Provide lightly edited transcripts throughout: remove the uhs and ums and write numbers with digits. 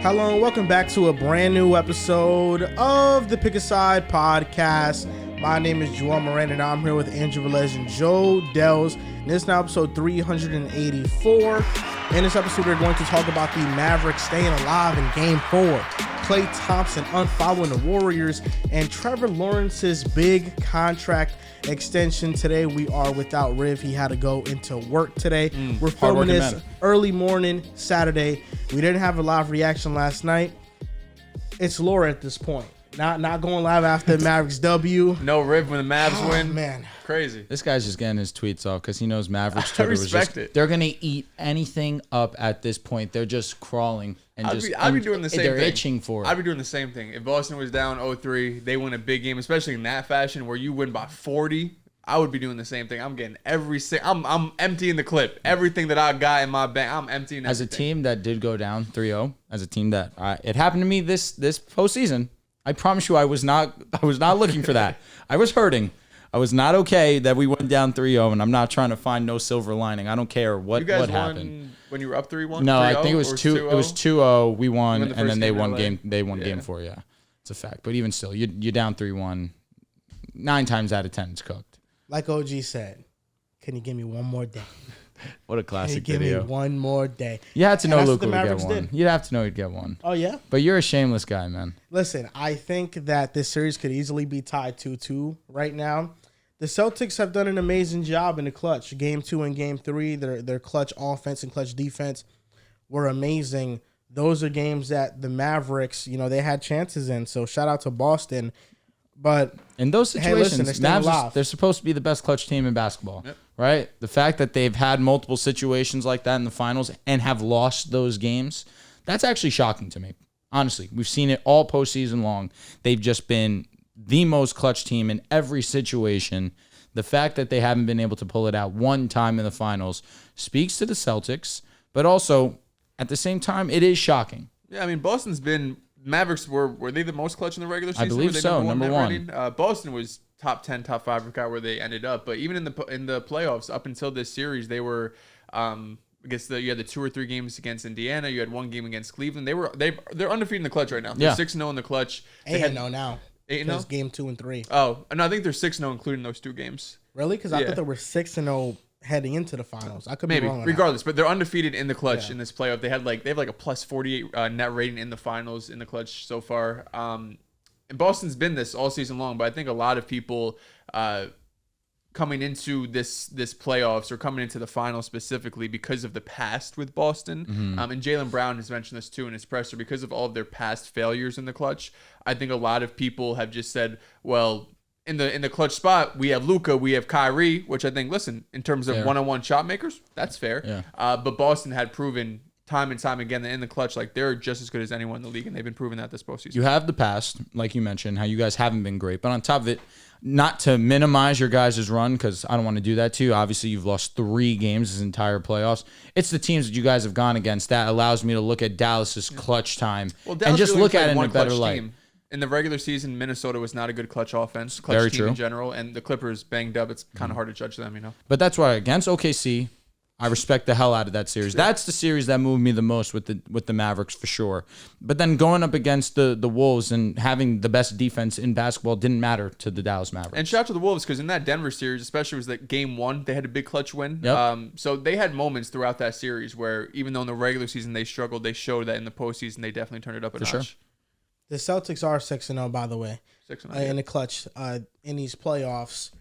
Hello and welcome back to a brand new episode of the Pick a Side podcast. My name is Moran and I'm here with Andrew Velez and Joe Dehls. And this is now episode 384. In this episode, we're going to talk about the Mavericks staying alive in Game 4. Klay Thompson unfollowing the Warriors and Trevor Lawrence's big contract extension. Today we are without Riv. He had to go into work today. We're filming this early morning Saturday. We didn't have a live reaction last night. It's lore at this point. Not going live after the Mavericks W. No Riv when the Mavs win. Man, crazy. This guy's just getting his tweets off because he knows Mavericks Twitter was just, they're gonna eat anything up at this point. They're just crawling and I'd be doing the same thing. They're itching for it. I'd be doing the same thing. If Boston was down 0-3, they win a big game, especially in that fashion where you win by 40. I would be doing the same thing. I'm getting I'm emptying the clip. Everything that I got in my bank, I'm emptying everything. As a team that did go down 3-0, as a team that it happened to me this postseason. I promise you, I was not looking for that. I was hurting. I was not okay that we went down 3-0, and I'm not trying to find no silver lining. I don't care what happened. When you were up 3-1? No, I think it was 2. It was 2-0. We won, and then they won game. They won Yeah. game 4. Yeah, it's a fact. But even still, you're down 3-1. 9 times out of 10, it's cooked. like OG said, can you give me one more day? What a classic Give video. me one more day. You had to know Luka would get Mavericks one. did. You'd have to know he'd get one. Oh, yeah? But you're a shameless guy, man. Listen, I think that this series could easily be tied 2-2 right now. The Celtics have done an amazing job in the clutch. Game 2 and Game 3, their clutch offense and clutch defense were amazing. Those are games that the Mavericks, they had chances in. So shout out to Boston. But in those situations, listen, Mavs, they're supposed to be the best clutch team in basketball, right? The fact that they've had multiple situations like that in the finals and have lost those games, that's actually shocking to me. Honestly, we've seen it all postseason long. They've just been the most clutch team in every situation. The fact that they haven't been able to pull it out one time in the finals speaks to the Celtics, but also at the same time, it is shocking. Yeah, I mean, Mavericks were they the most clutch in the regular season? I believe so. Number one. Boston was top 10, top 5. I forgot where they ended up. But even in the playoffs, up until this series, they were. I guess you had the 2 or 3 games against Indiana. You had 1 game against Cleveland. They're undefeated in the clutch right now. They're 6-0 in the clutch. 8-0 now. 8-0. Game 2 and 3. Oh, no, I think they're 6-0 including those 2 games. Really? Because I thought they were 6-0 heading into the finals. I could be maybe wrong on regardless, but they're undefeated in the clutch in this playoff. They have like a plus 48 net rating in the finals in the clutch so far. And Boston's been this all season long, but I think a lot of people coming into this playoffs or coming into the finals specifically because of the past with Boston. And Jaylen Brown has mentioned this too in his presser, because of all of their past failures in the clutch. I think a lot of people have just said, well, in the clutch spot, we have Luka, we have Kyrie, which I think, listen, in terms of one-on-one shot makers, that's fair. Yeah. But Boston had proven time and time again that in the clutch, like, they're just as good as anyone in the league, and they've been proving that this postseason. You have the past, like you mentioned, how you guys haven't been great. But on top of it, not to minimize your guys' run, because I don't want to do that to you. Obviously, you've lost 3 games this entire playoffs. It's the teams that you guys have gone against that allows me to look at Dallas's clutch time and just look at it in a better light. In the regular season, Minnesota was not a good clutch offense, clutch team in general, and the Clippers banged up. It's kind of hard to judge them, But that's why against OKC, I respect the hell out of that series. Sure. That's the series that moved me the most with the Mavericks for sure. But then going up against the Wolves and having the best defense in basketball didn't matter to the Dallas Mavericks. And shout out to the Wolves, because in that Denver series, especially was that game 1, they had a big clutch win. Yep. So they had moments throughout that series where even though in the regular season they struggled, they showed that in the postseason they definitely turned it up a notch. Sure. The Celtics are 6-0, by the way, 6-0 in the clutch in these playoffs.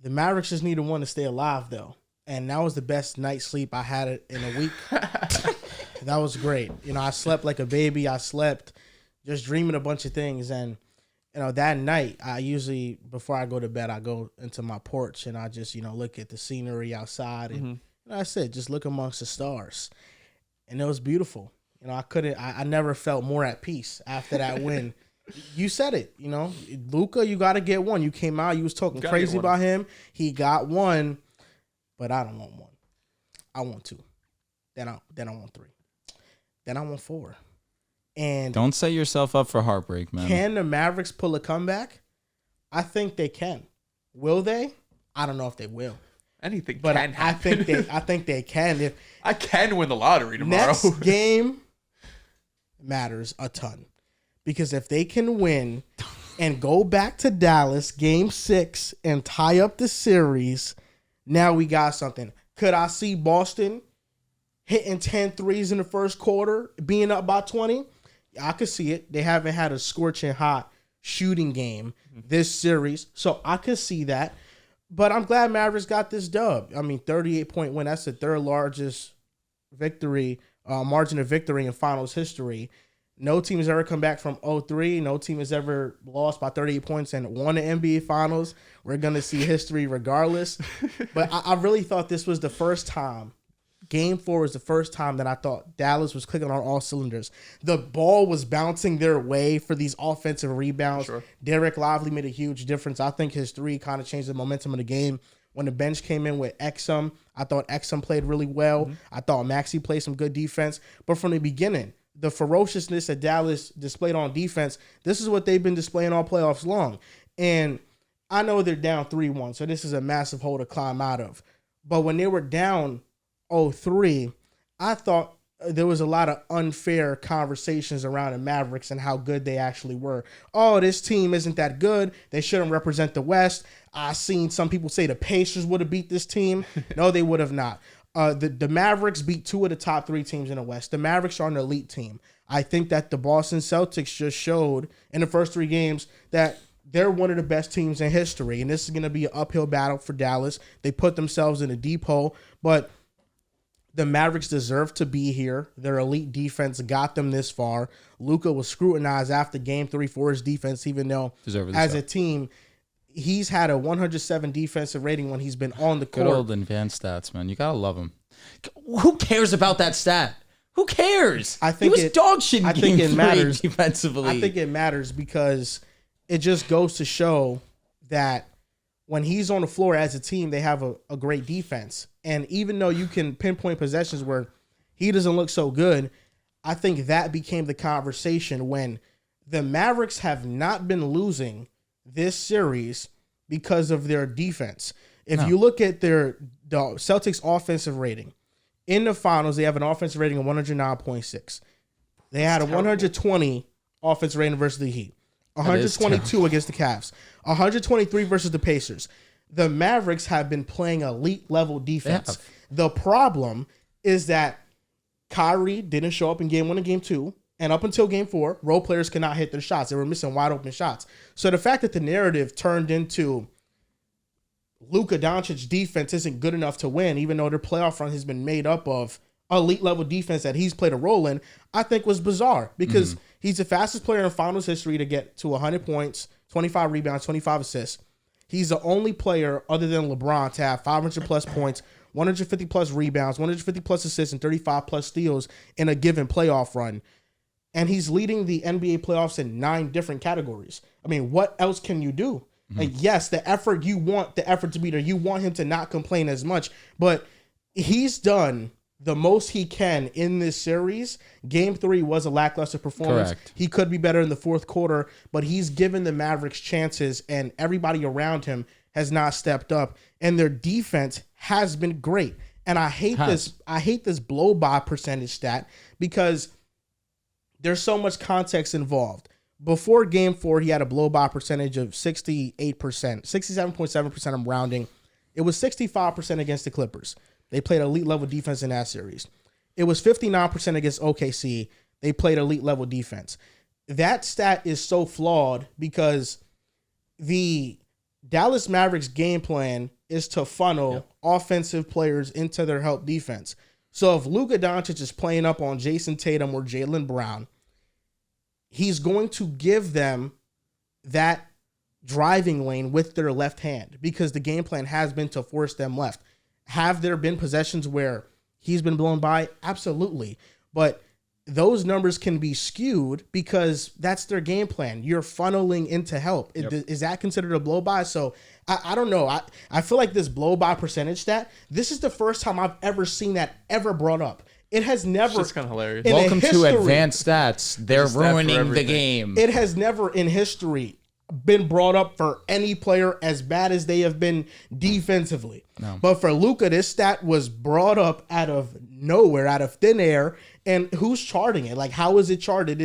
The Mavericks just need one to stay alive, though. And that was the best night's sleep I had in a week. That was great. I slept like a baby. I slept just dreaming a bunch of things. And, that night, I usually, before I go to bed, I go into my porch and I just, look at the scenery outside. And that's it. Just look amongst the stars. And it was beautiful. I never felt more at peace after that win. You said it, Luka, you got to get one. You came out, you was talking crazy about him. He got one, but I don't want one. I want 2. Then I want 3. Then I want 4. And don't set yourself up for heartbreak, man. Can the Mavericks pull a comeback? I think they can. Will they? I don't know if they will. Anything but can happen. I think they can. If I can win the lottery tomorrow. Next game, matters a ton. Because if they can win and go back to Dallas, game 6, and tie up the series, now we got something. Could I see Boston hitting 10 threes in the first quarter, being up by 20? I could see it. They haven't had a scorching hot shooting game this series, so I could see that. But I'm glad Mavericks got this dub. I mean, 38-point win. That's the third largest victory, margin of victory in finals history. No team has ever come back from 0-3. No team has ever lost by 38 points and won the NBA Finals. We're going to see history regardless. But I really thought this was the first time. Game 4 was the first time that I thought Dallas was clicking on all cylinders. The ball was bouncing their way for these offensive rebounds. Sure. Derek Lively made a huge difference. I think his 3 kind of changed the momentum of the game. When the bench came in with Exum, I thought Exum played really well. Mm-hmm. I thought Maxey played some good defense. But from the beginning, the ferociousness that Dallas displayed on defense, this is what they've been displaying all playoffs long. And I know they're down 3-1, so this is a massive hole to climb out of. But when they were down 0-3, I thought there was a lot of unfair conversations around the Mavericks and how good they actually were. Oh, this team isn't that good. They shouldn't represent the West. I seen some people say the Pacers would have beat this team. No, they would have not. The Mavericks beat 2 of the top 3 teams in the West. The Mavericks are an elite team. I think that the Boston Celtics just showed in the first 3 games that they're one of the best teams in history, and this is going to be an uphill battle for Dallas. They put themselves in a deep hole, but the Mavericks deserve to be here. Their elite defense got them this far. Luka was scrutinized after Game 3 for his defense, even though as a team, he's had a 107 defensive rating when he's been on the court. Good old advanced stats, man. You got to love him. Who cares about that stat? Who cares? I think he was dog shit in Game 3 matters defensively. I think it matters because it just goes to show that when he's on the floor as a team, they have a great defense. And even though you can pinpoint possessions where he doesn't look so good, I think that became the conversation when the Mavericks have not been losing this series because of their defense. If you look at the Celtics offensive rating, in the finals, they have an offensive rating of 109.6. They had a 120 offensive rating versus the Heat. 122 against the Cavs. 123 versus the Pacers. The Mavericks have been playing elite level defense. The problem is that Kyrie didn't show up in Game 1 and Game 2. And up until Game 4, role players could not hit their shots. They were missing wide open shots. So the fact that the narrative turned into Luka Doncic's defense isn't good enough to win, even though their playoff run has been made up of elite level defense that he's played a role in, I think was bizarre because he's the fastest player in finals history to get to 100 points, 25 rebounds, 25 assists. He's the only player other than LeBron to have 500 plus points, 150 plus rebounds, 150 plus assists, and 35 plus steals in a given playoff run. And he's leading the NBA playoffs in 9 different categories. I mean, what else can you do? Like, yes, the effort, you want the effort to be there. You want him to not complain as much, but he's done the most he can in this series. Game 3 was a lackluster performance. Correct. He could be better in the fourth quarter, but he's given the Mavericks chances, and everybody around him has not stepped up. And their defense has been great. And I hate this. I hate this blow by percentage stat because there's so much context involved. Before Game 4, he had a blow by percentage of 68%, 67.7%. I'm rounding. It was 65% against the Clippers. They played elite level defense in that series. It was 59% against OKC. They played elite level defense. That stat is so flawed because the Dallas Mavericks game plan is to funnel offensive players into their help defense. So if Luka Doncic is playing up on Jason Tatum or Jaylen Brown, he's going to give them that driving lane with their left hand because the game plan has been to force them left. Have there been possessions where he's been blown by? Absolutely. But those numbers can be skewed because that's their game plan. You're funneling into help. Is that considered a blow by? So I don't know. I feel like this blow by percentage stat, this is the first time I've ever seen that ever brought up. It has never. It's kind of hilarious. Welcome to advanced stats. They're ruining the game. It has never in history been brought up for any player as bad as they have been defensively. No. But for Luka, this stat was brought up out of nowhere, out of thin air, And who's charting it? Like, how is it charted?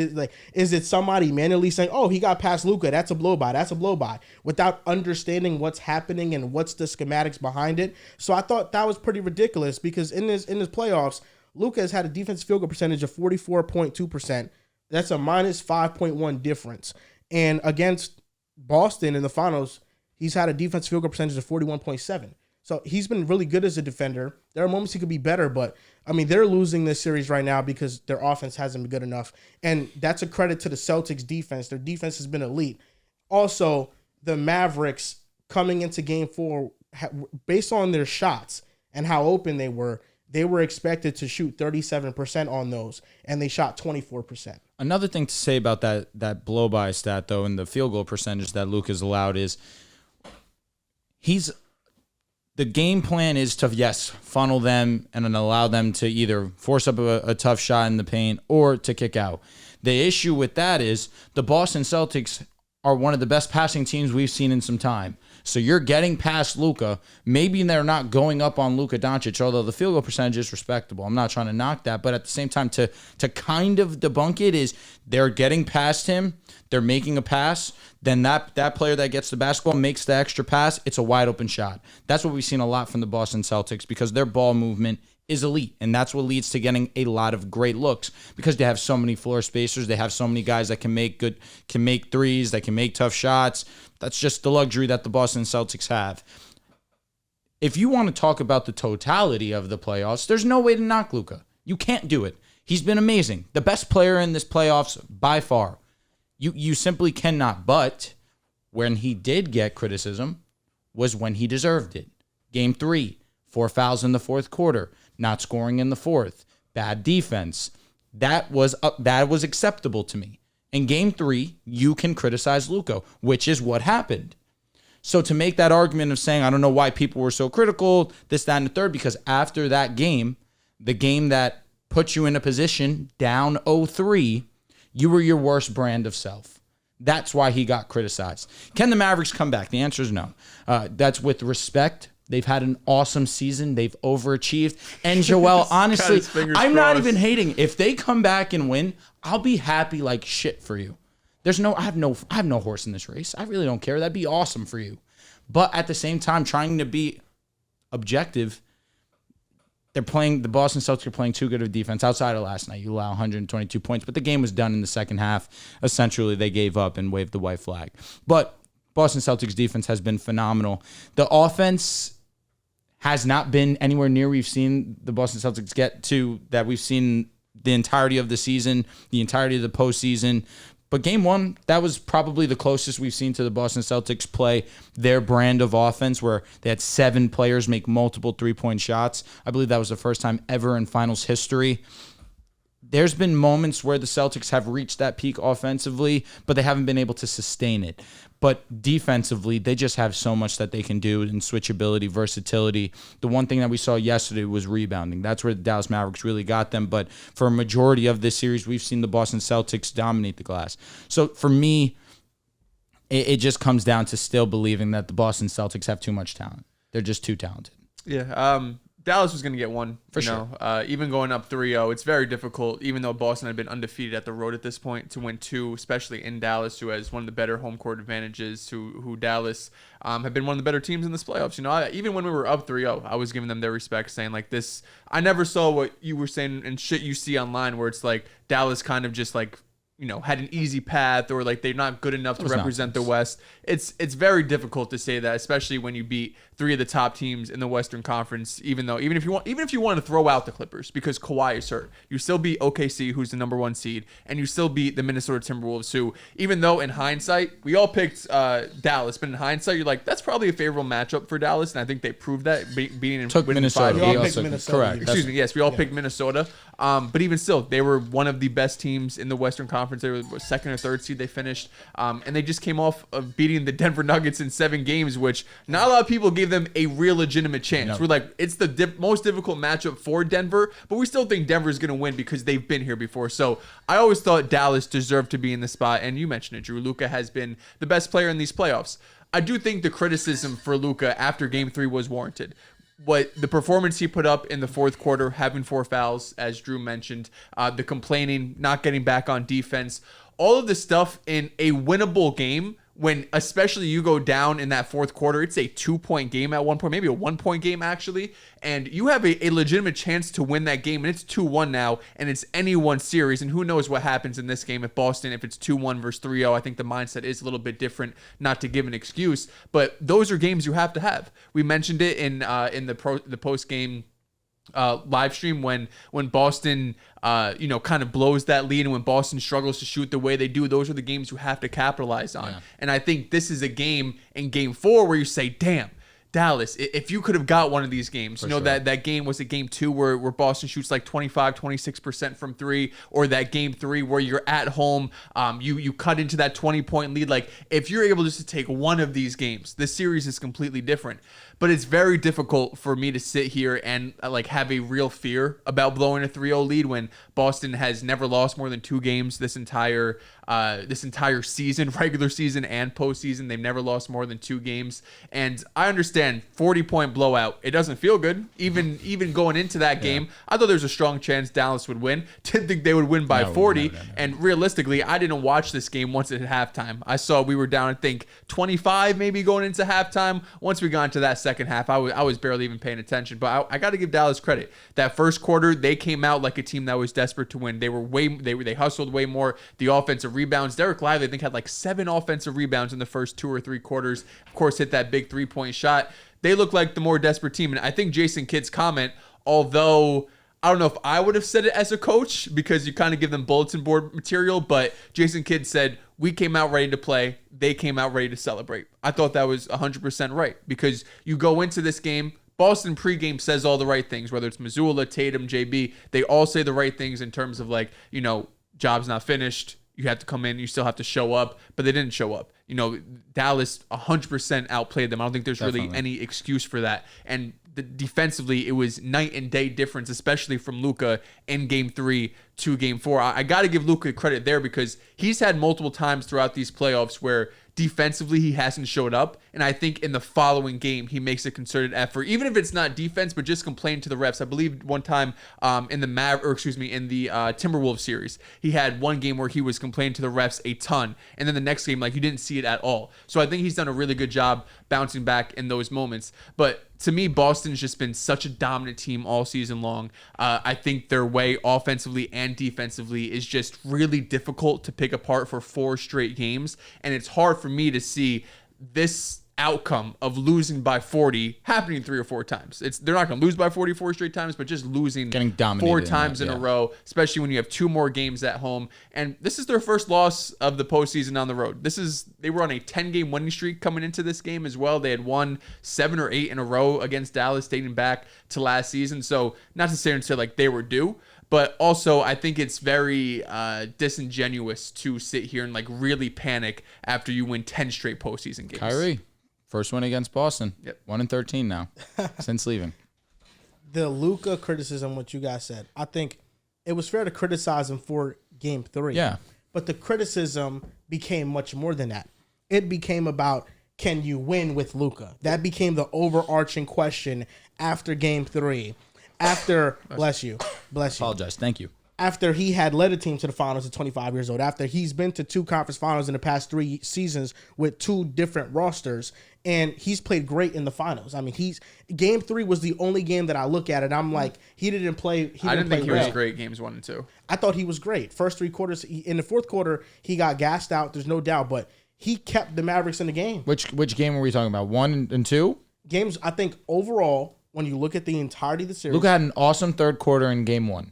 Is it somebody manually saying, "Oh, he got past Luka. That's a blow by. That's a blow by," without understanding what's happening and what's the schematics behind it? So I thought that was pretty ridiculous because in this playoffs, Luka has had a defensive field goal percentage of 44.2%. That's a minus 5.1 difference. And against Boston in the finals, he's had a defensive field goal percentage of 41.7. So he's been really good as a defender. There are moments he could be better, but I mean, they're losing this series right now because their offense hasn't been good enough. And that's a credit to the Celtics defense. Their defense has been elite. Also, the Mavericks coming into game 4, based on their shots and how open they were expected to shoot 37% on those, and they shot 24%. Another thing to say about that blow-by stat, though, and the field goal percentage that Luka's allowed is the game plan is to, yes, funnel them and then allow them to either force up a tough shot in the paint or to kick out. The issue with that is the Boston Celtics are one of the best passing teams we've seen in some time. So you're getting past Luka. Maybe they're not going up on Luka Doncic, although the field goal percentage is respectable. I'm not trying to knock that, but at the same time, to kind of debunk it is they're getting past him, they're making a pass, then that player that gets the basketball makes the extra pass, it's a wide open shot. That's what we've seen a lot from the Boston Celtics because their ball movement is elite, and that's what leads to getting a lot of great looks because they have so many floor spacers. They have so many guys that can make threes, that can make tough shots. That's just the luxury that the Boston Celtics have. If you want to talk about the totality of the playoffs, there's no way to knock Luka. You can't do it. He's been amazing. The best player in this playoffs by far. You simply cannot. But when he did get criticism was when he deserved it. Game 3, 4 fouls in the fourth quarter. Not scoring in the fourth, bad defense. That was acceptable to me. In game 3, you can criticize Luka, which is what happened. So to make that argument of saying, I don't know why people were so critical, this, that, and the third, because after that game, the game that put you in a position down 0-3, you were your worst brand of self. That's why he got criticized. Can the Mavericks come back? The answer is no. That's with respect. They've had an awesome season. They've overachieved. And Joel, honestly, I'm not even hating. If they come back and win, I'll be happy like shit for you. I have no horse in this race. I really don't care. That'd be awesome for you. But at the same time, trying to be objective, the Boston Celtics are playing too good of defense outside of last night. You allow 122 points, but the game was done in the second half. Essentially, they gave up and waved the white flag. But Boston Celtics defense has been phenomenal. The offense has not been anywhere near we've seen the Boston Celtics get to that we've seen the entirety of the season, the entirety of the postseason. But game 1, that was probably the closest we've seen to the Boston Celtics play their brand of offense where they had 7 players make multiple three-point shots. I believe that was the first time ever in finals history. There's been moments where the Celtics have reached that peak offensively, but they haven't been able to sustain it. But defensively, they just have so much that they can do in switchability, versatility. The one thing that we saw yesterday was rebounding. That's where the Dallas Mavericks really got them. But for a majority of this series, we've seen the Boston Celtics dominate the glass. So for me, it just comes down to still believing that the Boston Celtics have too much talent. They're just too talented. Yeah. Dallas was going to get one. For sure. Even going up 3-0, it's very difficult, even though Boston had been undefeated at the road at this point, to win 2, especially in Dallas, who has one of the better home court advantages, who Dallas have been one of the better teams in this playoffs. Even when we were up 3-0, I was giving them their respect, saying like this. I never saw what you were saying and shit you see online where it's like Dallas kind of just like, had an easy path or like they're not good enough to represent the West. It's very difficult to say that, especially when you beat 3 of the top teams in the Western Conference, even if you want to throw out the Clippers because Kawhi is hurt. You still beat OKC, who's the number 1 seed, and you still beat the Minnesota Timberwolves, who, even though in hindsight, we all picked Dallas, but in hindsight, you're like, that's probably a favorable matchup for Dallas, and I think they proved that beating in Minnesota. 5 We all games. picked Minnesota. Correct. Excuse me. Yes, we all picked Minnesota. But even still, they were one of the best teams in the Western Conference. They were 2nd or 3rd seed. They finished, and they just came off of beating the Denver Nuggets in 7 games, which not a lot of people gave them a real legitimate chance. No. We're like, it's the most difficult matchup for Denver, but we still think Denver is going to win because they've been here before. So I always thought Dallas deserved to be in the spot, and you mentioned it, Drew. Luka has been the best player in these playoffs. I do think the criticism for Luka after Game 3 was warranted. what the performance he put up in the fourth quarter, having 4 fouls, as Drew mentioned, the complaining, not getting back on defense, all of the stuff in a winnable game when especially you go down in that fourth quarter. It's a 2-point game at one point, maybe a 1-point game actually, and you have a legitimate chance to win that game, and it's 2-1 now, and it's anyone's series, and who knows what happens in this game at Boston if it's 2-1 versus 3-0. I think the mindset is a little bit different, not to give an excuse, but those are games you have to have. We mentioned it in the post game live stream when Boston kind of blows that lead, and when Boston struggles to shoot the way they do. Those are the games you have to capitalize on. And I think this is a game in game 4 where you say, damn, Dallas, if you could have got one of these games, sure. that game was a game 2 where Boston shoots like 26% from 3, or that game 3 where you're at home, you cut into that 20-point lead. Like, if you're able just to take one of these games, this series is completely different. But it's very difficult for me to sit here and have a real fear about blowing a 3-0 lead when Boston has never lost more than 2 games this entire season, regular season and postseason. They've never lost more than 2 games. And I understand 40-point blowout. It doesn't feel good. Even going into that game, I thought there was a strong chance Dallas would win. Didn't think they would win by 40. No. And realistically, I didn't watch this game once at halftime. I saw we were down, I think, 25 maybe going into halftime. Once we got into that second half, I was barely even paying attention. But I got to give Dallas credit. That first quarter, they came out like a team that was desperate to win. They hustled way more. The offensive rebounds. Derek Lively, I think, had like 7 offensive rebounds in the first 2 or 3 quarters. Of course, hit that big 3-point shot. They look like the more desperate team. And I think Jason Kidd's comment, although I don't know if I would have said it as a coach because you kind of give them bulletin board material, but Jason Kidd said, we came out ready to play. They came out ready to celebrate. I thought that was 100% right, because you go into this game, Boston pregame says all the right things, whether it's Mazzulla, Tatum, JB, they all say the right things in terms of job's not finished. You have to come in, you still have to show up, but they didn't show up. Dallas 100% outplayed them. I don't think there's really any excuse for that. And defensively, it was night and day difference, especially from Luka in game 3 to game 4. I got to give Luka credit there because he's had multiple times throughout these playoffs where defensively he hasn't showed up, and I think in the following game he makes a concerted effort, even if it's not defense but just complain to the refs. I believe one time in the Timberwolves series, he had one game where he was complaining to the refs a ton, and then the next game you didn't see it at all. So I think he's done a really good job bouncing back in those moments. But to me, Boston's just been such a dominant team all season long. I think their way offensively and defensively is just really difficult to pick apart for 4 straight games. And it's hard for me to see this outcome of losing by 40 happening 3 or 4 times. They're not going to lose by 44 straight times, but just losing 4 times in a row, especially when you have 2 more games at home. And this is their first loss of the postseason on the road. They were on a 10-game winning streak coming into this game as well. They had won 7 or 8 in a row against Dallas dating back to last season. So not to say they were due, but also I think it's very disingenuous to sit here and really panic after you win 10 straight postseason games. Kyrie. First win against Boston. Yep. 1-13 now since leaving. The Luka criticism, what you guys said, I think it was fair to criticize him for game 3. Yeah. But the criticism became much more than that. It became about, can you win with Luka? That became the overarching question after game 3. After, bless you. Apologize. Thank you. After he had led a team to the finals at 25 years old, after he's been to 2 conference finals in the past 3 seasons with 2 different rosters, and he's played great in the finals. I mean, game 3 was the only game that I look at and I'm like, he didn't play. I didn't think he was great games 1 and 2. I thought he was great. First 3 quarters, in the fourth quarter, he got gassed out. There's no doubt, but he kept the Mavericks in the game. Which game were we talking about? 1 and 2? Games, I think overall, when you look at the entirety of the series, Luka had an awesome third quarter in game 1.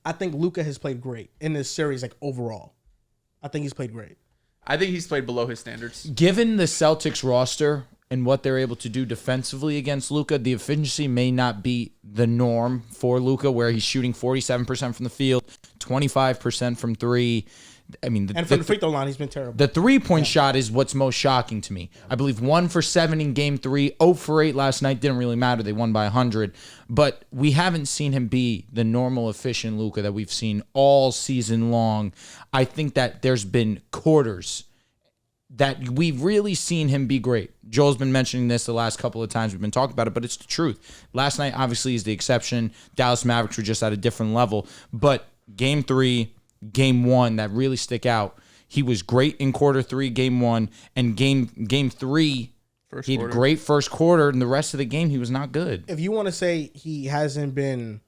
I think Luka has played great in this series, overall. I think he's played great. I think he's played below his standards. Given the Celtics roster and what they're able to do defensively against Luka, the efficiency may not be the norm for Luka, where he's shooting 47% from the field, 25% from 3. I mean, and from the free throw line, he's been terrible. The 3-point shot is what's most shocking to me. I believe 1 for 7 in game 3, 0 for 8 last night. Didn't really matter. They won by 100. But we haven't seen him be the normal, efficient Luka that we've seen all season long. I think that there's been quarters that we've really seen him be great. Joel's been mentioning this the last couple of times we've been talking about it, but it's the truth. Last night, obviously, is the exception. Dallas Mavericks were just at a different level. But Game 3, Game 1, that really stick out. He was great in quarter 3, Game 1, and Game 3, he had a great first quarter, and the rest of the game, he was not good. If you want to say he hasn't been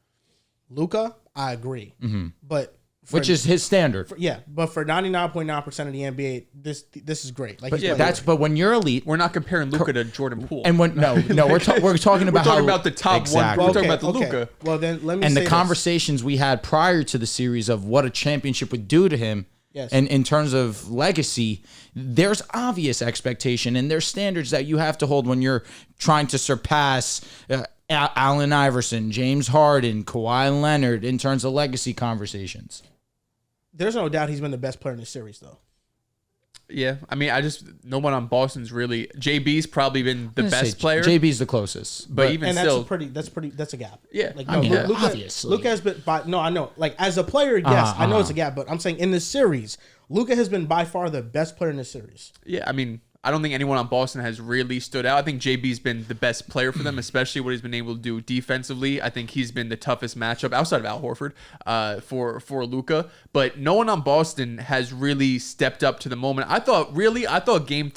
Luka, I agree. Mm-hmm. But which is his standard. But for 99.9% of the NBA, this is great. Like, but when you're elite, we're not comparing Luka to Jordan Poole. And when we're talking about we're talking about the top exactly. one. We're talking about the Luka. Well, then let me. And say the conversations we had prior to the series of what a championship would do to him. Yes. And in terms of legacy, there's obvious expectation and there's standards that you have to hold when you're trying to surpass Allen Iverson, James Harden, Kawhi Leonard in terms of legacy conversations. There's no doubt he's been the best player in the series, though. Yeah, I mean, no one on Boston's really. JB's probably been the best player. JB's the closest, but even still, that's a gap. Yeah, like obviously, Luka has been. No, I know. Like as a player, yes, I know it's a gap. But I'm saying in this series, Luka has been by far the best player in this series. Yeah, I mean, I don't think anyone on Boston has really stood out. I think JB's been the best player for them, especially what he's been able to do defensively. I think he's been the toughest matchup outside of Al Horford for Luka. But no one on Boston has really stepped up to the moment. I thought Game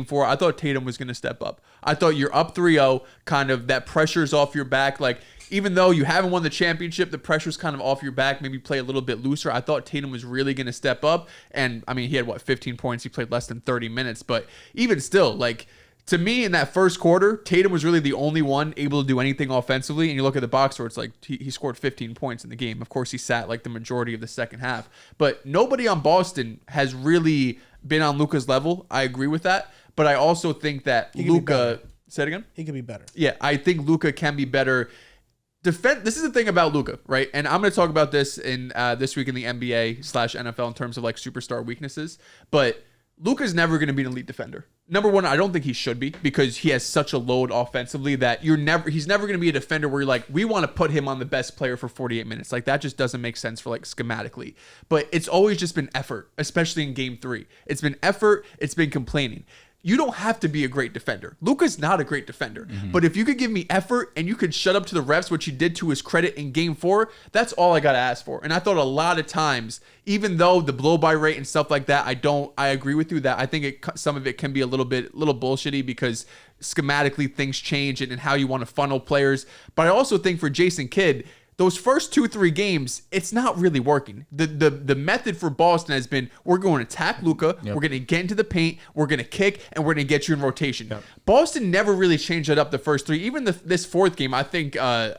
4, I thought Tatum was going to step up. I thought you're up 3-0, kind of that pressure's off your back. Like, even though you haven't won the championship, the pressure's kind of off your back. Maybe play a little bit looser. I thought Tatum was really going to step up. And, I mean, he had, 15 points? He played less than 30 minutes. But even still, like, to me, in that first quarter, Tatum was really the only one able to do anything offensively. And you look at the box score, it's like he scored 15 points in the game. Of course, he sat, like, the majority of the second half. But nobody on Boston has really been on Luka's level. I agree with that. But I also think that Luka... Say it again? He could be better. Yeah, I think Luka can be better. This is the thing about Luka, right? And I'm going to talk about this in this week in the NBA/NFL in terms of like superstar weaknesses. But Luka's never going to be an elite defender. Number one, I don't think he should be because he has such a load offensively that he's never going to be a defender where you're like, we want to put him on the best player for 48 minutes. Like that just doesn't make sense for like schematically. But it's always just been effort, especially in Game 3. It's been effort. It's been complaining. You don't have to be a great defender. Luka's not a great defender. Mm-hmm. But if you could give me effort and you could shut up to the refs, which he did to his credit in Game 4, that's all I got to ask for. And I thought a lot of times, even though the blow-by rate and stuff like that, I agree with you that I think some of it can be a little bullshitty because schematically things change and how you want to funnel players. But I also think for Jason Kidd, those first 2-3 games, it's not really working. The method for Boston has been, we're going to attack Luka, we're going to get into the paint, we're going to kick, and we're going to get you in rotation. Yep. Boston never really changed it up the first 3. Even this fourth game, I think I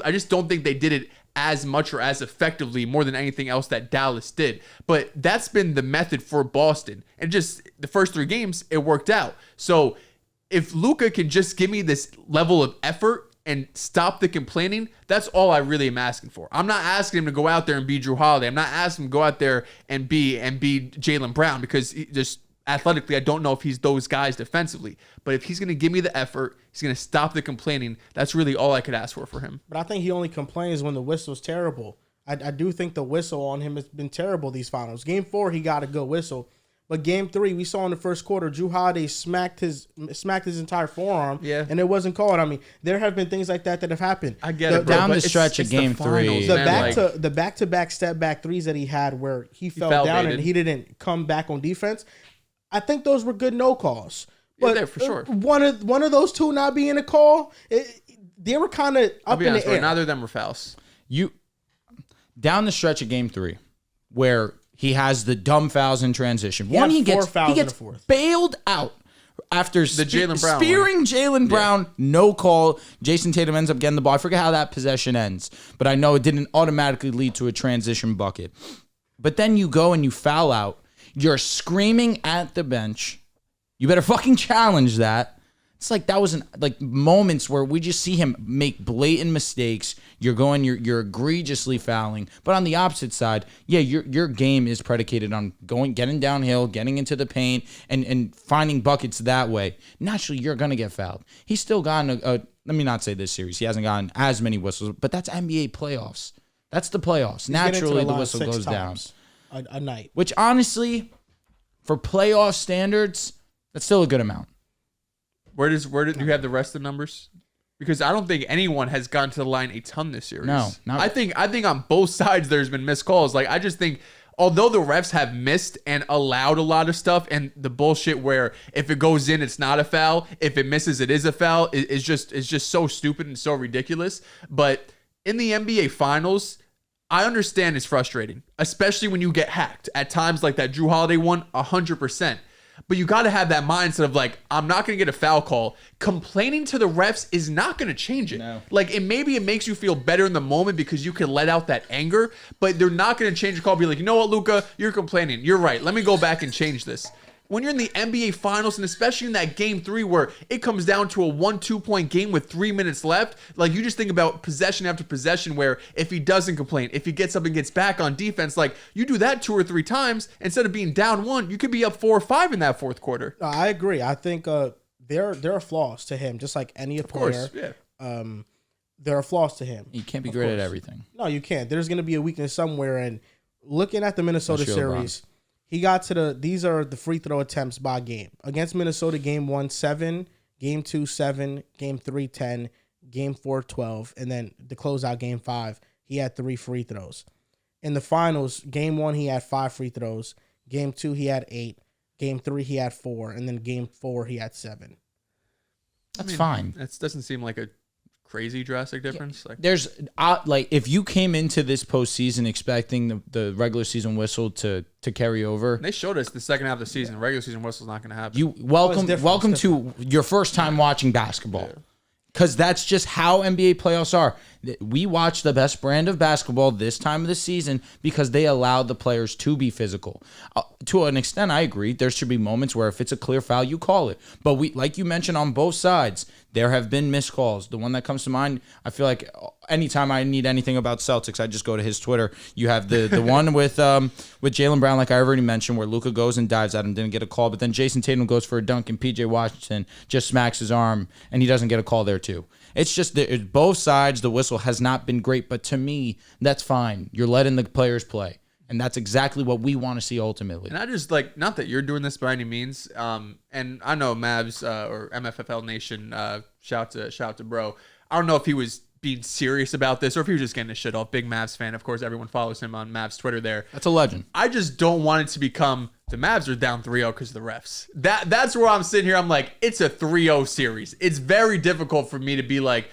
just don't think they did it as much or as effectively more than anything else that Dallas did. But that's been the method for Boston. And just the first 3 games, it worked out. So if Luka can just give me this level of effort and stop the complaining, that's all I really am asking for. I'm not asking him to go out there and be Drew Holiday. I'm not asking him to go out there and be Jaylen Brown because just athletically, I don't know if he's those guys defensively. But if he's going to give me the effort, he's going to stop the complaining, that's really all I could ask for him. But I think he only complains when the whistle's terrible. I do think the whistle on him has been terrible these finals. Game 4, he got a good whistle. But Game 3, we saw in the first quarter, Drew Holiday smacked his entire forearm, and it wasn't called. I mean, there have been things like that have happened. I get it, bro, down the stretch of Game 3, the back-to-back step-back threes that he had where he fell down and he didn't come back on defense, I think those were good no calls. But yeah, for sure. One of those two not being a call, they were kind of up in the air. Neither of them were fouls. Down the stretch of Game 3, where he has the dumb fouls in transition. He gets bailed out after spearing Jaylen Brown, no call. Jason Tatum ends up getting the ball. I forget how that possession ends, but I know it didn't automatically lead to a transition bucket. But then you go and you foul out. You're screaming at the bench. You better fucking challenge that. It's like that was moments where we just see him make blatant mistakes. You're egregiously fouling. But on the opposite side, your game is predicated on getting downhill, getting into the paint, and finding buckets that way. Naturally, you're gonna get fouled. He's still gotten let me not say this series. He hasn't gotten as many whistles, but that's NBA playoffs. That's the playoffs. Naturally, the whistle goes down a night. Which honestly, For playoff standards, that's still a good amount. Where do you have the rest of the numbers? Because I don't think anyone has gone to the line a ton this series. No, not I think on both sides there's been missed calls. Like I just think although the refs have missed and allowed a lot of stuff, and the bullshit where if it goes in it's not a foul, if it misses it is a foul, is just so stupid and so ridiculous. But in the NBA Finals, I understand it's frustrating, especially when you get hacked at times like that Drew Holiday one, 100%. But you got to have that mindset of like, I'm not going to get a foul call. Complaining to the refs is not going to change it. No. Like, maybe it makes you feel better in the moment because you can let out that anger, but they're not going to change the call. Be like, you know what, Luka, you're complaining. You're right. Let me go back and change this. When you're in the NBA Finals, and especially in that Game 3 where it comes down to a 1-2 point game with 3 minutes left, like you just think about possession after possession where if he doesn't complain, if he gets up and gets back on defense, like you do that 2 or 3 times, instead of being down 1, you could be up 4 or 5 in that fourth quarter. I agree. I think there are flaws to him, just like any player. Yeah. There are flaws to him. You can't be great at everything. No, you can't. There's going to be a weakness somewhere. And looking at the Minnesota series, he got to these are the free throw attempts by game. Against Minnesota, game 1, 7, game 2, 7, game 3, 10, game 4, 12, and then the closeout game 5, he had 3 free throws. In the finals, game 1, he had 5 free throws. Game 2, he had 8. Game 3, he had 4. And then game 4, he had 7. That's fine. That doesn't seem like a crazy drastic difference. Yeah. Like There's if you came into this postseason expecting the regular season whistle to carry over, they showed us the second half of the season. The regular season whistle's not going to happen. You welcome to your first time watching basketball. Because that's just how NBA playoffs are. We watch the best brand of basketball this time of the season because they allow the players to be physical. To an extent, I agree. There should be moments where if it's a clear foul, you call it. But like you mentioned on both sides, there have been missed calls. The one that comes to mind, I feel like anytime I need anything about Celtics, I just go to his Twitter. You have the one with Jaylen Brown, like I already mentioned, where Luka goes and dives at him, didn't get a call. But then Jason Tatum goes for a dunk, and PJ Washington just smacks his arm, and he doesn't get a call there too. It's just both sides. The whistle has not been great, but to me, that's fine. You're letting the players play. And that's exactly what we want to see ultimately. And I just not that you're doing this by any means. And I know Mavs or MFFL Nation, shout to bro. I don't know if he was being serious about this or if he was just getting his shit off. Big Mavs fan. Of course, everyone follows him on Mavs Twitter there. That's a legend. I just don't want it to become the Mavs are down 3-0 because of the refs. That's where I'm sitting here. I'm like, it's a 3-0 series. It's very difficult for me to be like,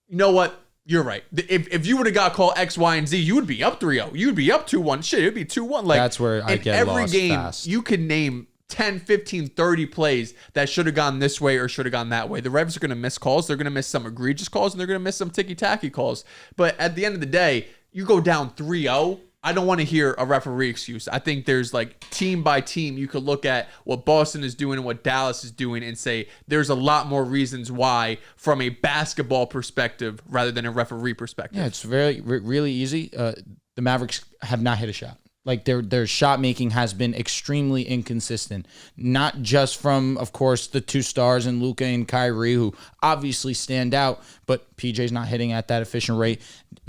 you know what? You're right. If you would have got called X, Y, and Z, you would be up 3-0. You'd be up 2-1. Shit, it would be 2-1. Like, that's where I get every lost game, fast. you can name 10, 15, 30 plays that should have gone this way or should have gone that way. The refs are going to miss calls. They're going to miss some egregious calls, and they're going to miss some ticky-tacky calls. But at the end of the day, you go down 3-0, I don't want to hear a referee excuse. I think there's like team by team, you could look at what Boston is doing and what Dallas is doing and say there's a lot more reasons why from a basketball perspective rather than a referee perspective. Yeah, it's really easy. The Mavericks have not hit a shot. Like their shot making has been extremely inconsistent. Not just from, of course, the two stars in Luka and Kyrie, who obviously stand out, but PJ's not hitting at that efficient rate.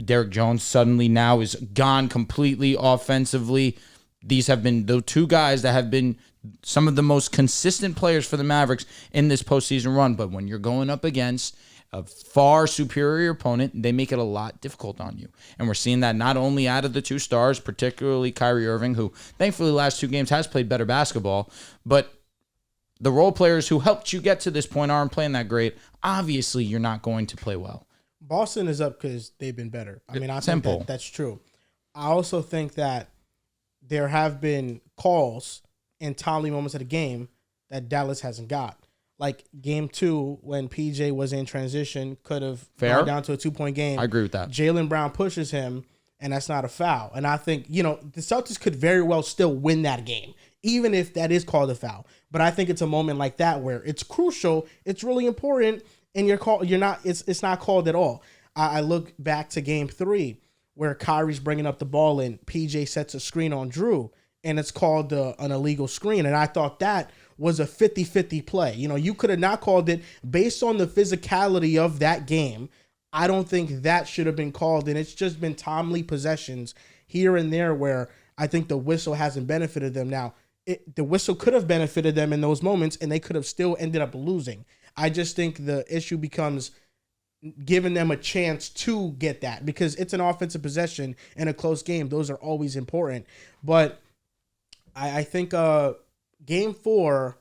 Derek Jones suddenly now is gone completely offensively. These have been the two guys that have been some of the most consistent players for the Mavericks in this postseason run. But when you're going up against a far superior opponent, they make it a lot difficult on you. And we're seeing that not only out of the two stars, particularly Kyrie Irving, who thankfully the last 2 games has played better basketball, but the role players who helped you get to this point aren't playing that great. Obviously, you're not going to play well. Boston is up because they've been better. I mean, I Simple. think that's true. I also think that there have been calls in timely moments of the game that Dallas hasn't got. Like game 2, when PJ was in transition, could have gone down to a 2-point game. I agree with that. Jaylen Brown pushes him, and that's not a foul. And I think, the Celtics could very well still win that game, even if that is called a foul. But I think it's a moment like that where it's crucial, it's really important, and it's not called at all. I look back to game 3 where Kyrie's bringing up the ball and PJ sets a screen on Drew, and it's called an illegal screen. And I thought that was a 50-50 play. You could have not called it based on the physicality of that game. I don't think that should have been called, and it's just been timely possessions here and there where I think the whistle hasn't benefited them. Now, the whistle could have benefited them in those moments, and they could have still ended up losing. I just think the issue becomes giving them a chance to get that, because it's an offensive possession in a close game. Those are always important. But I think Game 4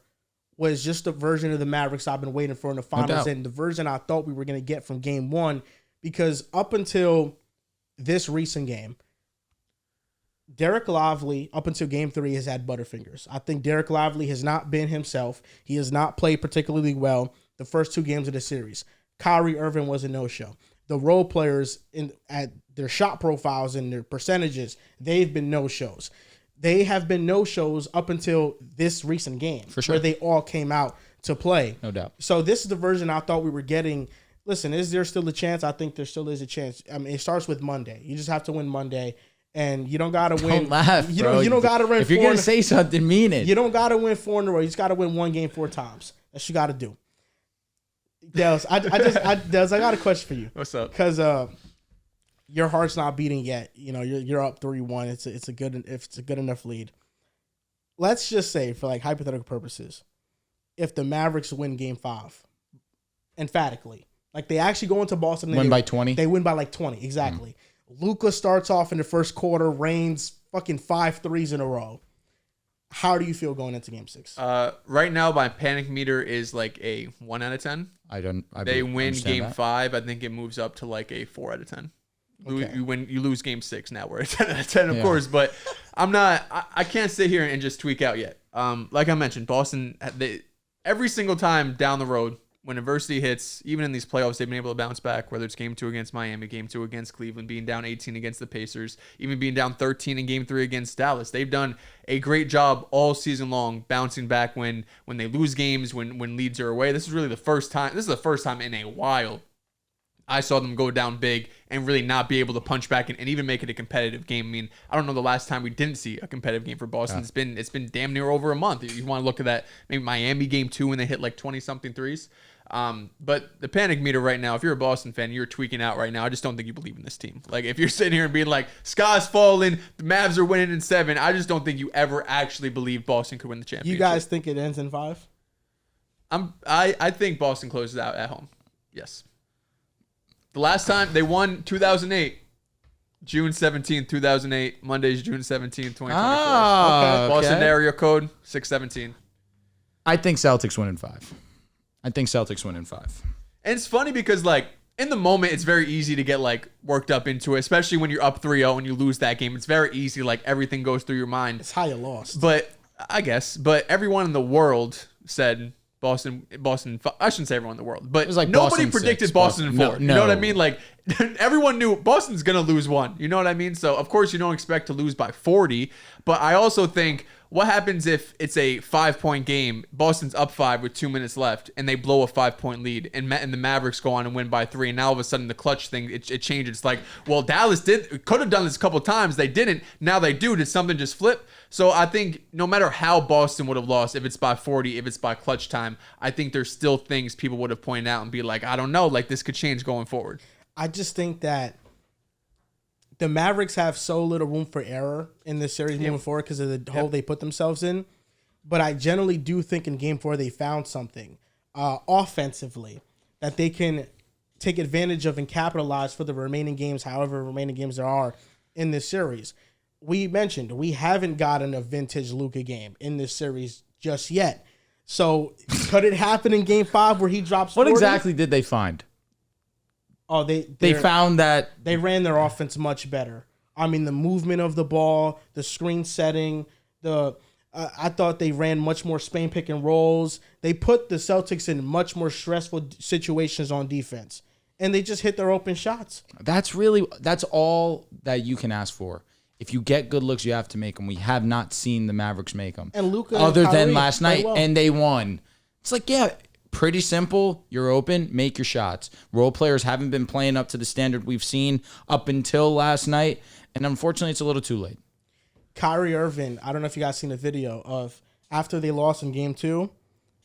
was just a version of the Mavericks I've been waiting for in the finals, and the version I thought we were going to get from Game 1, because up until this recent game, Derek Lively, up until Game 3, has had butterfingers. I think Derek Lively has not been himself. He has not played particularly well the first 2 games of the series. Kyrie Irving was a no-show. The role players at their shot profiles and their percentages, they've been no-shows. They have been no-shows up until this recent game, for sure, where they all came out to play. No doubt. So this is the version I thought we were getting. Listen, is there still a chance? I think there still is a chance. I mean, it starts with Monday. You just have to win Monday. And you don't gotta win. Don't laugh, bro. You don't gotta win. If you're gonna say something, mean it. You don't gotta win 4 in a row. You just gotta win 1 game 4 times. That's what you gotta do. Dehls, Dehls, I got a question for you. What's up? Because your heart's not beating yet. You know, you're up 3-1. It's a good enough lead. Let's just say, for like hypothetical purposes, if the Mavericks win Game 5, emphatically, like they actually go into Boston, Win by 20. They win by like 20, exactly. Luka starts off in the first quarter, rains fucking 5 threes in a row. How do you feel going into Game 6? Right now, my panic meter is like a 1 out of 10. They win Game 5. I think it moves up to like a 4 out of 10. Okay. You lose Game 6 now. We're at 10 out of 10, of course. But I can't sit here and just tweak out yet. Like I mentioned, Boston, every single time down the road, when adversity hits, even in these playoffs, they've been able to bounce back, whether it's Game 2 against Miami, Game 2 against Cleveland, being down 18 against the Pacers, even being down 13 in Game 3 against Dallas. They've done a great job all season long bouncing back when they lose games, when leads are away. This is really the first time. This is the first time in a while I saw them go down big and really not be able to punch back and even make it a competitive game. I mean, I don't know the last time we didn't see a competitive game for Boston. Yeah. It's been damn near over a month. You want to look at that, maybe Miami Game 2 when they hit like 20-something threes. But the panic meter right now, if you're a Boston fan, you're tweaking out right now. I just don't think you believe in this team. Like, if you're sitting here and being like, sky's falling, the Mavs are winning in 7, I just don't think you ever actually believe Boston could win the championship. You guys think it ends in 5? I think Boston closes out at home. Yes. The last time they won, 2008. June 17th, 2008. Monday's June 17th, 2024. Okay. Boston area code 617. I think Celtics win in 5. And it's funny because, like, in the moment, it's very easy to get, like, worked up into it, especially when you're up 3-0 and you lose that game. It's very easy. Like, everything goes through your mind. It's how you lost. But, I guess. But everyone in the world said Boston. I shouldn't say everyone in the world, but like nobody Boston predicted 6, Boston in 4. No. You know what I mean? Like, everyone knew Boston's going to lose 1. You know what I mean? So, of course, you don't expect to lose by 40. But I also think, what happens if it's a 5-point game, Boston's up 5 with 2 minutes left, and they blow a 5-point lead, and the Mavericks go on and win by 3, and now all of a sudden the clutch thing, it changes. It's like, well, Dallas could have done this a couple of times. They didn't. Now they do. Did something just flip? So I think no matter how Boston would have lost, if it's by 40, if it's by clutch time, I think there's still things people would have pointed out and be like, I don't know, like this could change going forward. I just think that the Mavericks have so little room for error in this series moving forward because of the hole they put themselves in. But I generally do think in Game 4 they found something offensively that they can take advantage of and capitalize for the remaining games, however remaining games there are in this series. We mentioned we haven't gotten a vintage Luka game in this series just yet. So could it happen in Game 5 where he drops 40? What exactly did they find? Oh, they found that they ran their offense much better. I mean, the movement of the ball, the screen setting, I thought they ran much more Spain pick and rolls. They put the Celtics in much more stressful situations on defense, and they just hit their open shots. That's all that you can ask for. If you get good looks, you have to make them. We have not seen the Mavericks make them. And Luka, other than last night, and they won. It's like, yeah. Pretty simple. You're open. Make your shots. Role players haven't been playing up to the standard we've seen up until last night. And unfortunately, it's a little too late. Kyrie Irving, I don't know if you guys seen the video of after they lost in Game 2,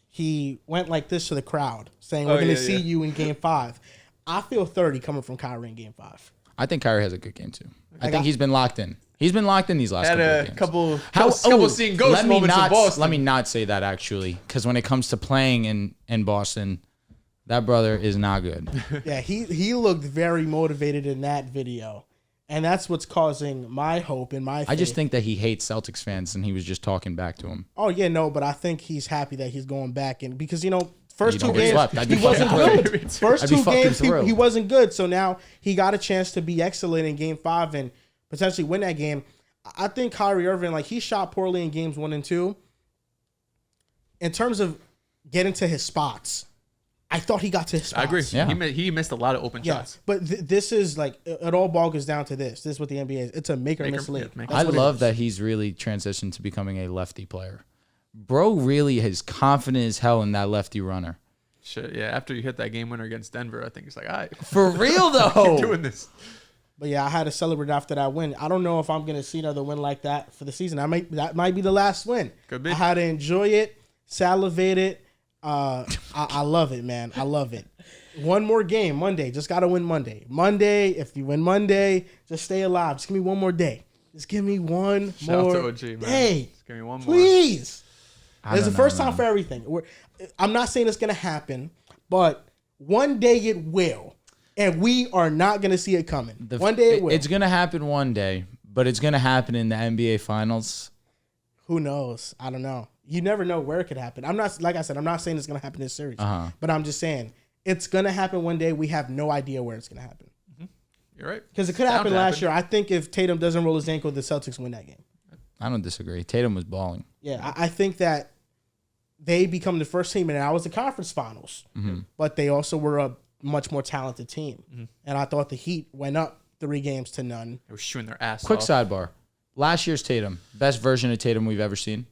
he went like this to the crowd saying, we're going to see you in Game 5. I feel 30 coming from Kyrie in Game 5. I think Kyrie has a good game too. I think he's been locked in. He's been locked in these last Had couple a of games. couple seeing ghost moments in Boston. Let me not say that, actually, because when it comes to playing in Boston, that brother is not good. Yeah, he looked very motivated in that video. And that's what's causing my hope and my faith. I just think that he hates Celtics fans, and he was just talking back to him. Oh, yeah, no, but I think he's happy that he's going back. And because, first You two don't get games, swept. I'd be he wasn't fucking good. First I'd be two fucking games, thrilled. he wasn't good. So now he got a chance to be excellent in game 5 and potentially win that game. I think Kyrie Irving, he shot poorly in games 1 and 2. In terms of getting to his spots, I thought he got to his spots. I agree. Yeah. He missed a lot of open shots. But this is it all boils down to this. This is what the NBA is. It's a make or miss league. I love that he's really transitioned to becoming a lefty player. Bro really is confident as hell in that lefty runner. Shit, yeah. After you hit that game winner against Denver, I think he's like, all right. For real, though. Keep doing this. But yeah, I had to celebrate after that win. I don't know if I'm gonna see another win like that for the season. That might be the last win. Could be. I had to enjoy it, salivate it. I love it, man. I love it. One more game Monday. Just gotta win Monday. Monday. If you win Monday, just stay alive. Just give me one more day. Just give me one Shout more out to OG, man. day. Just give me one more. Please. I It's the don't first know, time man. for everything. I'm not saying it's gonna happen, but one day it will. And we are not going to see it coming. One day it will. It's going to happen one day, but it's going to happen in the NBA Finals. Who knows? I don't know. You never know where it could happen. I'm not, like I said, I'm not saying it's going to happen this series. But I'm just saying it's going to happen one day. We have no idea where it's going to happen. You're right. Because it could happen last year. I think if Tatum doesn't roll his ankle, the Celtics win that game. I don't disagree. Tatum was balling. Yeah, I think that they become the first team, and that was the conference finals. But they also were a much more talented team. And I thought the Heat went up 3-0. They were shooting their ass Quick off. sidebar. Last year's Tatum, best version of Tatum we've ever seen.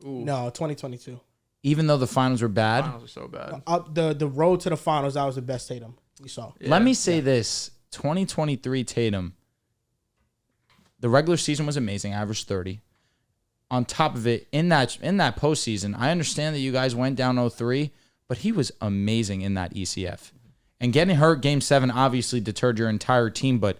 Ooh. No, 2022. Even though the finals were bad. Finals are so bad. Up the road to the finals, that was the best Tatum we saw. Yeah. Let me say this. 2023 Tatum, the regular season was amazing, averaged 30. On top of it, in that postseason, I understand that you guys went down 0-3, but he was amazing in that ECF. And getting hurt Game 7 obviously deterred your entire team, but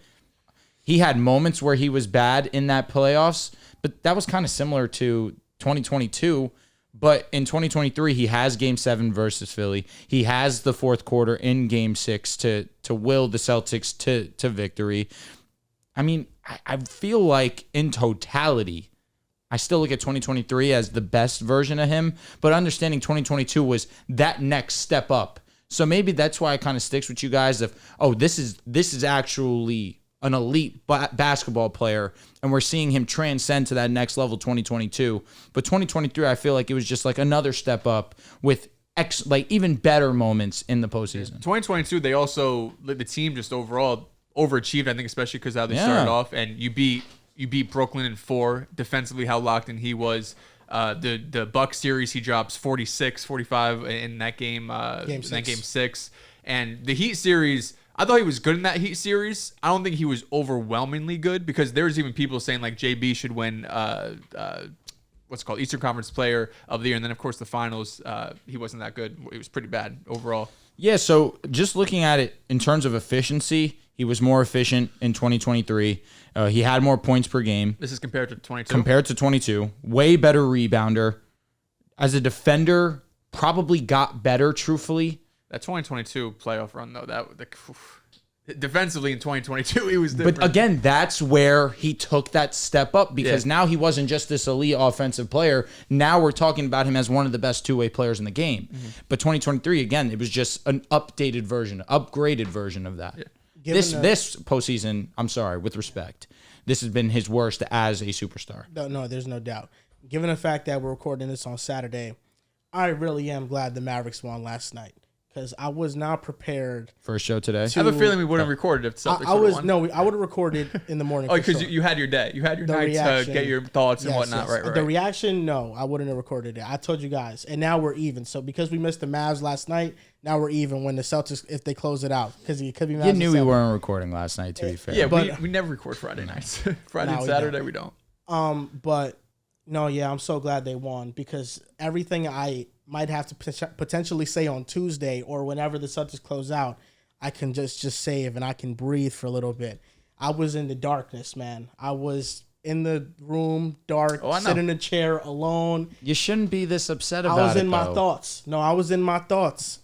he had moments where he was bad in that playoffs, but that was kind of similar to 2022. But in 2023, he has Game 7 versus Philly. He has the fourth quarter in Game 6 to will the Celtics to victory. I mean, I feel like in totality, I still look at 2023 as the best version of him, but understanding 2022 was that next step up. So maybe that's why it kind of sticks with you guys of, oh, this is actually an elite basketball player, and we're seeing him transcend to that next level 2022. But 2023, I feel like it was just like another step up with even better moments in the postseason. 2022, they also, the team just overall overachieved, I think, especially because how they started off, and you beat Brooklyn in 4 defensively, how locked in he was. The Bucks series, he drops 46, 45 in that game, Game 6. And the Heat series, I thought he was good in that Heat series. I don't think he was overwhelmingly good, because there's even people saying like JB should win what's it called, Eastern Conference Player of the Year. And then, of course, the finals, he wasn't that good. It was pretty bad overall. Yeah, so just looking at it in terms of efficiency, he was more efficient in 2023. He had more points per game. This is compared to 22. Compared to 22. Way better rebounder. As a defender, probably got better, truthfully. That 2022 playoff run, though, defensively in 2022, he was different. But again, that's where he took that step up, because now he wasn't just this elite offensive player. Now we're talking about him as one of the best two-way players in the game. But 2023, again, it was just an updated version, upgraded version of that. Yeah. This postseason, I'm sorry, with respect, this has been his worst as a superstar. No, there's no doubt. Given the fact that we're recording this on Saturday, I really am glad the Mavericks won last night, because I was not prepared. First show today. I have a feeling we wouldn't have recorded if Celtics won. I would have recorded in the morning. Oh, because you had your day. You had your night to get your thoughts and whatnot. Yes. Right. The reaction, no, I wouldn't have recorded it. I told you guys. And now we're even. So because we missed the Mavs last night, now we're even when the Celtics, if they close it out. Because it could be Mavs. You knew we weren't recording last night, to be fair. Yeah, but we never record Friday nights. Friday and Saturday, we don't. But no, yeah, I'm so glad they won, because everything I might have to potentially say on Tuesday or whenever the Celtics close out, I can just save and I can breathe for a little bit. I was in the darkness, man. I was in the room, dark, sitting in a chair alone. You shouldn't be this upset about it, I was in my thoughts. No, I was in my thoughts.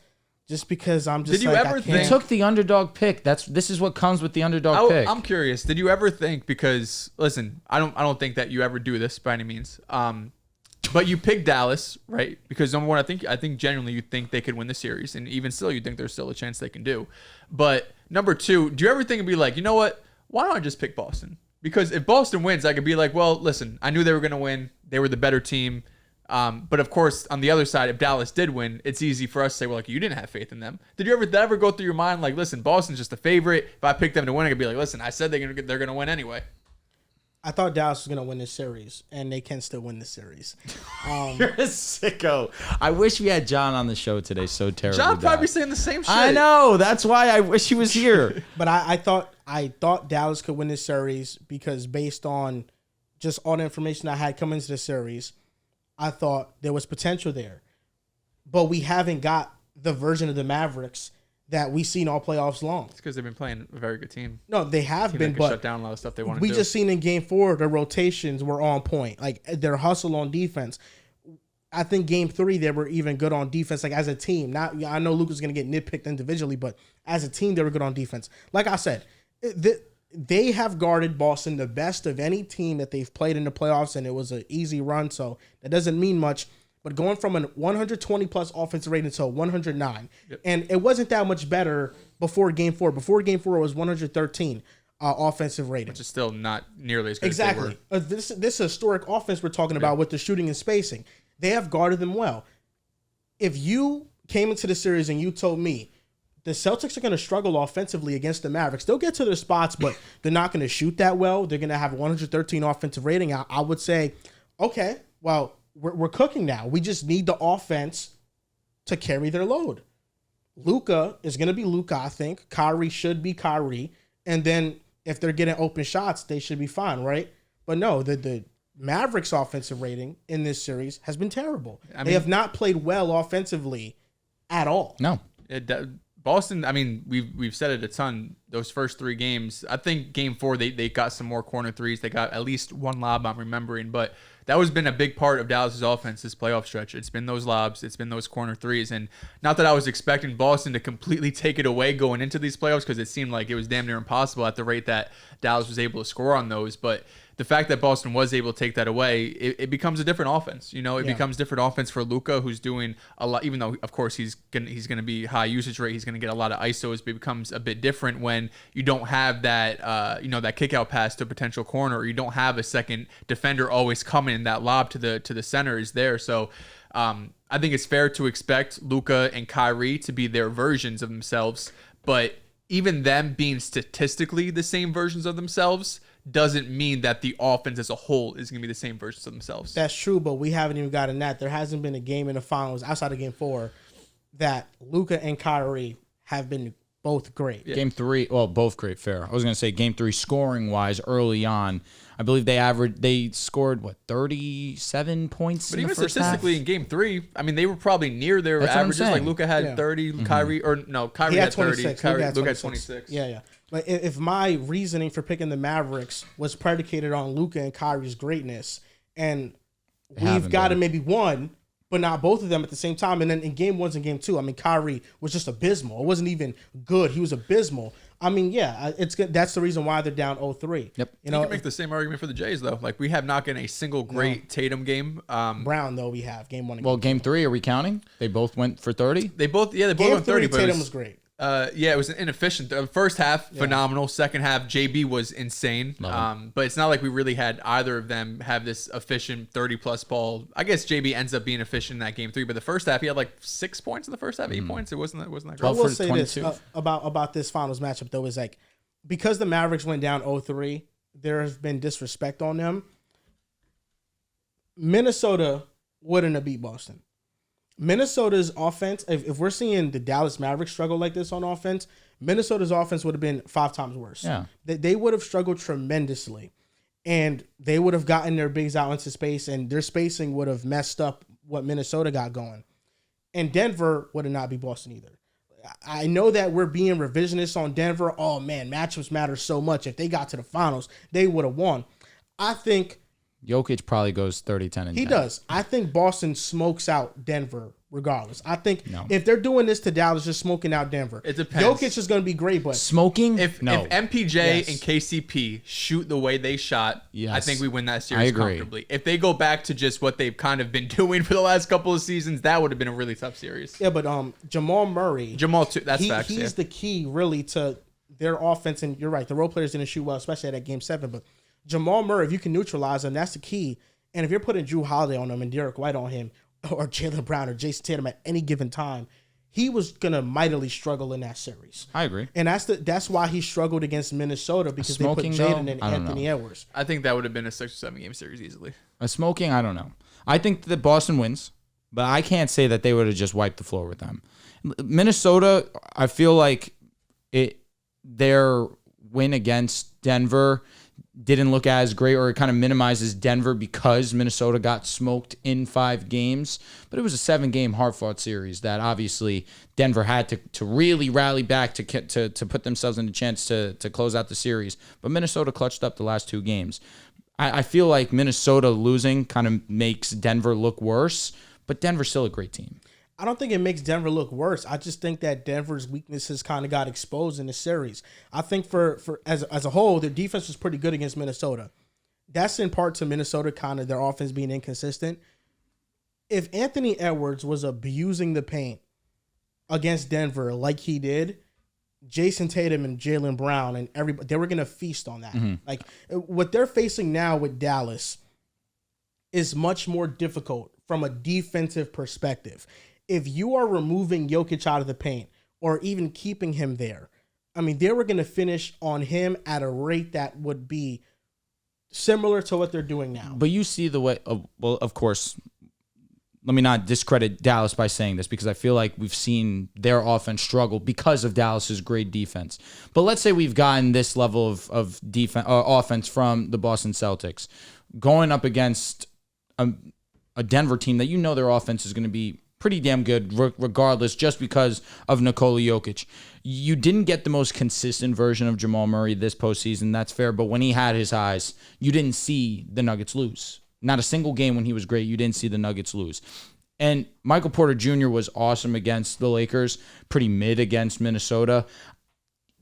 Just because I'm just. Did you ever think you took the underdog pick? This is what comes with the underdog pick. I'm curious. Did you ever think, because listen, I don't think that you ever do this by any means. But you picked Dallas, right? Because number one, I think genuinely you think they could win the series, and even still, you think there's still a chance they can do. But number two, do you ever think it'd be like, you know what? Why don't I just pick Boston? Because if Boston wins, I could be like, well, listen, I knew they were going to win. They were the better team. But of course, on the other side, if Dallas did win, it's easy for us to say, well, like, you didn't have faith in them. Did you ever go through your mind like, listen, Boston's just a favorite. If I pick them to win, I could be like, listen, I said they're gonna win anyway. I thought Dallas was gonna win this series, and they can still win this series. You're a sicko. I wish we had John on the show today. So terrible. John probably saying the same shit. I know. That's why I wish he was here. But I thought Dallas could win this series because based on just all the information I had coming into the series, I thought there was potential there. But we haven't got the version of the Mavericks that we've seen all playoffs long. It's because they've been playing a very good team. No, they have been, but shut down a lot of stuff they want to do. We just seen in Game 4 the rotations were on point, like their hustle on defense. I think Game 3 they were even good on defense, like as a team. Not, I know Luka's going to get nitpicked individually, but as a team they were good on defense. Like I said, they have guarded Boston the best of any team that they've played in the playoffs, and it was an easy run, so that doesn't mean much. But going from a 120-plus offensive rating to a 109, and it wasn't that much better before Game 4. Before Game 4, it was 113 offensive rating. Which is still not nearly as good exactly. as they were. This historic offense we're talking about with the shooting and spacing. They have guarded them well. If you came into the series and you told me the Celtics are going to struggle offensively against the Mavericks, they'll get to their spots, but they're not going to shoot that well. They're going to have 113 offensive rating. I would say, okay, well, we're cooking now. We just need the offense to carry their load. Luka is going to be Luka, I think. Kyrie should be Kyrie. And then if they're getting open shots, they should be fine, right? But no, the Mavericks' offensive rating in this series has been terrible. They have not played well offensively at all. No. Boston, I mean, we've said it a ton. Those first three games, I think Game 4 they got some more corner threes. They got at least one lob, I'm remembering, but that has been a big part of Dallas's offense this playoff stretch. It's been those lobs, it's been those corner threes, and not that I was expecting Boston to completely take it away going into these playoffs because it seemed like it was damn near impossible at the rate that Dallas was able to score on those, but the fact that Boston was able to take that away, it becomes a different offense. You know, it becomes different offense for Luka, who's doing a lot. Even though, of course, he's gonna be high usage rate, he's gonna get a lot of ISOs. But it becomes a bit different when you don't have that, that kick out pass to a potential corner, or you don't have a second defender always coming. And that lob to the center is there. So I think it's fair to expect Luka and Kyrie to be their versions of themselves, but even them being statistically the same versions of themselves doesn't mean that the offense as a whole is going to be the same versions of themselves. That's true, but we haven't even gotten that. There hasn't been a game in the finals outside of Game 4 that Luka and Kyrie have been both great. Yeah. Game 3, well, both great, fair. I was going to say Game 3 scoring-wise early on, I believe they scored, 37 points but in the first half? But even statistically in Game 3, I mean, they were probably near their averages. Like Luka had 30, Kyrie, or no, Kyrie had 30, Luka had 26. Yeah. But if my reasoning for picking the Mavericks was predicated on Luka and Kyrie's greatness, and we've got maybe one, but not both of them at the same time, and then in Game 1 and Game 2, I mean, Kyrie was just abysmal. It wasn't even good. He was abysmal. I mean, yeah, it's good. That's the reason why they're down 0-3. Yep. You can make the same argument for the Jays, though. Like, we have not gotten a single great Tatum game. Brown, though, we have. Game 1 and Game 3, are we counting? They both went for 30? They both went 30. Game 3, Tatum was great. It was inefficient. The first half, phenomenal. Second half, JB was insane. But it's not like we really had either of them have this efficient 30-plus ball. I guess JB ends up being efficient in that Game 3, but the first half, he had like 6 points in the first half, 8 points. It wasn't that great. I will say this about this finals matchup, though, is like, because the Mavericks went down 0-3, there has been disrespect on them. Minnesota wouldn't have beat Boston. Minnesota's offense, if we're seeing the Dallas Mavericks struggle like this on offense, Minnesota's offense would have been 5 times worse. Yeah. They would have struggled tremendously, and they would have gotten their bigs out into space, and their spacing would have messed up what Minnesota got going. And Denver would have not beat Boston either. I know that we're being revisionist on Denver. Oh man, matchups matter so much. If they got to the finals, they would have won. I think Jokic probably goes 30, 10, and 10. he does. I think Boston smokes out Denver regardless. I think if they're doing this to Dallas, just smoking out Denver. It depends. Jokic is going to be great, but smoking? If MPJ and KCP shoot the way they shot, I think we win that series comfortably. If they go back to just what they've kind of been doing for the last couple of seasons, that would have been a really tough series. Yeah, but Jamal Murray. Too, that's facts. He's the key really to their offense, and you're right, the role players didn't shoot well, especially at that Game 7, but Jamal Murray, if you can neutralize him, that's the key. And if you're putting Drew Holiday on him and Derek White on him, or Jaylen Brown or Jason Tatum at any given time, he was gonna mightily struggle in that series. I agree, and that's why he struggled against Minnesota, because they put Jaden and Anthony Edwards. I think that would have been a 6 or 7 game series easily. A smoking, I don't know. I think that Boston wins, but I can't say that they would have just wiped the floor with them. Minnesota, I feel like their win against Denver didn't look as great, or it kind of minimizes Denver because Minnesota got smoked in 5 games. But it was a 7-game hard-fought series that obviously Denver had to really rally back to put themselves in a chance to close out the series. But Minnesota clutched up the last 2 games. I feel like Minnesota losing kind of makes Denver look worse, but Denver's still a great team. I don't think it makes Denver look worse. I just think that Denver's weaknesses kind of got exposed in the series. I think for as a whole, their defense was pretty good against Minnesota. That's in part to Minnesota kind of their offense being inconsistent. If Anthony Edwards was abusing the paint against Denver like he did, Jason Tatum and Jaylen Brown and everybody, they were going to feast on that. Mm-hmm. Like what they're facing now with Dallas is much more difficult from a defensive perspective. If you are removing Jokic out of the paint or even keeping him there, I mean, they were going to finish on him at a rate that would be similar to what they're doing now. But you see the way, well, of course, let me not discredit Dallas by saying this, because I feel like we've seen their offense struggle because of Dallas's great defense. But let's say we've gotten this level of defense, offense from the Boston Celtics, going up against a Denver team that you know their offense is going to be pretty damn good regardless, just because of Nikola Jokic. You didn't get the most consistent version of Jamal Murray this postseason, that's fair, but when he had his highs, you didn't see the Nuggets lose. Not a single game when he was great, you didn't see the Nuggets lose. And Michael Porter Jr. was awesome against the Lakers, pretty mid against Minnesota.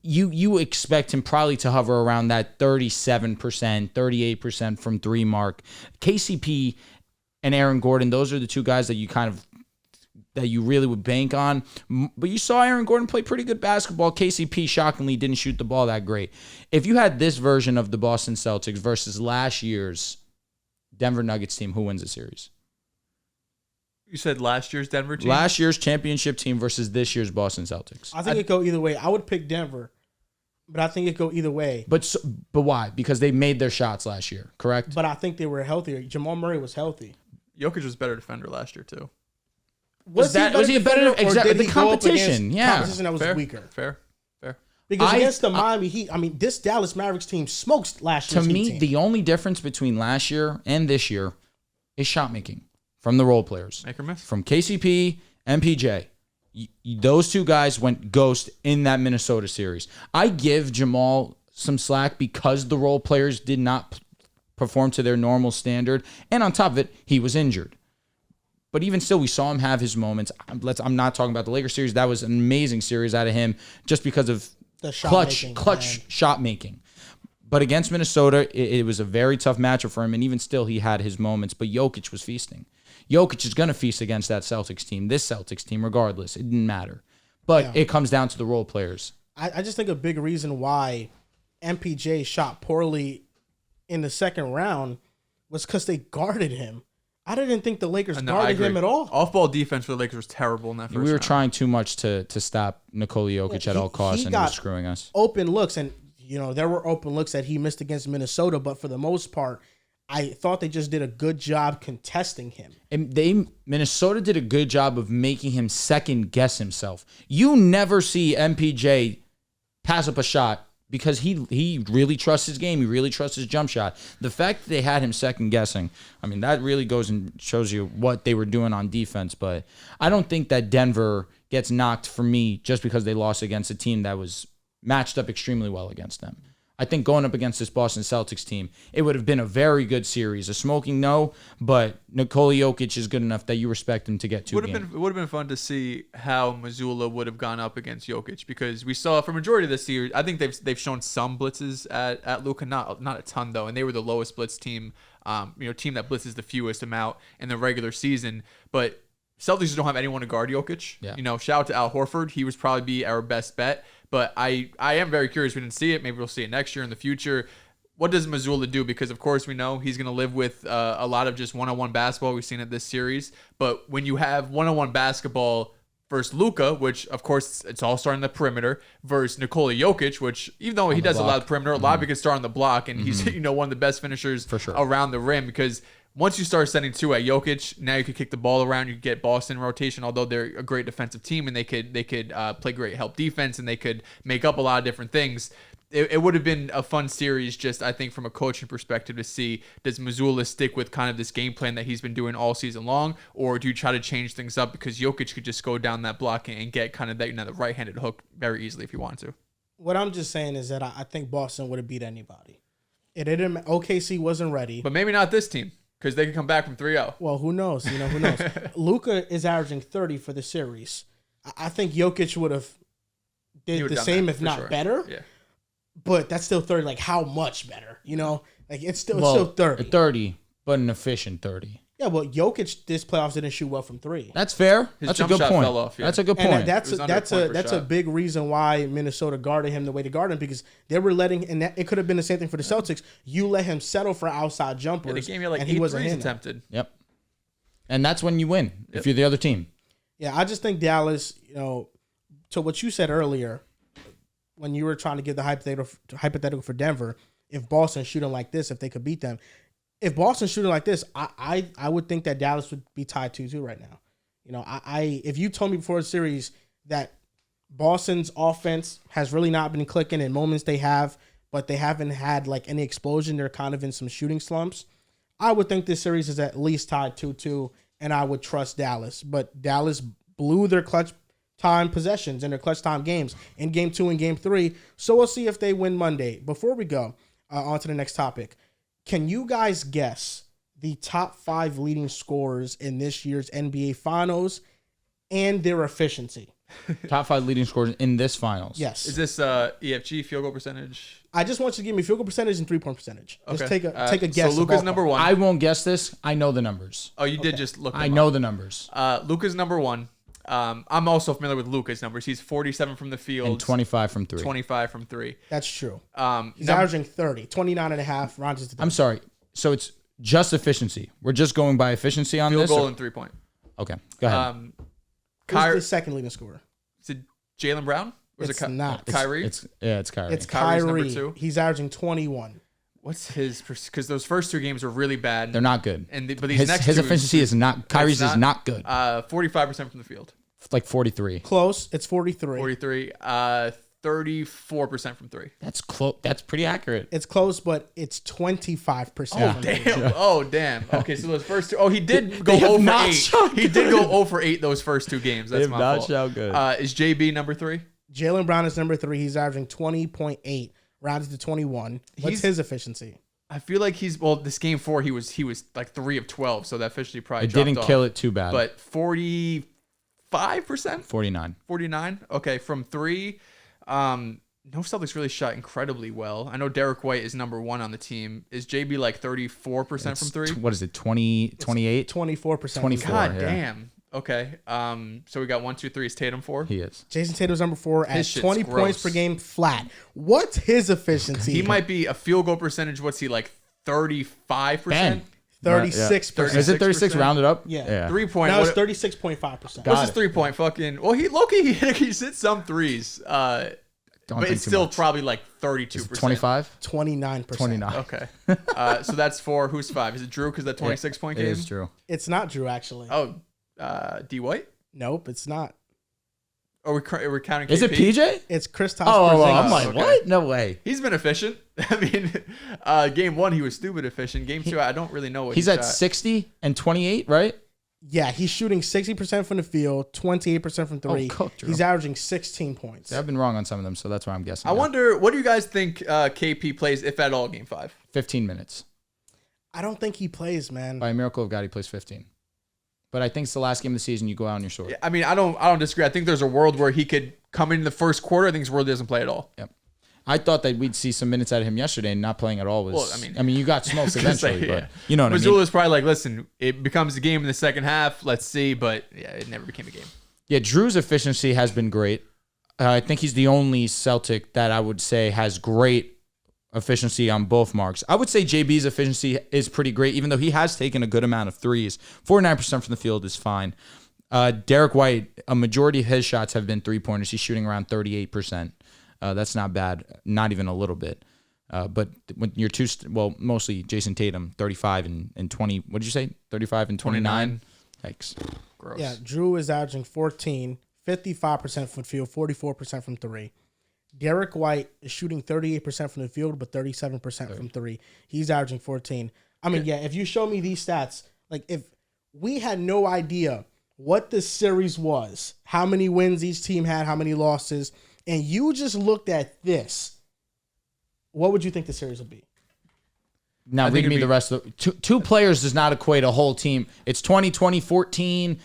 You expect him probably to hover around that 37%, 38% from 3 mark. KCP and Aaron Gordon, those are the 2 guys that you really would bank on. But you saw Aaron Gordon play pretty good basketball. KCP, shockingly, didn't shoot the ball that great. If you had this version of the Boston Celtics versus last year's Denver Nuggets team, who wins the series? You said last year's Denver team? Last year's championship team versus this year's Boston Celtics. I think it'd go either way. I would pick Denver, but I think it'd go either way. But why? Because they made their shots last year, correct? But I think they were healthier. Jamal Murray was healthy. Jokic was a better defender last year, too. Was he a better exactly the competition? Yeah, competition that was weaker. Fair. Because against the Miami Heat, I mean, this Dallas Mavericks team smoked last year's To me, team. the only difference between last year and this year is shot making from the role players. Make or miss. From KCP and PJ. Those 2 guys went ghost in that Minnesota series. I give Jamal some slack because the role players did not perform to their normal standard, and on top of it, he was injured. But even still, we saw him have his moments. I'm not talking about the Lakers series. That was an amazing series out of him just because of the clutch shot making. But against Minnesota, it was a very tough matchup for him, and even still, he had his moments. But Jokic was feasting. Jokic is going to feast against that Celtics team, this Celtics team, regardless. It didn't matter. But it comes down to the role players. I just think a big reason why MPJ shot poorly in the second round was because they guarded him. I didn't think the Lakers guarded him at all. Off-ball defense for the Lakers was terrible in that first round. We were trying too much to stop Nikola Jokic at all costs, and he was screwing us. Open looks, and there were open looks that he missed against Minnesota, but for the most part, I thought they just did a good job contesting him. And Minnesota did a good job of making him second guess himself. You never see MPJ pass up a shot because he really trusts his game. He really trusts his jump shot. The fact that they had him second guessing, I mean, that really goes and shows you what they were doing on defense. But I don't think that Denver gets knocked for me just because they lost against a team that was matched up extremely well against them. I think going up against this Boston Celtics team, it would have been a very good series. A smoking no, but Nikola Jokic is good enough that you respect him to get 2 games. It would have been fun to see how Mazzulla would have gone up against Jokic, because we saw for majority of this series, I think they've shown some blitzes at Luka, not a ton though, and they were the lowest blitz team, team that blitzes the fewest amount in the regular season. But Celtics don't have anyone to guard Jokic. Yeah. Shout out to Al Horford. He was probably be our best bet. But I am very curious. We didn't see it. Maybe we'll see it next year in the future. What does Mazzulla do? Because, of course, we know he's going to live with a lot of just one-on-one basketball. We've seen it this series. But when you have one-on-one basketball versus Luka, which, of course, it's all starting the perimeter, versus Nikola Jokic, which, even though he does a lot of the perimeter, a lot of it can start on the block. And he's one of the best finishers for sure around the rim, because once you start sending 2 at Jokic, now you can kick the ball around. You can get Boston in rotation, although they're a great defensive team and they could play great help defense and they could make up a lot of different things. It would have been a fun series, just I think from a coaching perspective, to see, does Mazzulla stick with kind of this game plan that he's been doing all season long, or do you try to change things up, because Jokic could just go down that block and get kind of that the right-handed hook very easily if you want to. What I'm just saying is that I think Boston would have beat anybody. OKC wasn't ready, but maybe not this team, because they could come back from 3-0. Well, who knows? Who knows? Luka is averaging 30 for the series. I think Jokic would have did the same, if not better. Yeah. But that's still 30. Like, how much better? It's still 30. 30, but an efficient 30. Yeah, well, Jokic this playoffs didn't shoot well from 3. That's fair. That's a good point. Fell off, yeah. That's a good point. And that's a big reason why Minnesota guarded him the way they guarded him, because they were letting, and it could have been the same thing for the Celtics. You let him settle for outside jumpers. Yeah, they gave you like and 8 he wasn't threes hitting attempted. Yep. And that's when you win, if you're the other team. Yeah, I just think Dallas, to what you said earlier, when you were trying to give the hypothetical for Denver, if Boston shooting like this, if they could beat them. If Boston's shooting like this, I would think that Dallas would be tied 2-2 right now. If you told me before the series that Boston's offense has really not been clicking in moments they have, but they haven't had like any explosion, they're kind of in some shooting slumps, I would think this series is at least tied 2-2, and I would trust Dallas. But Dallas blew their clutch time possessions and their clutch time games in Game 2 and Game 3, so we'll see if they win Monday. Before we go on to the next topic, can you guys guess the top 5 leading scorers in this year's NBA Finals and their efficiency? Top 5 leading scorers in this finals. Yes. Is this EFG, field goal percentage? I just want you to give me field goal percentage and 3-point percentage. Okay. Just take a guess. So Luka's number 1. I won't guess this. I know the numbers. Oh, you did just look. I know the numbers. Luka's number 1. I'm also familiar with Luka's numbers. He's 47 from the field. And 25 from 3. 25 from 3. That's true. He's averaging 30, 29.5. Rounds to I'm sorry. So it's just efficiency. We're just going by efficiency on field this? goal and 3-point. Okay. Go ahead. Who's the second leading scorer? Is it Jaylen Brown? Or is It's it not. Kyrie? It's Kyrie. It's Kyrie's number Kyrie. 2. He's averaging 21. What's his? Because those first 2 games were really bad. They're not good. But these next his 2 efficiency is not. Kyrie's is not good. 45% from the field. Like 43. Close. It's 43. 43. 34% from 3. That's close. That's pretty accurate. It's close, but it's 25%. Oh, damn. Oh, damn. Okay, so those first 2. Oh, he did go 0 for 8. He did go 0 for 8 those first 2 games. That's my fault. Shot good. Is JB number 3? Jaylen Brown is number 3. He's averaging 20.8, rounded to 21. What's his efficiency? I feel like this game 4, he was like 3 of 12, so that efficiency probably It dropped didn't off. kill it too bad. But 45%? 49. 49? Okay, from 3. No Celtics really shot incredibly well. I know Derek White is number 1 on the team. Is JB like 34% from 3? What is it, 20, 28? 24%. 24. God yeah. damn. Okay. So we got 1, 2, 3. Is Tatum 4? He is. Jason Tatum's number 4 at His shit's 20 gross. points per game flat. What's his efficiency? He might be a field goal percentage. What's he like? 35%? Bang. 36%. Is it 36 rounded up? Yeah. 3-point. Now it's 36.5%. What's his 3-point? Fucking. Well, he's hit some threes. But it's still probably like 32%. 25? 29%. 29. Okay. So that's 4. Who's 5? Is it Drew? Because that 26-point game? It is Drew. It's not Drew, actually. Oh, D. White? Nope, it's not. Are we counting KP? Is it PJ? It's Kristaps Oh, Porzingis. I'm like, Okay. what? No way. He's been efficient. I mean, game 1 he was stupid efficient. Game 2 I don't really know what He's at 60 and 28, right? Yeah, he's shooting 60% from the field, 28% from three. cooked, Drew. He's averaging 16 points. I've been wrong on some of them, so that's why I'm guessing. I now. wonder, what do you guys think KP plays, if at all, game 5? 15 minutes. I don't think he plays, man. By a miracle of God, he plays 15. But I think it's the last game of the season. You go out on your sword. I mean, I don't disagree. I think there's a world where he could come in the first quarter. I think it's a world he doesn't play at all. Yep. I thought that we'd see some minutes out of him yesterday, and not playing at all was. Well, I mean, you got smoked eventually, say, but you know what I mean. Mazzulla's probably like, listen, it becomes a game in the second half. Let's see, but yeah, it never became a game. Yeah, Drew's efficiency has been great. I think he's the only Celtic that I would say has great efficiency on both marks. I would say JB's efficiency is pretty great, even though he has taken a good amount of threes. 49% from the field is fine. Derek White, a majority of his shots have been three-pointers. He's shooting around 38%. That's not bad, not even a little bit. But when you're mostly Jason Tatum, 35 and 20. What did you say? 35 and 29? Yikes. Gross. Yeah, Drew is averaging 14, 55% from the field, 44% from three. Derek White is shooting 38% from the field, but 37% from three. He's averaging 14. I mean, yeah, if you show me these stats, like if we had no idea what the series was, how many wins each team had, how many losses, and you just looked at this, what would you think the series would be? Now, read me the rest of the two players does not equate a whole team. It's 2020, 14.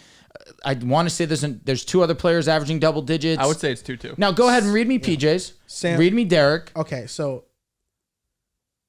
I want to say there's two other players averaging double digits. I would say it's 2-2. Now, go ahead and read me PJs. Read me Derek. Okay, so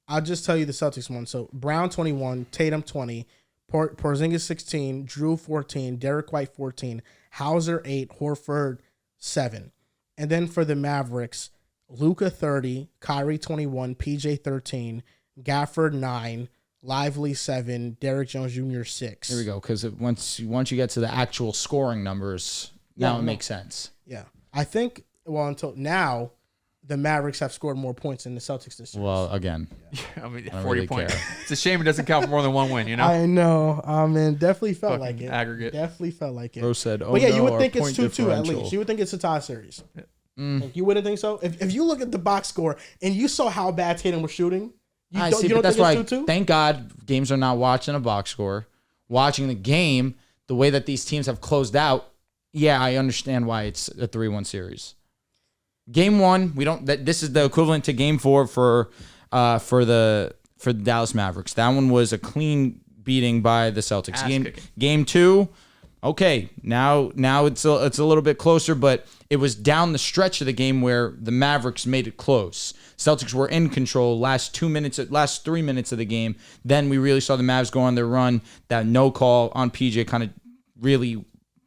I'll just tell you the Celtics one. So Brown 21, Tatum 20, Porzingis 16, Drew 14, Derek White 14, Hauser 8, Horford 7. And then for the Mavericks, Luka 30, Kyrie 21, PJ 13, Gafford 9, Lively 7, Derrick Jones Jr. 6. Here we go, because once you get to the actual scoring numbers, now it makes sense. Yeah. I think, until now, the Mavericks have scored more points than the Celtics this year. Well, again. I mean, I 40 really points. care. It's a shame it doesn't count for more than one win, you know? I know. Man, definitely felt Fucking like it. aggregate. Definitely felt like it. Bro said, But yeah, you would our think it's point 2-2 at differential. least. You would think it's a tie series. Like, you wouldn't think so? If you look at the box score and you saw how bad Tatum was shooting, you don't but think that's why, it's 2-2? thank God, games are not watching a box score. Watching the game, the way that these teams have closed out, yeah, I understand why it's a 3-1 series. Game 1, this is the equivalent to game 4 for the Dallas Mavericks. That one was a clean beating by the Celtics. Game 2, okay, now it's a little bit closer, but it was down the stretch of the game where the Mavericks made it close. Celtics were in control last 3 minutes of the game. Then we really saw the Mavs go on their run. That no call on PJ kind of really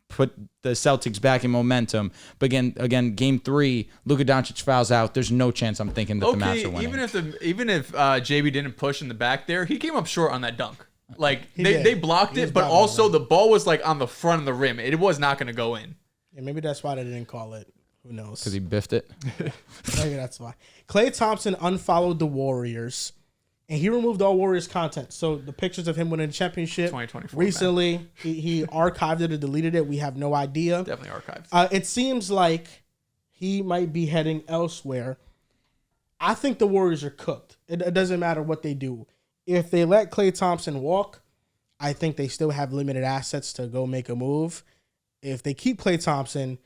put the Celtics back in momentum. But again, game 3, Luka Doncic fouls out. There's no chance I'm thinking that the Mavs are winning. Even if JB didn't push in the back there, he came up short on that dunk. Like they blocked it, but down also the ball was like on the front of the rim. It was not going to go in. Yeah, maybe that's why they didn't call it. Who knows? Because he biffed it. Maybe that's why. Klay Thompson unfollowed the Warriors, and he removed all Warriors content. So the pictures of him winning the championship 2024 recently, he archived it or deleted it. We have no idea. Definitely archived. It seems like he might be heading elsewhere. I think the Warriors are cooked. It doesn't matter what they do. If they let Klay Thompson walk, I think they still have limited assets to go make a move. If they keep Klay Thompson,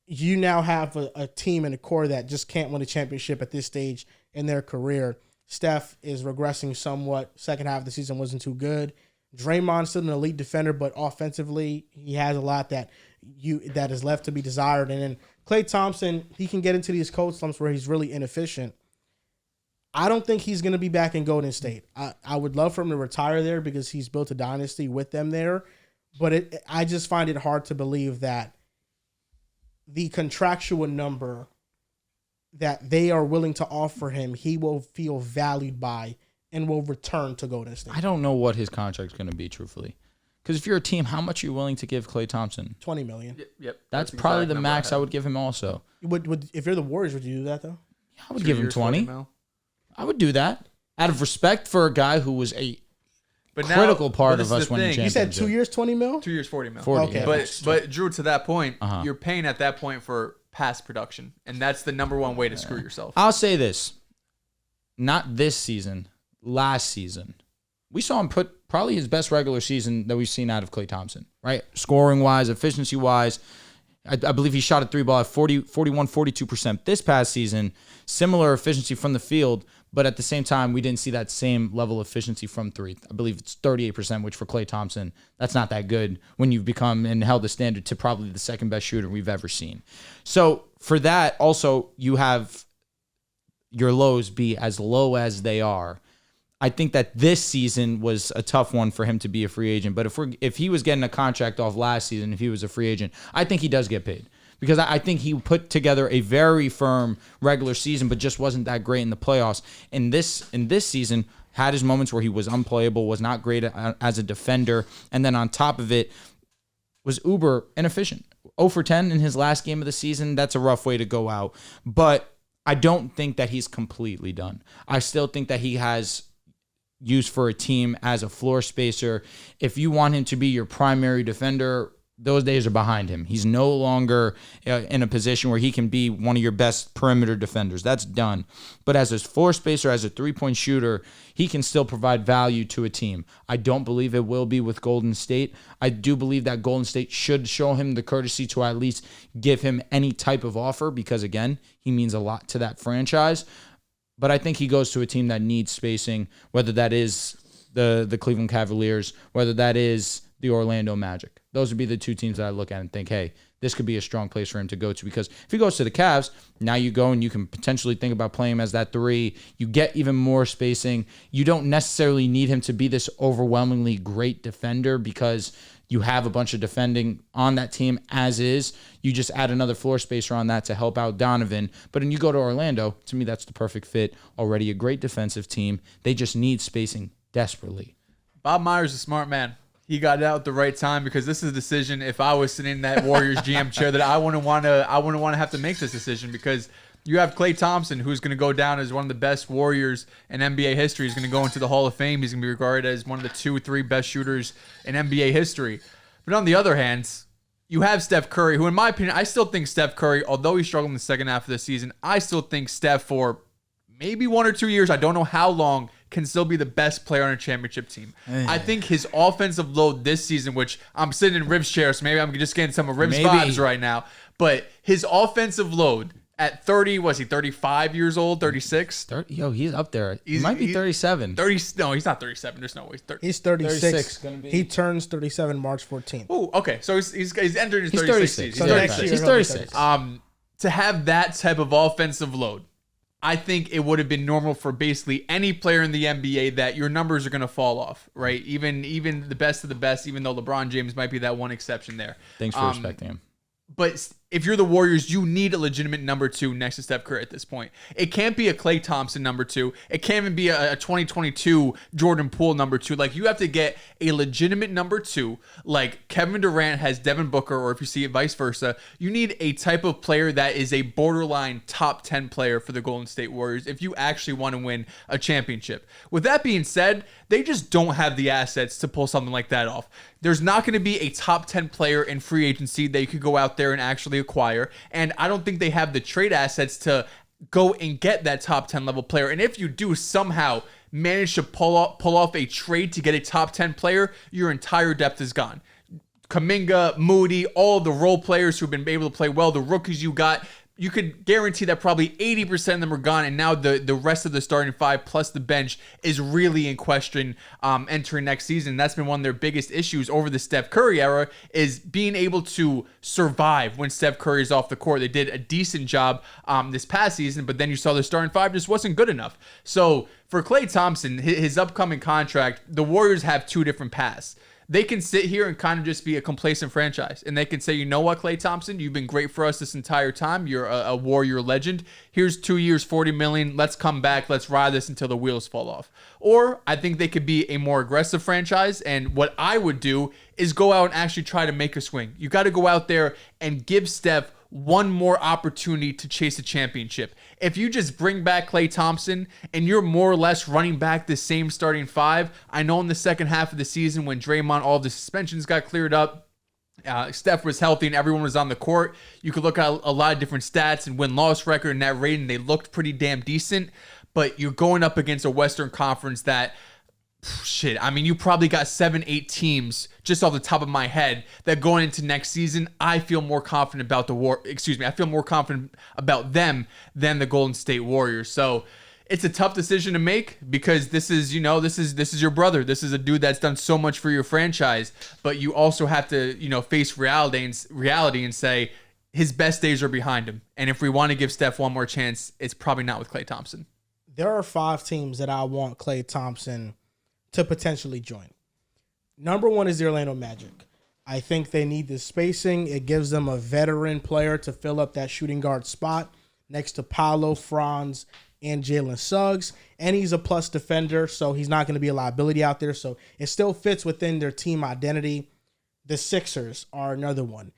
you now have a team and a core that just can't win a championship at this stage in their career. Steph is regressing somewhat. Second half of the season wasn't too good. Draymond's still an elite defender, but offensively, he has a lot that is left to be desired. And then Klay Thompson, he can get into these cold slumps where he's really inefficient. I don't think he's going to be back in Golden State. I would love for him to retire there because he's built a dynasty with them there. But I just find it hard to believe that the contractual number that they are willing to offer him, he will feel valued by and will return to Golden State. I don't know what his contract's going to be, truthfully. Because if you're a team, how much are you willing to give Klay Thompson? $20 million. Yep. That's probably the max I would give him also. Would if you're the Warriors, would you do that, though? Yeah, I would give him 20. I would do that. Out of respect for a guy who was But critical now, part but of this is us the winning thing. You championships. said 2 years, 20 mil? 2 years, 40 mil. 40, Okay. yeah. But Drew, to that point, you're paying at that point for past production, and that's the number one way to screw yourself. I'll say this. Not this season, last season. We saw him put probably his best regular season that we've seen out of Klay Thompson, right? Scoring-wise, efficiency-wise. I believe he shot a three ball at 41, 42%. This past season, similar efficiency from the field, but at the same time, we didn't see that same level of efficiency from three. I believe it's 38%, which for Klay Thompson, that's not that good when you've become and held the standard to probably the second best shooter we've ever seen. So for that, also, you have your lows be as low as they are. I think that this season was a tough one for him to be a free agent. But if he was getting a contract off last season, if he was a free agent, I think he does get paid. Because I think he put together a very firm regular season, but just wasn't that great in the playoffs. In this season, had his moments where he was unplayable, was not great as a defender, and then on top of it, was uber inefficient. 0 for 10 in his last game of the season. That's a rough way to go out. But I don't think that he's completely done. I still think that he has use for a team as a floor spacer. If you want him to be your primary defender, those days are behind him. He's no longer in a position where he can be one of your best perimeter defenders. That's done. But as a floor spacer, as a three-point shooter, he can still provide value to a team. I don't believe it will be with Golden State. I do believe that Golden State should show him the courtesy to at least give him any type of offer because, again, he means a lot to that franchise. But I think he goes to a team that needs spacing, whether that is the Cleveland Cavaliers, whether that is the Orlando Magic. Those would be the two teams that I look at and think, hey, this could be a strong place for him to go to. Because if he goes to the Cavs, now you go and you can potentially think about playing him as that three. You get even more spacing. You don't necessarily need him to be this overwhelmingly great defender because you have a bunch of defending on that team as is. You just add another floor spacer on that to help out Donovan. But when you go to Orlando, to me, that's the perfect fit. Already a great defensive team. They just need spacing desperately. Bob Myers is a smart man. He got it out at the right time because this is a decision. If I was sitting in that Warriors GM chair, that I wouldn't want to have to make this decision because you have Klay Thompson, who's going to go down as one of the best Warriors in NBA history. He's going to go into the Hall of Fame. He's going to be regarded as one of the 2 or 3 best shooters in NBA history. But on the other hand, you have Steph Curry, who, in my opinion, I still think Steph Curry, although he struggled in the second half of the season, I still think Steph for maybe 1 or 2 years, I don't know how long, can still be the best player on a championship team. I think his offensive load this season, which I'm sitting in Riv's chair, so maybe I'm just getting some of Riv's vibes right now, but his offensive load at 30, was he 35 years old, 36? He's up there. He might be 37. 30? No, he's not 37. There's no way. He's 36. 36 gonna be. He turns 37 March 14th. Oh, okay. So he's entering his He's 36 36. season. So next year He's he'll be 36. To have that type of offensive load, I think it would have been normal for basically any player in the NBA that your numbers are going to fall off, right? Even the best of the best, even though LeBron James might be that one exception there. Thanks for respecting him. But if you're the Warriors, you need a legitimate number 2 next to Steph Curry at this point. It can't be a Klay Thompson number 2. It can't even be a 2022 Jordan Poole number 2. Like, you have to get a legitimate number 2, like Kevin Durant has Devin Booker, or if you see it vice versa. You need a type of player that is a borderline top 10 player for the Golden State Warriors if you actually want to win a championship. With that being said, they just don't have the assets to pull something like that off. There's not going to be a top 10 player in free agency that you could go out there and actually acquire. And I don't think they have the trade assets to go and get that top 10 level player. And if you do somehow manage to pull off a trade to get a top 10 player, your entire depth is gone. Kuminga, Moody, all the role players who've been able to play well, the rookies you got, you could guarantee that probably 80% of them are gone, and now the rest of the starting 5 plus the bench is really in question entering next season. That's been one of their biggest issues over the Steph Curry era, is being able to survive when Steph Curry is off the court. They did a decent job this past season, but then you saw the starting 5 just wasn't good enough. So for Klay Thompson, his upcoming contract, the Warriors have 2 different paths. They can sit here and kind of just be a complacent franchise. And they can say, you know what, Klay Thompson, you've been great for us this entire time. You're a Warrior legend. Here's 2 years, $40 million. Let's come back. Let's ride this until the wheels fall off. Or I think they could be a more aggressive franchise. And what I would do is go out and actually try to make a swing. You got to go out there and give Steph one more opportunity to chase a championship. If you just bring back Klay Thompson and you're more or less running back the same starting five, I know in the second half of the season when Draymond, all the suspensions got cleared up, Steph was healthy and everyone was on the court. You could look at a lot of different stats and win-loss record and net rating. They looked pretty damn decent, but you're going up against a Western Conference that, I mean, you probably got 7-8 teams just off the top of my head that going into next season, I feel more confident about I feel more confident about them than the Golden State Warriors. So it's a tough decision to make because this is your brother. This is a dude that's done so much for your franchise, but you also have to, face reality and say his best days are behind him. And if we want to give Steph one more chance, it's probably not with Klay Thompson. There are 5 teams that I want Klay Thompson to potentially join. Number 1 is the Orlando Magic. I think they need the spacing. It gives them a veteran player to fill up that shooting guard spot next to Paolo, Franz, and Jalen Suggs. And he's a plus defender, so he's not going to be a liability out there. So it still fits within their team identity. The Sixers are another one.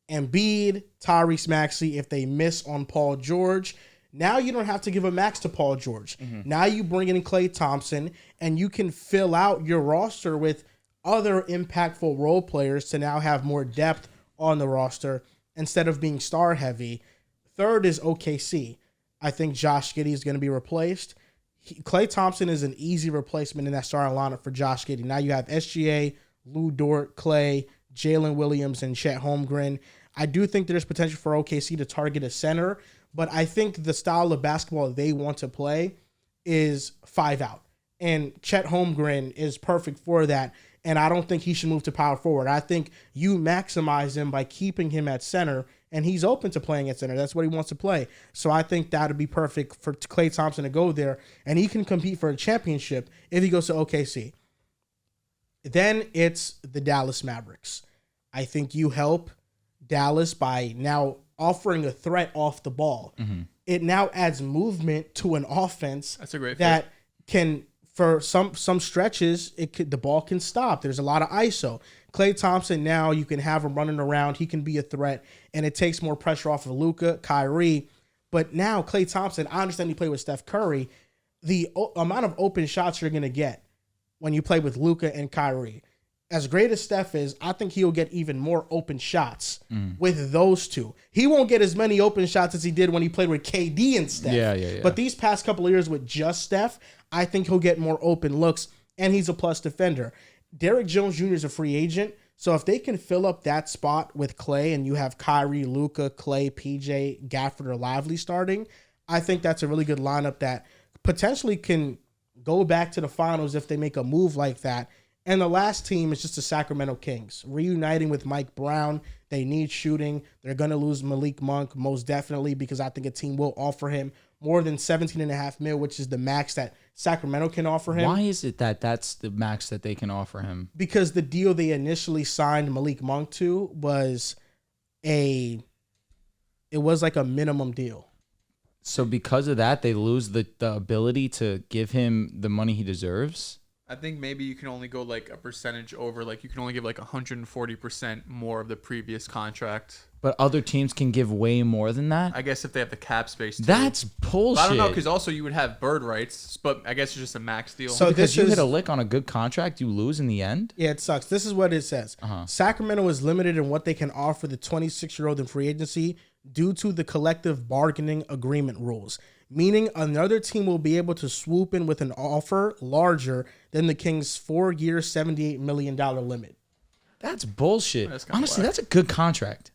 Embiid, Tyrese Maxey, if they miss on Paul George, now you don't have to give a max to Paul George. Mm-hmm. Now you bring in Klay Thompson, and you can fill out your roster with other impactful role players to now have more depth on the roster instead of being star heavy. Third is OKC. I think Josh Giddey is going to be replaced. Klay Thompson is an easy replacement in that starting lineup for Josh Giddey. Now you have SGA, Lou Dort, Klay, Jalen Williams, and Chet Holmgren. I do think there's potential for OKC to target a center, but I think the style of basketball they want to play is 5 out. And Chet Holmgren is perfect for that, and I don't think he should move to power forward. I think you maximize him by keeping him at center, and he's open to playing at center. That's what he wants to play. So I think that would be perfect for Klay Thompson to go there, and he can compete for a championship if he goes to OKC. Then it's the Dallas Mavericks. I think you help Dallas by now offering a threat off the ball. Mm-hmm. It now adds movement to an offense that's a great that can, for some stretches, the ball can stop. There's a lot of ISO. Klay Thompson, now you can have him running around. He can be a threat, and it takes more pressure off of Luka, Kyrie. But now Klay Thompson, I understand he played with Steph Curry. The amount of open shots you're going to get when you play with Luka and Kyrie, as great as Steph is, I think he'll get even more open shots with those two. He won't get as many open shots as he did when he played with KD and Steph. Yeah. But these past couple of years with just Steph, I think he'll get more open looks, and he's a plus defender. Derrick Jones Jr. is a free agent, so if they can fill up that spot with Klay and you have Kyrie, Luka, Klay, PJ, Gafford, or Lively starting, I think that's a really good lineup that potentially can go back to the finals if they make a move like that. And the last team is just the Sacramento Kings. Reuniting with Mike Brown. They need shooting. They're going to lose Malik Monk most definitely because I think a team will offer him more than $17.5 million, which is the max that Sacramento can offer him. Why is it that that's the max that they can offer him? Because the deal they initially signed Malik Monk to was it was like a minimum deal. So because of that, they lose the ability to give him the money he deserves? I think maybe you can only go like a percentage over, like you can only give like 140% more of the previous contract. But other teams can give way more than that? I guess if they have the cap space too. That's bullshit. But I don't know, because also you would have bird rights, but I guess it's just a max deal. So because you hit a lick on a good contract, you lose in the end? Yeah, it sucks. This is what it says. Sacramento is limited in what they can offer the 26-year-old in free agency due to the collective bargaining agreement rules, meaning another team will be able to swoop in with an offer larger than the Kings' 4-year, $78 million limit. That's bullshit. Honestly, that's a good contract.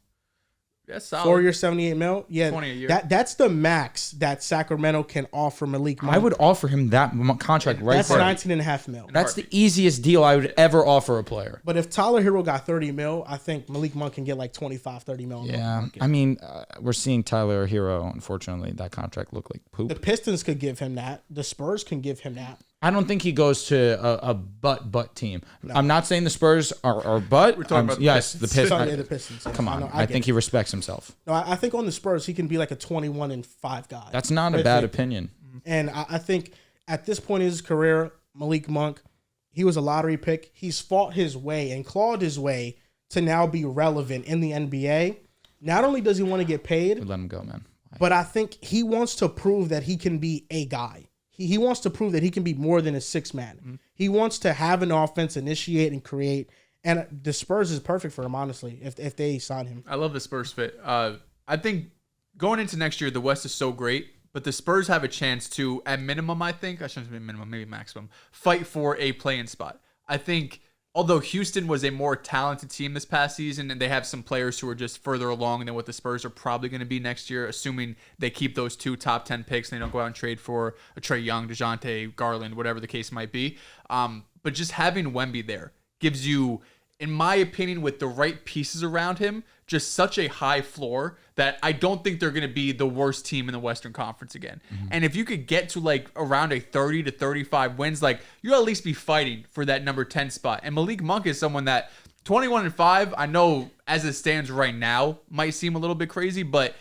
That's solid. 4-year, $78 million? Yeah, 20 a year. That's the max that Sacramento can offer Malik Monk. I would offer him that contract right there. That's $19.5 million. That's the easiest deal I would ever offer a player. But if Tyler Hero got $30 million, I think Malik Monk can get like $25-30 million. Yeah, I mean, we're seeing Tyler Hero. Unfortunately, that contract looked like poop. The Pistons could give him that. The Spurs can give him that. I don't think he goes to a butt team. No. I'm not saying the Spurs are butt. We're talking about the Pistons. The Pistons. Yeah. Come on, I think he respects himself. No, I think on the Spurs he can be like a 21-5 guy. That's not a bad opinion. And I think at this point in his career, Malik Monk, He was a lottery pick. He's fought his way and clawed his way to now be relevant in the NBA. Not only does he want to get paid, Let him go, man. but I think he wants to prove that he can be a guy. He wants to prove that he can be more than a six man. Mm-hmm. He wants to have an offense, initiate and create. And the Spurs is perfect for him, honestly, if they sign him. I love the Spurs fit. I think going into next year, the West is so great, but the Spurs have a chance to, at minimum, I shouldn't say minimum, maybe maximum, fight for a play-in spot. I think, although Houston was a more talented team this past season, and they have some players who are just further along than what the Spurs are probably going to be next year, assuming they keep those 2 top 10 picks and they don't go out and trade for a Trae Young, DeJounte, Garland, whatever the case might be. But just having Wemby there gives you, in my opinion, with the right pieces around him, just such a high floor that I don't think they're going to be the worst team in the Western Conference again. Mm-hmm. And if you could get to like around a 30 to 35 wins, like you'll at least be fighting for that number 10 spot. And Malik Monk is someone that 21-5, I know as it stands right now might seem a little bit crazy, but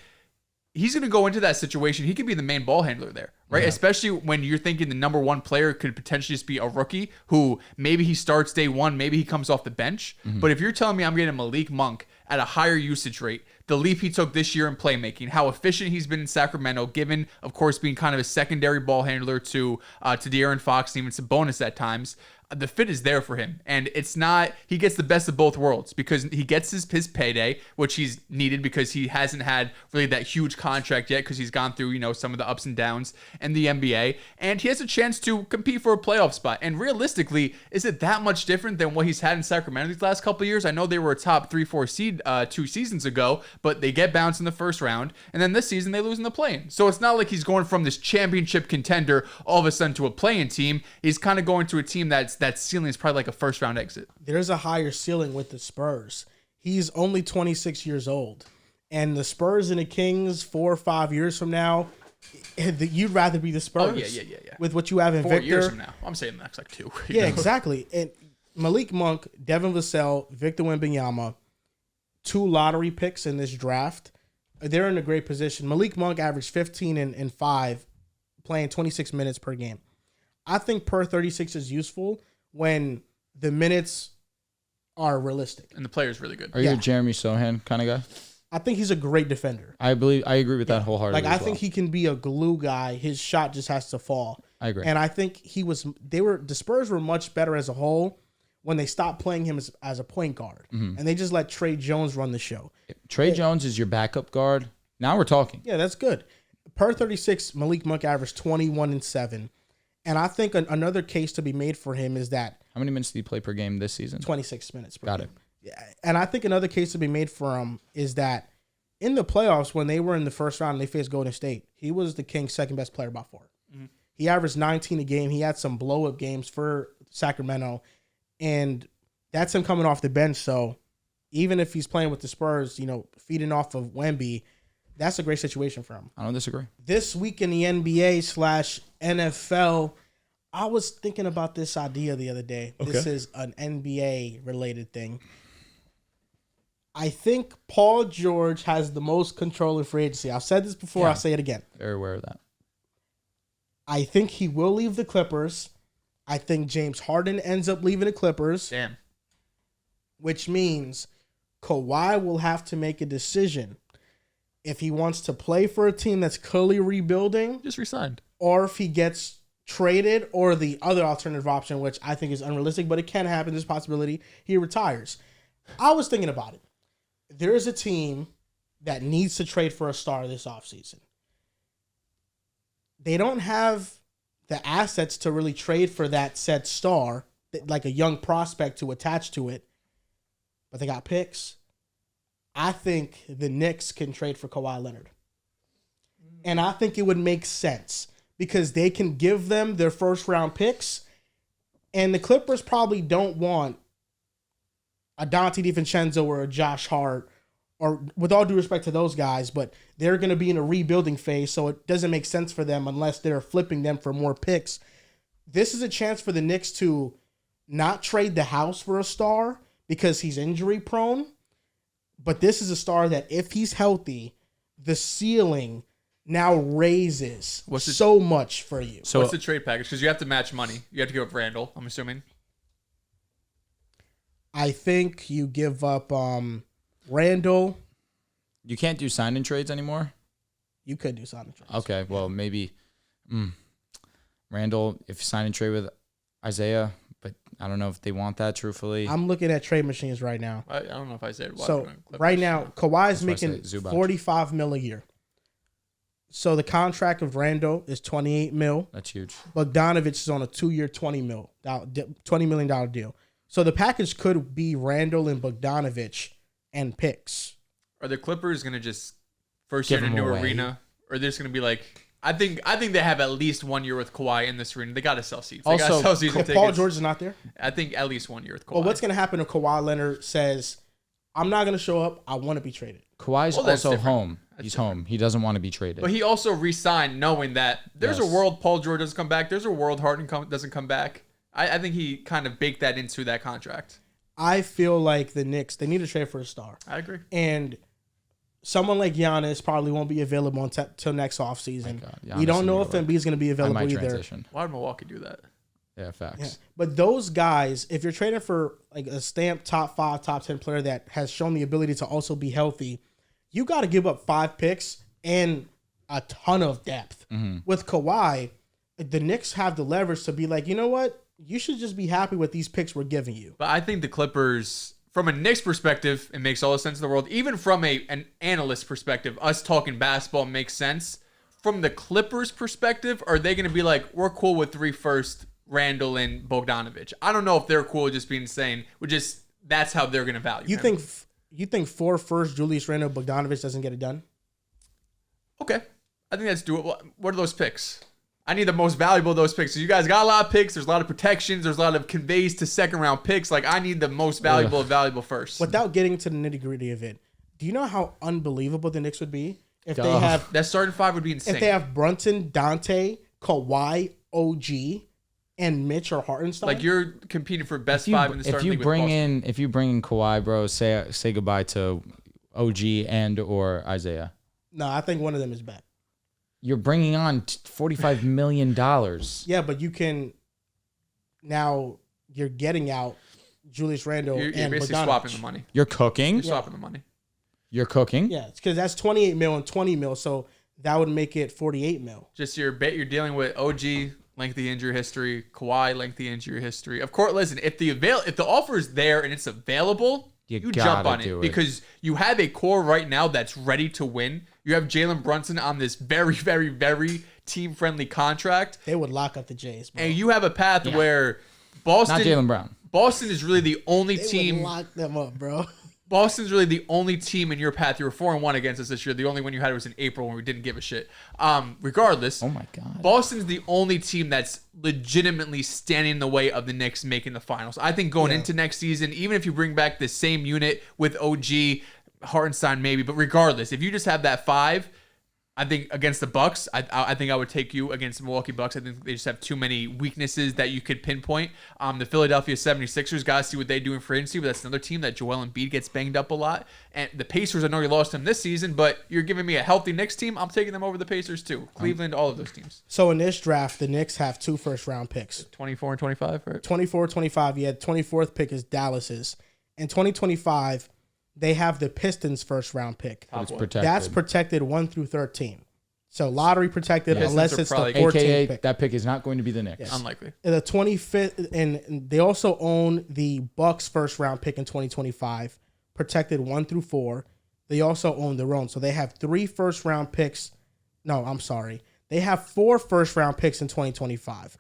he's going to go into that situation. He could be the main ball handler there, right? Yeah. Especially when you're thinking the number 1 player could potentially just be a rookie who maybe he starts day 1, maybe he comes off the bench. Mm-hmm. But if you're telling me I'm getting Malik Monk at a higher usage rate, the leap he took this year in playmaking, how efficient he's been in Sacramento, given, of course, being kind of a secondary ball handler to De'Aaron Fox and even Sabonis at times, the fit is there for him. And it's not, he gets the best of both worlds because he gets his payday, which he's needed because he hasn't had really that huge contract yet because he's gone through, some of the ups and downs in the NBA. And he has a chance to compete for a playoff spot. And realistically, is it that much different than what he's had in Sacramento these last couple of years? I know they were a top 3-4 seed 2 seasons ago, but they get bounced in the first round. And then this season, they lose in the play-in. So it's not like he's going from this championship contender all of a sudden to a play-in team. He's kind of going to a team that ceiling is probably like a first round exit. There's a higher ceiling with the Spurs. He's only 26 years old. And the Spurs and the Kings 4 or 5 years from now, you'd rather be the Spurs. Oh, yeah. With what you have in 4 Victor. years from now. I'm saying the next like 2. Yeah, exactly. And Malik Monk, Devin Vassell, Victor Wembanyama, 2 lottery picks in this draft. They're in a great position. Malik Monk averaged 15 and 5, playing 26 minutes per game. I think per 36 is useful when the minutes are realistic. And the player's really good. Are you a Jeremy Sohan kind of guy? I think he's a great defender. I agree with that wholeheartedly. Like I think he can be a glue guy. His shot just has to fall. I agree. And I think the Spurs were much better as a whole when they stopped playing him as a point guard. Mm-hmm. And they just let Trey Jones run the show. Trey Jones is your backup guard. Now we're talking. Yeah, that's good. Per 36, Malik Monk averaged 21 and 7. And I think another case to be made for him is that... How many minutes did he play per game this season? 26 minutes per game. Got it. Yeah, and I think another case to be made for him is that in the playoffs, when they were in the first round and they faced Golden State, he was the Kings' second best player by far. Mm-hmm. He averaged 19 a game. He had some blow-up games for Sacramento, and that's him coming off the bench. So even if he's playing with the Spurs, feeding off of Wemby, that's a great situation for him. I don't disagree. This week in the NBA/NFL, I was thinking about this idea the other day. Okay. This is an NBA-related thing. I think Paul George has the most control in free agency. I've said this before. I'll say it again. Very aware of that. I think he will leave the Clippers. I think James Harden ends up leaving the Clippers. Damn. Which means Kawhi will have to make a decision if he wants to play for a team that's clearly rebuilding. Just resigned. Or if he gets traded, or the other alternative option, which I think is unrealistic, but it can happen. There's a possibility he retires. I was thinking about it. There is a team that needs to trade for a star this offseason. They don't have the assets to really trade for that said star, like a young prospect to attach to it, but they got picks. I think the Knicks can trade for Kawhi Leonard. And I think it would make sense because they can give them their first round picks, and the Clippers probably don't want a Dante DiVincenzo or a Josh Hart, or with all due respect to those guys, but they're going to be in a rebuilding phase, so it doesn't make sense for them unless they're flipping them for more picks. This is a chance for the Knicks to not trade the house for a star because he's injury prone, but this is a star that if he's healthy, the ceiling now raises so much for you. So what's the trade package? Because you have to match money. You have to give up Randall, I'm assuming. I think you give up Randall. You can't do sign-in trades anymore? You could do sign-in trades. Okay, well, maybe Randall, if you sign and trade with Isaiah, but I don't know if they want that, truthfully. I'm looking at trade machines right now. I don't know if I said. So right now, Kawhi's making $45 million a year. So the contract of Randall is $28 million. That's huge. Bogdanovich is on a 2-year $20 million deal. So the package could be Randall and Bogdanovich and picks. Are the Clippers going to just first year in a new arena, or they're just going to be like? I think they have at least 1 year with Kawhi in this arena. They got to sell seats. They got to sell season tickets. Paul George is not there. I think at least 1 year with Kawhi. Well, what's going to happen if Kawhi Leonard says, "I'm not going to show up. I want to be traded"? Kawhi's also home. He's home. He doesn't want to be traded. But he also re-signed knowing that there's a world Paul George doesn't come back. There's a world Harden doesn't come back. I think he kind of baked that into that contract. I feel like the Knicks, they need to trade for a star. I agree. And someone like Giannis probably won't be available until next offseason. We don't know if Embiid's going to be available either. Transition. Why did Milwaukee do that? Yeah, facts. Yeah. But those guys, if you're trading for like a stamped top 5, top 10 player that has shown the ability to also be healthy, you got to give up 5 picks and a ton of depth. Mm-hmm. With Kawhi, the Knicks have the leverage to be like, you know what? You should just be happy with these picks we're giving you. But I think the Clippers, from a Knicks perspective, it makes all the sense in the world. Even from an analyst perspective, us talking basketball makes sense. From the Clippers perspective, are they going to be like, we're cool with 3 first, Randall and Bogdanovich? I don't know if they're cool with just being saying, that's how they're going to value him. You think 4 first, Julius Randle, Bogdanovich doesn't get it done? Okay. I think that's doable. What are those picks? I need the most valuable of those picks. So you guys got a lot of picks. There's a lot of protections. There's a lot of conveys to second round picks. Like, I need the most valuable of valuable first. Without getting to the nitty gritty of it, do you know how unbelievable the Knicks would be if they have that starting 5 would be insane. If they have Brunson, Dante, Kawhi, OG, and Mitch or Hartenstein? Like, you're competing for best 5 in the starting league with Boston. If you bring in Kawhi, bro, say goodbye to OG and or Isaiah. No, I think one of them is back. You're bringing on $45 million. Yeah, but you can now you're getting out Julius Randle you're and basically Bogdanovich. swapping the money. You're cooking. You're swapping the money. You're cooking. Yeah, because that's $28 million and $20 million, so that would make it $48 million. Just you're dealing with OG, lengthy injury history, Kawhi, lengthy injury history. Of course, listen, if the offer is there and it's available, you jump on it because you have a core right now that's ready to win. You have Jalen Brunson on this very, very, very team-friendly contract. They would lock up the Jays, bro. And you have a path where Boston... Not Jaylen Brown. Boston is really the only team... Would lock them up, bro. Boston's really the only team in your path. You were 4-1 against us this year. The only one you had was in April when we didn't give a shit. Regardless, oh my god, Boston's the only team that's legitimately standing in the way of the Knicks making the finals. I think going into next season, even if you bring back the same unit with OG, Hartenstein maybe, but regardless, if you just have that 5, I think against the Bucks, I think I would take you against the Milwaukee Bucks. I think they just have too many weaknesses that you could pinpoint. The Philadelphia 76ers, got to see what they do in free agency, but that's another team that Joel Embiid gets banged up a lot. And the Pacers, I know you lost them this season, but you're giving me a healthy Knicks team. I'm taking them over the Pacers too. Cleveland, all of those teams. So in this draft, the Knicks have 2 first-round picks. 24 and 25, right? 24, 25. Yeah, 24th pick is Dallas's. In 2025... they have the Pistons first-round pick. It's protected. That's protected 1 through 13. So lottery protected unless it's the 14th AKA, pick. that pick is not going to be the Knicks. Yes. Unlikely. The 25th, and they also own the Bucks first-round pick in 2025, protected 1 through 4. They also own their own. So they have 3 first-round picks. No, I'm sorry. They have 4 first-round picks in 2025.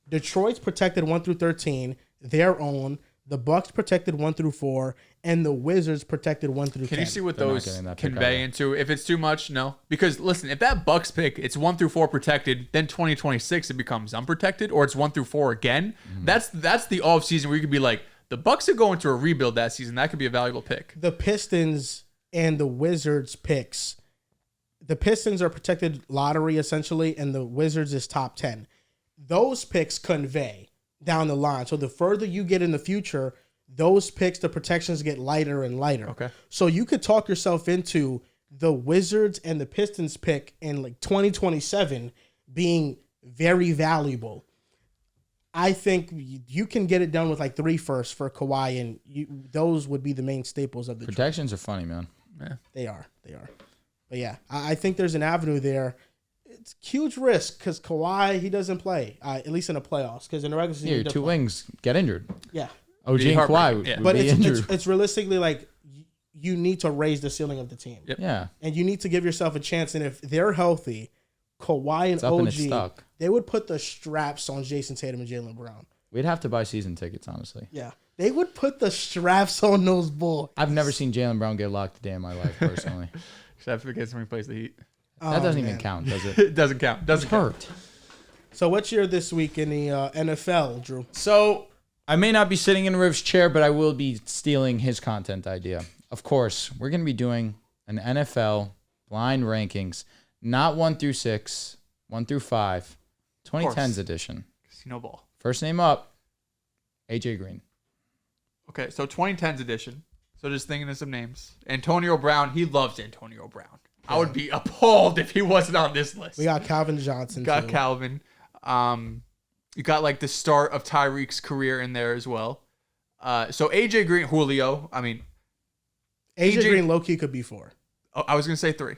Detroit's protected 1 through 13, their own. The Bucks protected 1 through 4, and the Wizards protected 1 through 10. Can you see what those convey into? If it's too much, no. Because listen, if that Bucks pick, it's 1 through 4 protected, then 2026 it becomes unprotected, or it's 1 through 4 again. Mm-hmm. That's the off season where you could be like, the Bucks are going to a rebuild that season. That could be a valuable pick. The Pistons and the Wizards picks. The Pistons are protected lottery essentially, and the Wizards is top 10. Those picks convey down the line. So the further you get in the future, those picks, the protections get lighter and lighter. Okay. So you could talk yourself into the Wizards and the Pistons pick in like 2027 being very valuable. I think you can get it done with like 3 firsts for Kawhi, and those would be the main staples of the Protections are funny, man. Yeah. They are. But yeah, I think there's an avenue there. It's huge risk because Kawhi, he doesn't play, at least in the playoffs. Because in the regular season, Yeah, your 2 wings get injured. Yeah. OG and Kawhi would But be injured. it's realistically like you need to raise the ceiling of the team. Yep. Yeah. And you need to give yourself a chance. And if they're healthy, Kawhi and OG, they would put the straps on Jason Tatum and Jaylen Brown. We'd have to buy season tickets, honestly. Yeah. They would put the straps on those boys. I've never seen Jaylen Brown get locked a day in my life, personally. Except for when he plays the Heat. That doesn't even count, does it? It doesn't count. Doesn't hurt. So what's your this week in the NFL, Drew? So I may not be sitting in Riv's chair, but I will be stealing his content idea. Of course, we're going to be doing an NFL blind rankings, not 1 through 6, 1 through 5, 2010s edition. Casino ball. First name up, AJ Green. Okay, so 2010s edition. So just thinking of some names. Antonio Brown. He loves Antonio Brown. I would be appalled if he wasn't on this list. We got Calvin Johnson. Got Calvin. You got like the start of Tyreek's career in there as well. So AJ Green, Julio. I mean, AJ Green low-key could be 4. Oh, I was gonna say 3.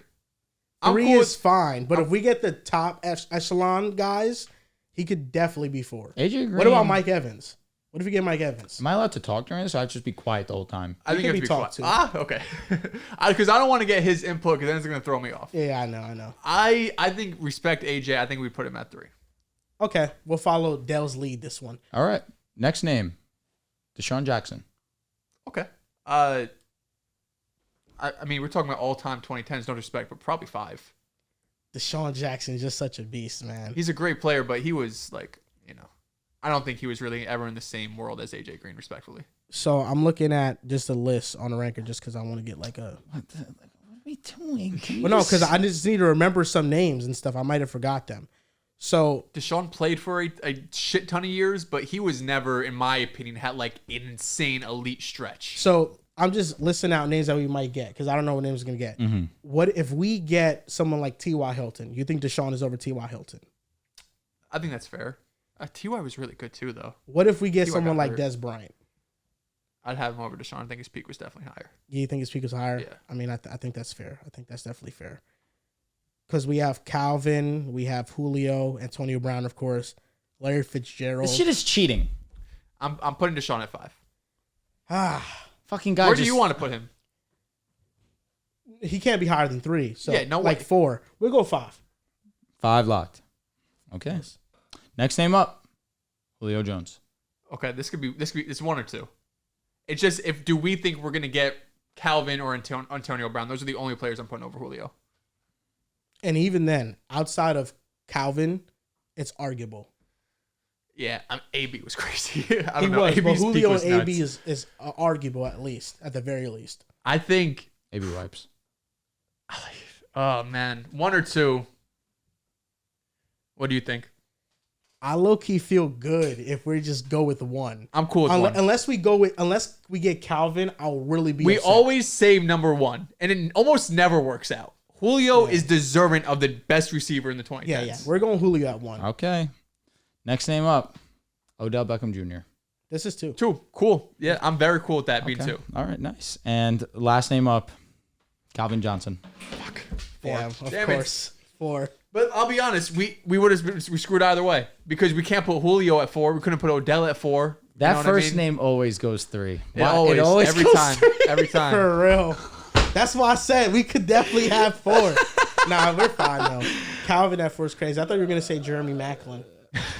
3 is fine, but if we get the top echelon guys, he could definitely be 4. AJ Green. What about Mike Evans? What if we get Mike Evans? Am I allowed to talk during this, or I just be quiet the whole time? I think you have to be talked to. Okay. Because I don't want to get his input, because then it's going to throw me off. Yeah, I know. I think respect AJ. I think we put him at 3. Okay, we'll follow Dehls' lead this one. All right. Next name, Deshaun Jackson. Okay. I mean, we're talking about all-time 2010s, no respect, but probably 5. Deshaun Jackson is just such a beast, man. He's a great player, but he was like, I don't think he was really ever in the same world as AJ Green, respectfully. So I'm looking at just a list on the ranker just because I want to get like a... What are we doing? Well, no, because I just need to remember some names and stuff. I might have forgot them. So Deshaun played for a shit ton of years, but he was never, in my opinion, had like an insane elite stretch. So I'm just listing out names that we might get because I don't know what names we're going to get. Mm-hmm. What if we get someone like T.Y. Hilton? You think Deshaun is over T.Y. Hilton? I think that's fair. T.Y. was really good too, though. What if we get someone like Des Bryant? I'd have him over Deshaun. I think his peak was definitely higher. You think his peak was higher? Yeah. I mean, I think that's fair. I think that's definitely fair. Because we have Calvin, we have Julio, Antonio Brown, of course, Larry Fitzgerald. This shit is cheating. I'm putting Deshaun at 5. Fucking guy. Where do you want to put him? He can't be higher than 3. So yeah, no like way. 4. We'll go 5. 5 locked. Okay. Next name up, Julio Jones. Okay, this could be 1 or 2. It's just do we think we're gonna get Calvin or Antonio Brown? Those are the only players I'm putting over Julio. And even then, outside of Calvin, it's arguable. Yeah, AB was crazy. I He don't know. was, but AB's Julio peak was and AB nuts. is arguable at the very least. I think. AB wipes. Oh man, 1 or 2. What do you think? I low-key feel good if we just go with 1. I'm cool with 1. Unless we get Calvin, I'll really be We upset. always save number 1, and it almost never works out. Julio is deserving of the best receiver in the 2010s. Yeah. We're going Julio at 1. Okay. Next name up, Odell Beckham Jr. This is 2. 2. Cool. Yeah, I'm very cool with that being 2. All right, nice. And last name up, Calvin Johnson. Fuck. 4. Yeah, of course. 4. But I'll be honest, we would have we screwed either way because we can't put Julio at 4. We couldn't put Odell at 4. That you know first name always goes 3. It always every goes time. 3. Every time. For real. That's why I said we could definitely have 4. Nah, we're fine though. Calvin at 4 is crazy. I thought you were gonna say Jeremy Maclin.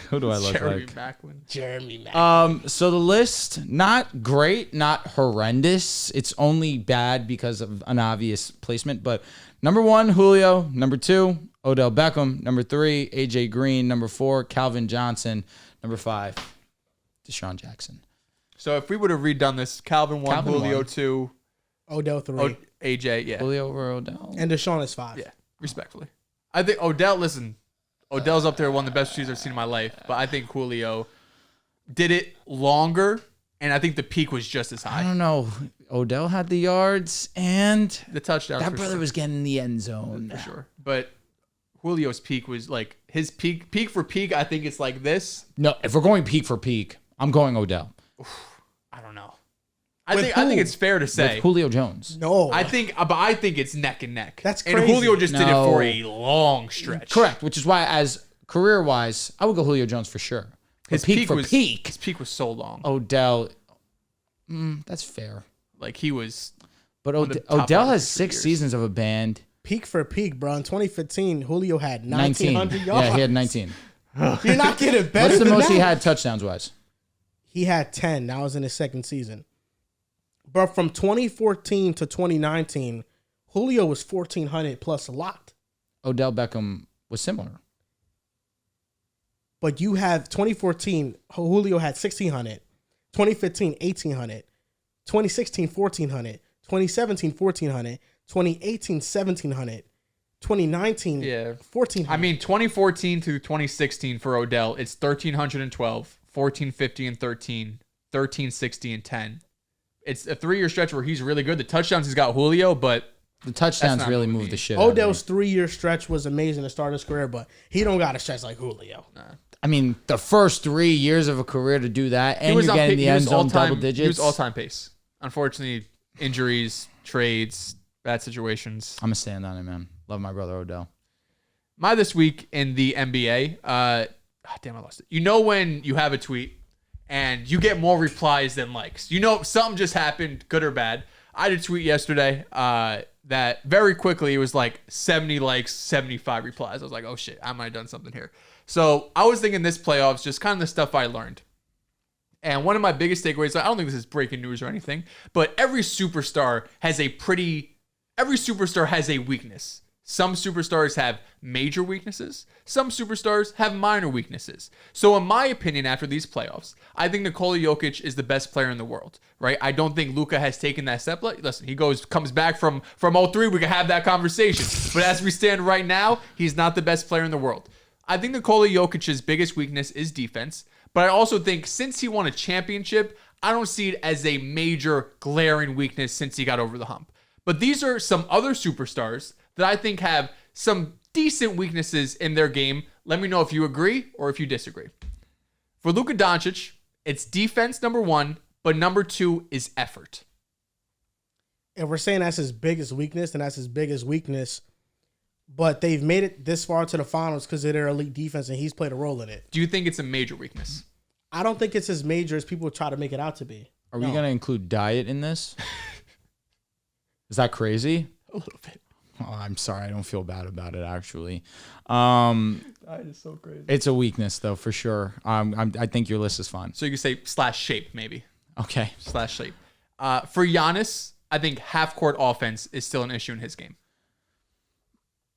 Who do I look Jeremy like? Maclin. Jeremy Maclin. So the list, not great, not horrendous. It's only bad because of an obvious placement. But number 1, Julio. Number 2, Odell Beckham. Number 3, AJ Green. Number 4, Calvin Johnson. Number 5, Deshaun Jackson. So if we would have redone this, Calvin 1, Julio 1. 2, Odell 3. AJ, yeah. Julio over Odell. And Deshaun is 5. Yeah, respectfully. I think Odell's up there, one of the best receivers I've seen in my life. But I think Julio did it longer, and I think the peak was just as I high. don't know. Odell had the yards and The touchdown. that brother was getting in the end zone. For sure. But Julio's peak was like his peak for peak. I think it's like this. No, if we're going peak for peak, I'm going Odell. I don't know. I think it's fair to say With Julio Jones. No. I think it's neck and neck. That's crazy. And Julio just did it No. for a long stretch. Correct, which is why as career-wise, I would go Julio Jones for sure. His peak His peak, peak was so long. Odell, that's fair. Like he was. But one of the top Odell wide has receivers. 6 seasons of a band. Peak for peak, bro. In 2015, Julio had 19. 1,900 yards. Yeah, he had 19. You're not getting better What's the than most that. he had touchdowns-wise? He had 10. That was in his second season. But from 2014 to 2019, Julio was 1,400 plus a lot. Odell Beckham was similar. But you have 2014, Julio had 1,600. 2015, 1,800. 2016, 1,400. 2017, 1,400. 2018, 1,700. 2019, Yeah. 1,400. I mean, 2014 to 2016 for Odell, it's 1,312, 1,450 and 13, 1,360 and 10. It's a 3-year stretch where he's really good. The touchdowns he's got Julio, but The touchdowns not really moving moved me. the shit out of me. Odell's 3-year stretch was amazing to start his career, but he don't got a stretch like Julio. I mean, the first 3 years of a career to do that, and you're getting the end zone double digits. He was all-time pace. Unfortunately, injuries, trades, bad situations. I'm going to stand on it, man. Love my brother Odell. My this week in the NBA, damn, I lost it. You know when you have a tweet and you get more replies than likes. You know something just happened, good or bad. I did a tweet yesterday that very quickly it was like 70 likes, 75 replies. I was like, oh shit, I might have done something here. So I was thinking this playoffs, just kind of the stuff I learned. And one of my biggest takeaways, I don't think this is breaking news or anything, but every superstar has a weakness. Some superstars have major weaknesses. Some superstars have minor weaknesses. So in my opinion, after these playoffs, I think Nikola Jokic is the best player in the world, right? I don't think Luka has taken that step. Listen, he comes back from 03. We can have that conversation. But as we stand right now, he's not the best player in the world. I think Nikola Jokic's biggest weakness is defense. But I also think since he won a championship, I don't see it as a major glaring weakness since he got over the hump. But these are some other superstars that I think have some decent weaknesses in their game. Let me know if you agree or if you disagree. For Luka Doncic, it's defense number 1, but number 2 is effort. If we're saying that's his biggest weakness, then that's his biggest weakness. But they've made it this far to the finals because of their elite defense, and he's played a role in it. Do you think it's a major weakness? I don't think it's as major as people try to make it out to be. Are we going to include diet in this? Is that crazy? A little bit. Oh, I'm sorry. I don't feel bad about it, actually. That is so crazy. It's a weakness, though, for sure. I think your list is fine. So you could say /shape, maybe. Okay. /shape. For Giannis, I think half-court offense is still an issue in his game.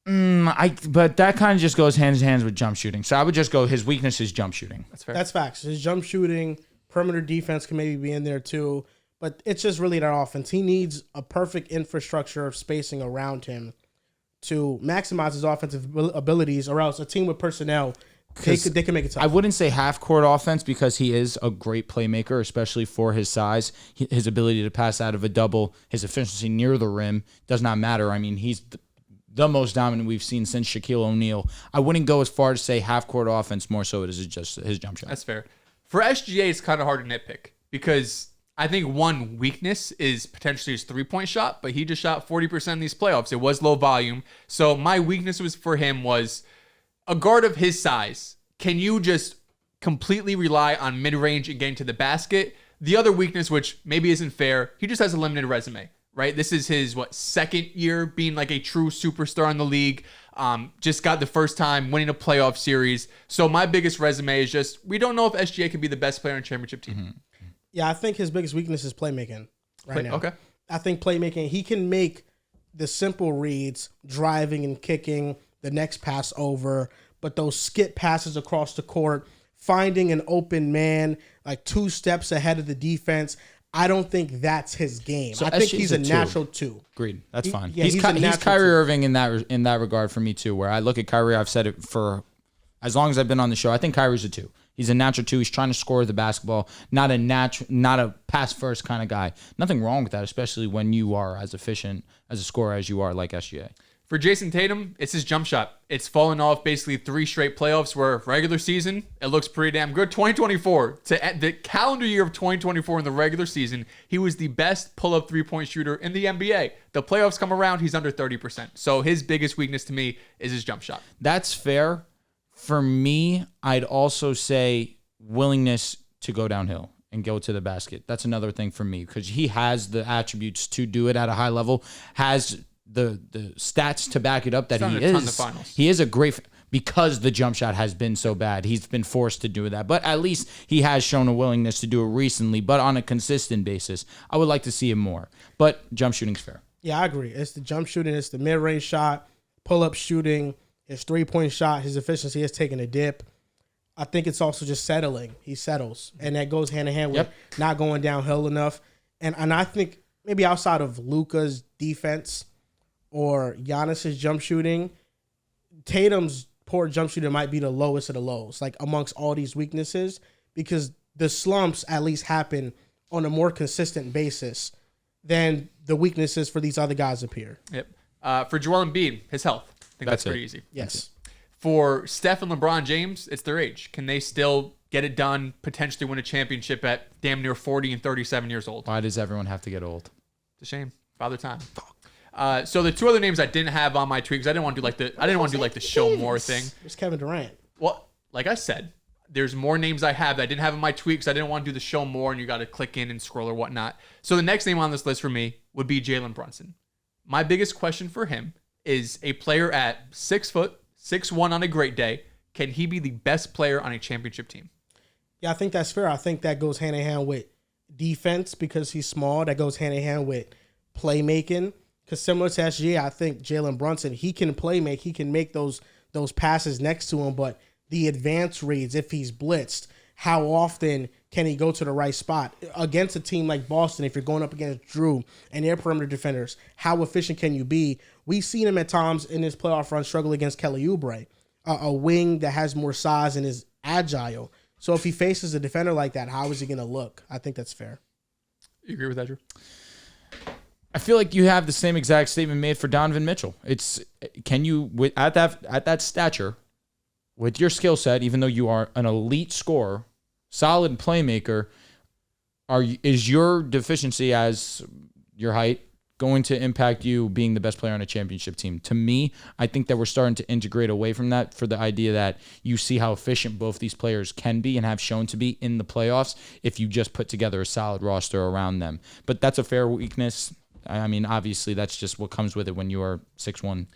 But that kind of just goes hand in hand with jump shooting. So I would just go his weakness is jump shooting. That's fair. That's facts. His jump shooting, perimeter defense can maybe be in there too. But it's just really that offense. He needs a perfect infrastructure of spacing around him to maximize his offensive abilities, or else a team with personnel, they can make it tough. I wouldn't say half-court offense because he is a great playmaker, especially for his size. His ability to pass out of a double, his efficiency near the rim does not matter. I mean, he's the most dominant we've seen since Shaquille O'Neal. I wouldn't go as far to say half-court offense, more so it is just his jump shot. That's fair. For SGA, it's kind of hard to nitpick because I think one weakness is potentially his three-point shot, but he just shot 40% in these playoffs. It was low volume. So my weakness for him was a guard of his size. Can you just completely rely on mid-range and getting to the basket? The other weakness, which maybe isn't fair, he just has a limited resume, right? This is his, second year being like a true superstar in the league. Just got the first time winning a playoff series. So my biggest resume is just, we don't know if SGA can be the best player on a championship team. Mm-hmm. Yeah, I think his biggest weakness is playmaking now. Okay. I think playmaking, he can make the simple reads, driving and kicking, the next pass over, but those skip passes across the court, finding an open man, like 2 steps ahead of the defense, I don't think that's his game. So I think SGA he's is a a 2. natural 2. Agreed. That's fine. Yeah, he's he's a natural Kyrie 2. Irving in that regard for me too. Where I look at Kyrie, I've said it for as long as I've been on the show. I think Kyrie's a 2. He's a natural 2. He's trying to score the basketball, not a pass first kind of guy. Nothing wrong with that, especially when you are as efficient as a scorer as you are, like SGA. For Jason Tatum, it's his jump shot. It's fallen off basically 3 straight playoffs where regular season, it looks pretty damn good. 2024, to the calendar year of 2024 in the regular season, he was the best pull-up three-point shooter in the NBA. The playoffs come around, he's under 30%. So his biggest weakness to me is his jump shot. That's fair. For me, I'd also say willingness to go downhill and go to the basket. That's another thing for me because he has the attributes to do it at a high level, has the stats to back it up that he is a great because the jump shot has been so bad. He's been forced to do that. But at least he has shown a willingness to do it recently, but on a consistent basis. I would like to see him more. But jump shooting's fair. Yeah, I agree. It's the jump shooting, it's the mid-range shot, pull-up shooting, his three-point shot, his efficiency has taken a dip. I think it's also just settling. He settles. And that goes hand in hand with not going downhill enough. And I think maybe outside of Luka's defense or Giannis's jump shooting, Tatum's poor jump shooting might be the lowest of the lows, like amongst all these weaknesses, because the slumps at least happen on a more consistent basis than the weaknesses for these other guys appear. Yep. For Joel Embiid, his health. I think that's pretty easy. Yes. For Steph and LeBron James, it's their age. Can they still get it done, potentially win a championship at damn near 40 and 37 years old? Why does everyone have to get old? It's a shame. Father time. So the 2 other names I didn't have on my tweet because I didn't want to do like the show more thing. It's Kevin Durant. Well, like I said, there's more names I have that I didn't have in my tweet because I didn't want to do the show more, and you got to click in and scroll or whatnot. So the next name on this list for me would be Jalen Brunson. My biggest question for him is a player at 6 foot, 6'1" on a great day. Can he be the best player on a championship team? Yeah, I think that's fair. I think that goes hand in hand with defense because he's small. That goes hand in hand with playmaking. Because similar to SGA, I think Jalen Brunson, he can play make. He can make those passes next to him. But the advance reads, if he's blitzed, how often can he go to the right spot? Against a team like Boston, if you're going up against Drew and their perimeter defenders, how efficient can you be? We've seen him at times in this playoff run struggle against Kelly Oubre, a wing that has more size and is agile. So if he faces a defender like that, how is he going to look? I think that's fair. You agree with that, Drew? I feel like you have the same exact statement made for Donovan Mitchell. Can you at that stature, with your skill set, even though you are an elite scorer, solid playmaker, is your deficiency as your height going to impact you being the best player on a championship team? To me, I think that we're starting to integrate away from that for the idea that you see how efficient both these players can be and have shown to be in the playoffs if you just put together a solid roster around them. But that's a fair weakness. I mean, obviously, that's just what comes with it when you are 6'1".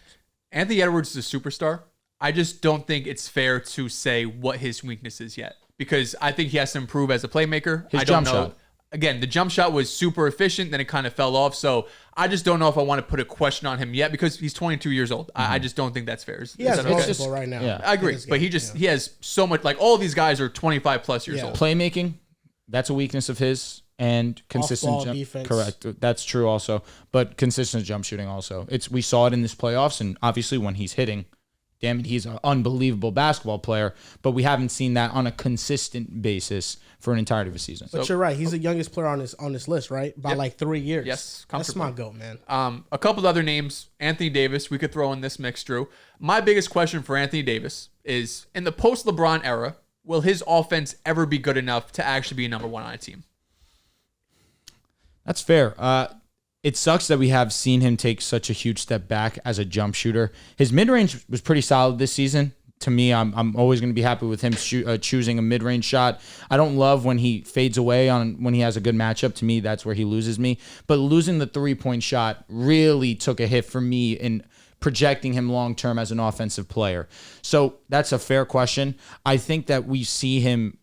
Anthony Edwards is a superstar. I just don't think it's fair to say what his weakness is yet because I think he has to improve as a playmaker. His jump shot. Again, the jump shot was super efficient, then it kind of fell off. So I just don't know if I want to put a question on him yet because he's 22 years old. I just don't think that's fair. He has multiple right now. Yeah. I agree, but he has so much. Like all of these guys are 25 plus years old. Playmaking, that's a weakness of his. And consistent jump defense. Correct. That's true also. But consistent jump shooting also. We saw it in this playoffs, and obviously when he's hitting, damn it, he's an unbelievable basketball player. But we haven't seen that on a consistent basis for an entirety of a season. But you're right. He's the youngest player on this list, right? By like 3 years. Yes, that's my goat, man. A couple other names. Anthony Davis, we could throw in this mix, Drew. My biggest question for Anthony Davis is, in the post-LeBron era, will his offense ever be good enough to actually be number 1 on a team? That's fair. It sucks that we have seen him take such a huge step back as a jump shooter. His mid-range was pretty solid this season. To me, I'm always going to be happy with him choosing a mid-range shot. I don't love when he fades away when he has a good matchup. To me, that's where he loses me. But losing the three-point shot really took a hit for me in projecting him long-term as an offensive player. So that's a fair question. I think that we've seen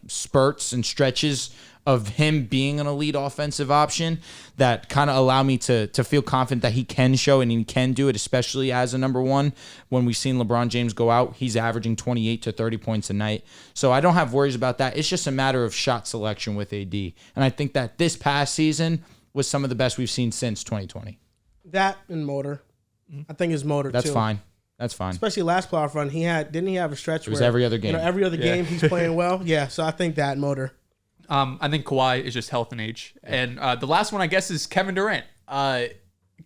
spurts and stretches of him being an elite offensive option that kind of allow me to feel confident that he can show and he can do it, especially as a number 1. When we've seen LeBron James go out, he's averaging 28 to 30 points a night. So I don't have worries about that. It's just a matter of shot selection with AD. And I think that this past season was some of the best we've seen since 2020. That and motor. I think his motor, That's too. fine. That's fine. Especially last playoff run. Didn't he have a stretch where... It was every other game. Every other game he's playing well. Yeah, so I think that motor. I think Kawhi is just health and age. And the last one, I guess, is Kevin Durant.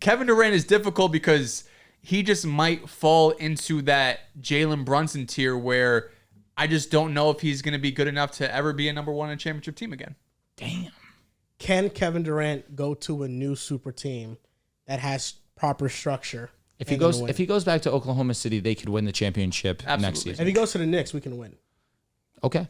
Kevin Durant is difficult because he just might fall into that Jalen Brunson tier where I just don't know if he's going to be good enough to ever be a number one in a championship team again. Damn. Can Kevin Durant go to a new super team that has proper structure? If he goes back to Oklahoma City, they could win the championship next season. If he goes to the Knicks, we can win. Okay.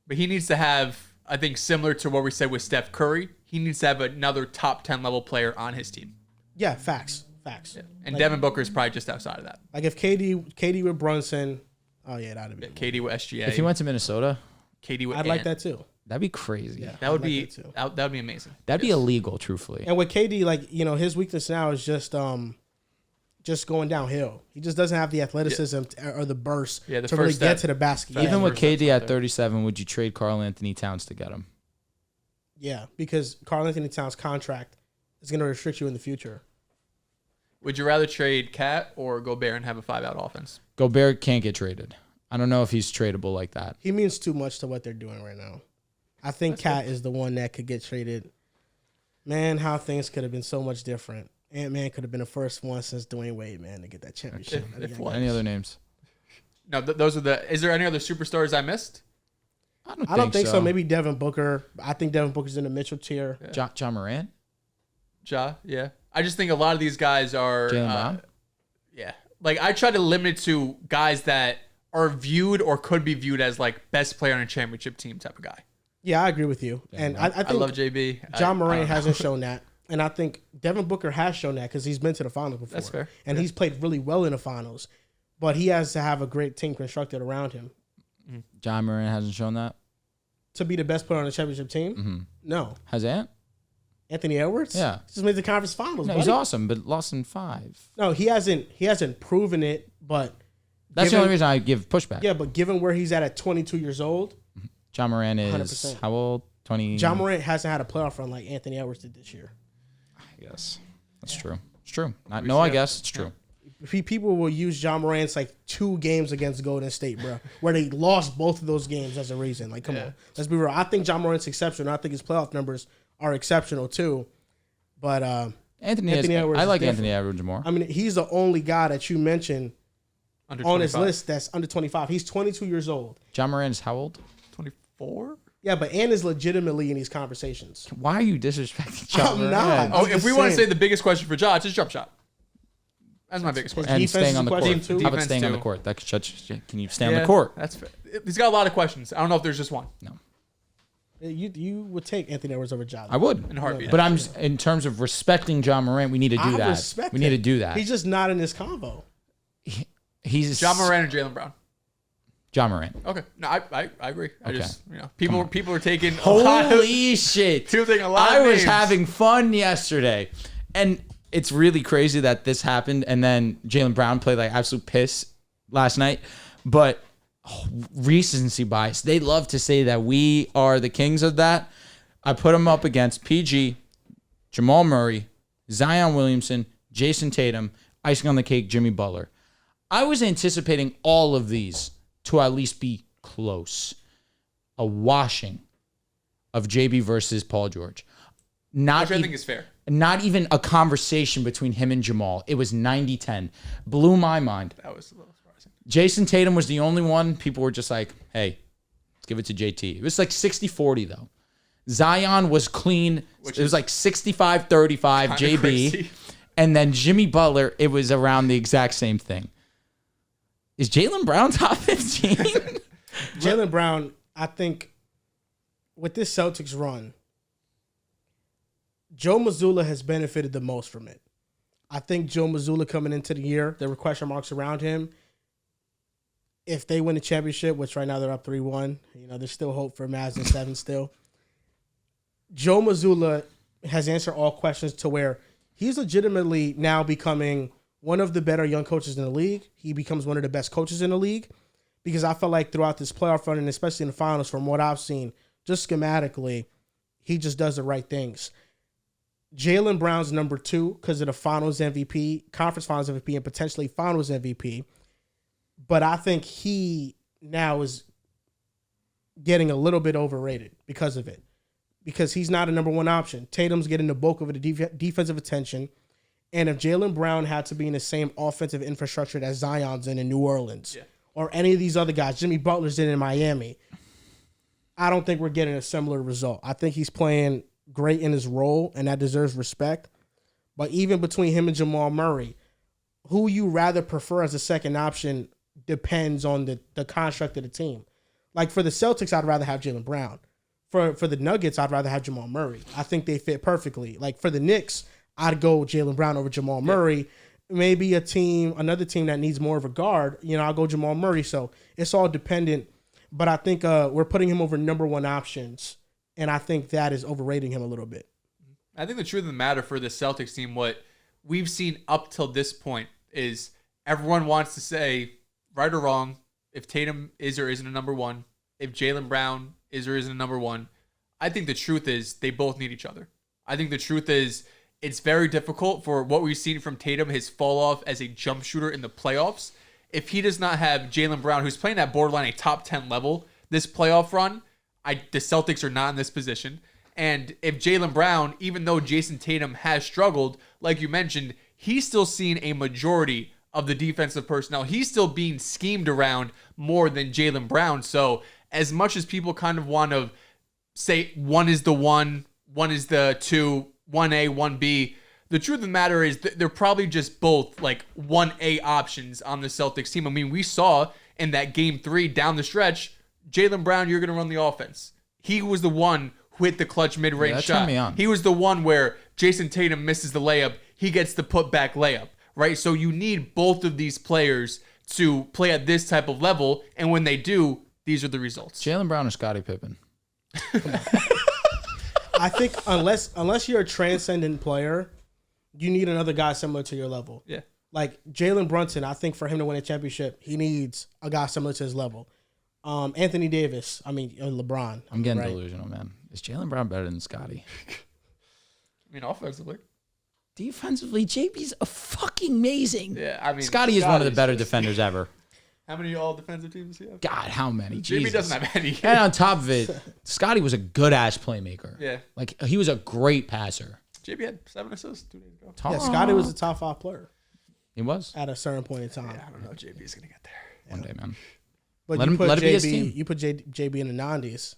But he needs to have, I think, similar to what we said with Steph Curry, he needs to have another top 10 level player on his team. Yeah, facts. Yeah. And Devin Booker is probably just outside of that. Like if KD with Brunson, oh yeah, that'd be KD with SGA. If he went to Minnesota, KD with I'd like that too. that'd be crazy. Yeah, that would be amazing. That'd be illegal, truthfully. And with KD, like, you know, his weakness now is just going downhill. He just doesn't have the athleticism or the burst to really get to the basket. Even with KD at 37, would you trade Karl Anthony Towns to get him? Yeah, because Karl Anthony Towns' contract is going to restrict you in the future. Would you rather trade Cat or Gobert and have a 5-out offense? Gobert can't get traded. I don't know if he's tradable like that. He means too much to what they're doing right now. I think Cat is the one that could get traded. Man, how things could have been so much different. Ant-Man could have been the first one since Dwayne Wade, man, to get that championship. Any other names? No, those are the. Is there any other superstars I missed? I don't think so. Maybe Devin Booker. I think Devin Booker's in the Mitchell tier. Yeah. John Moran? Yeah. I just think a lot of these guys are. Jaylen Brown? Yeah. Like, I try to limit it to guys that are viewed or could be viewed as, like, best player on a championship team type of guy. Yeah, I agree with you. And I think I love JB. John Moran hasn't shown that. And I think Devin Booker has shown that because he's been to the finals before. That's fair. And he's played really well in the finals. But he has to have a great team constructed around him. John Moran hasn't shown that? To be the best player on the championship team? Mm-hmm. No. Has Anthony Edwards? Yeah. Just made the conference finals. No, buddy. he's awesome, but lost in 5. No, he hasn't proven it, but that's the only reason I give pushback. Yeah, but given where he's at 22 years old. John Moran is 100%. How old? 20. John Moran hasn't had a playoff run like Anthony Edwards did this year. I guess. That's true. It's true. I guess it's true. People will use John Moran's like 2 games against Golden State, bro, where they lost both of those games as a reason. Like, come on. Let's be real. I think John Moran's exceptional. I think his playoff numbers are exceptional too. But Anthony Edwards. I like Anthony Edwards more. I mean, he's the only guy that you mentioned on his list that's under 25. He's 22 years old. John Moran is how old? 24? Yeah, but Ant is legitimately in these conversations. Why are you disrespecting John Moran? I'm not. If we want to say the biggest question for Ja, it's his jump shot. That's my biggest question. And staying on the court. Too. How about staying on the court? That could can you stay on the court? That's fair. He's got a lot of questions. I don't know if there's just one. No. You would take Anthony Edwards over Ja. I would. In a heartbeat. But I'm just, in terms of respecting John Moran, we need to do that. We need to do that. He's just not in this combo. He's John Moran or Jaylen Brown? John Moran. Okay. No, I agree. I just, people are taking Holy shit. People taking a lot I of was names. having fun yesterday. And it's really crazy that this happened. And then Jaylen Brown played like absolute piss last night. But recency bias. They love to say that we are the kings of that. I put him up against PG, Jamal Murray, Zion Williamson, Jason Tatum, icing on the cake, Jimmy Butler. I was anticipating all of these to at least be close. A washing of JB versus Paul George. Which I think is fair. Not even a conversation between him and Jamal. It was 90-10. Blew my mind. That was a little surprising. Jason Tatum was the only one. People were just like, hey, let's give it to JT. It was like 60-40, though. Zion was clean. It was like 65-35 JB. Crazy. And then Jimmy Butler, it was around the exact same thing. Is Jaylen Brown top 15? Jaylen Brown, I think, with this Celtics run, Joe Mazzulla has benefited the most from it. I think Joe Mazzulla coming into the year, there were question marks around him. If they win the championship, which right now they're up 3-1, there's still hope for Mavs in 7 still. Joe Mazzulla has answered all questions to where he's legitimately now becoming one of the better young coaches in the league. He becomes one of the best coaches in the league because I felt like throughout this playoff run and especially in the finals, from what I've seen, just schematically, he just does the right things. Jaylen Brown's number 2 because of the finals MVP, conference finals MVP, and potentially finals MVP. But I think he now is getting a little bit overrated because of it. Because he's not a number 1 option. Tatum's getting the bulk of the defensive attention. And if Jaylen Brown had to be in the same offensive infrastructure that Zion's in New Orleans, or any of these other guys, Jimmy Butler's in Miami, I don't think we're getting a similar result. I think he's playing great in his role, and that deserves respect. But even between him and Jamal Murray, who you rather prefer as a second option depends on the construct of the team. Like for the Celtics, I'd rather have Jaylen Brown. For the Nuggets, I'd rather have Jamal Murray. I think they fit perfectly. Like for the Knicks, I'd go Jaylen Brown over Jamal Murray. Maybe another team that needs more of a guard, I'll go Jamal Murray. So it's all dependent. But I think we're putting him over number one options, and I think that is overrating him a little bit. I think the truth of the matter for the Celtics team, what we've seen up till this point is everyone wants to say, right or wrong, if Tatum is or isn't a number one, if Jaylen Brown is or isn't a number one. I think the truth is they both need each other. I think the truth is it's very difficult for what we've seen from Tatum, his fall off as a jump shooter in the playoffs. If he does not have Jaylen Brown, who's playing at borderline a top 10 level this playoff run, the Celtics are not in this position. And if Jaylen Brown, even though Jason Tatum has struggled, like you mentioned, he's still seeing a majority of the defensive personnel. He's still being schemed around more than Jaylen Brown. So as much as people kind of want to say one is the one is the two, 1A, 1B, the truth of the matter is they're probably just both like 1A options on the Celtics team. I mean, we saw in that game 3 down the stretch, Jaylen Brown, you're going to run the offense. He was the one who hit the clutch mid-range shot. He was the one where Jason Tatum misses the layup. He gets the put-back layup, right? So you need both of these players to play at this type of level, and when they do, these are the results. Jaylen Brown or Scottie Pippen? I think unless you're a transcendent player, you need another guy similar to your level. Yeah. Like Jalen Brunson, I think for him to win a championship, he needs a guy similar to his level. Anthony Davis, LeBron. I'm getting delusional, man. Is Jaylen Brown better than Scottie? Offensively. Defensively, JB's a fucking amazing. Yeah, Scottie is one of the better defenders ever. How many all defensive teams do you have? God, how many? JB doesn't have any. And on top of it, Scottie was a good ass playmaker. Yeah. Like he was a great passer. JB had 7 assists 2 days ago. Yeah, Scottie was a top 5 player. He was. At a certain point in time. Yeah, I don't know if JB's going to get there. One day, man. But let it be his team. You put JB in the 90s,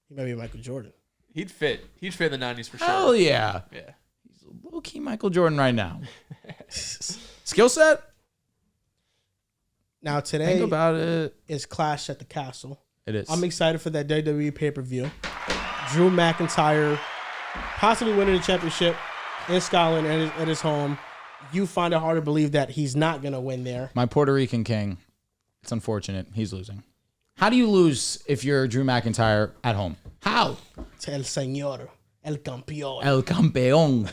he might be Michael Jordan. He'd fit in the 90s for sure. Hell yeah. Yeah. He's a low-key Michael Jordan right now. Skill set? Now today Think about it. Is Clash at the Castle. It is. I'm excited for that WWE pay-per-view. Drew McIntyre possibly winning the championship in Scotland at his home. You find it hard to believe that he's not going to win there. My Puerto Rican king. It's unfortunate. He's losing. How do you lose if you're Drew McIntyre at home? How? El Señor. El Campeón. El Campeón.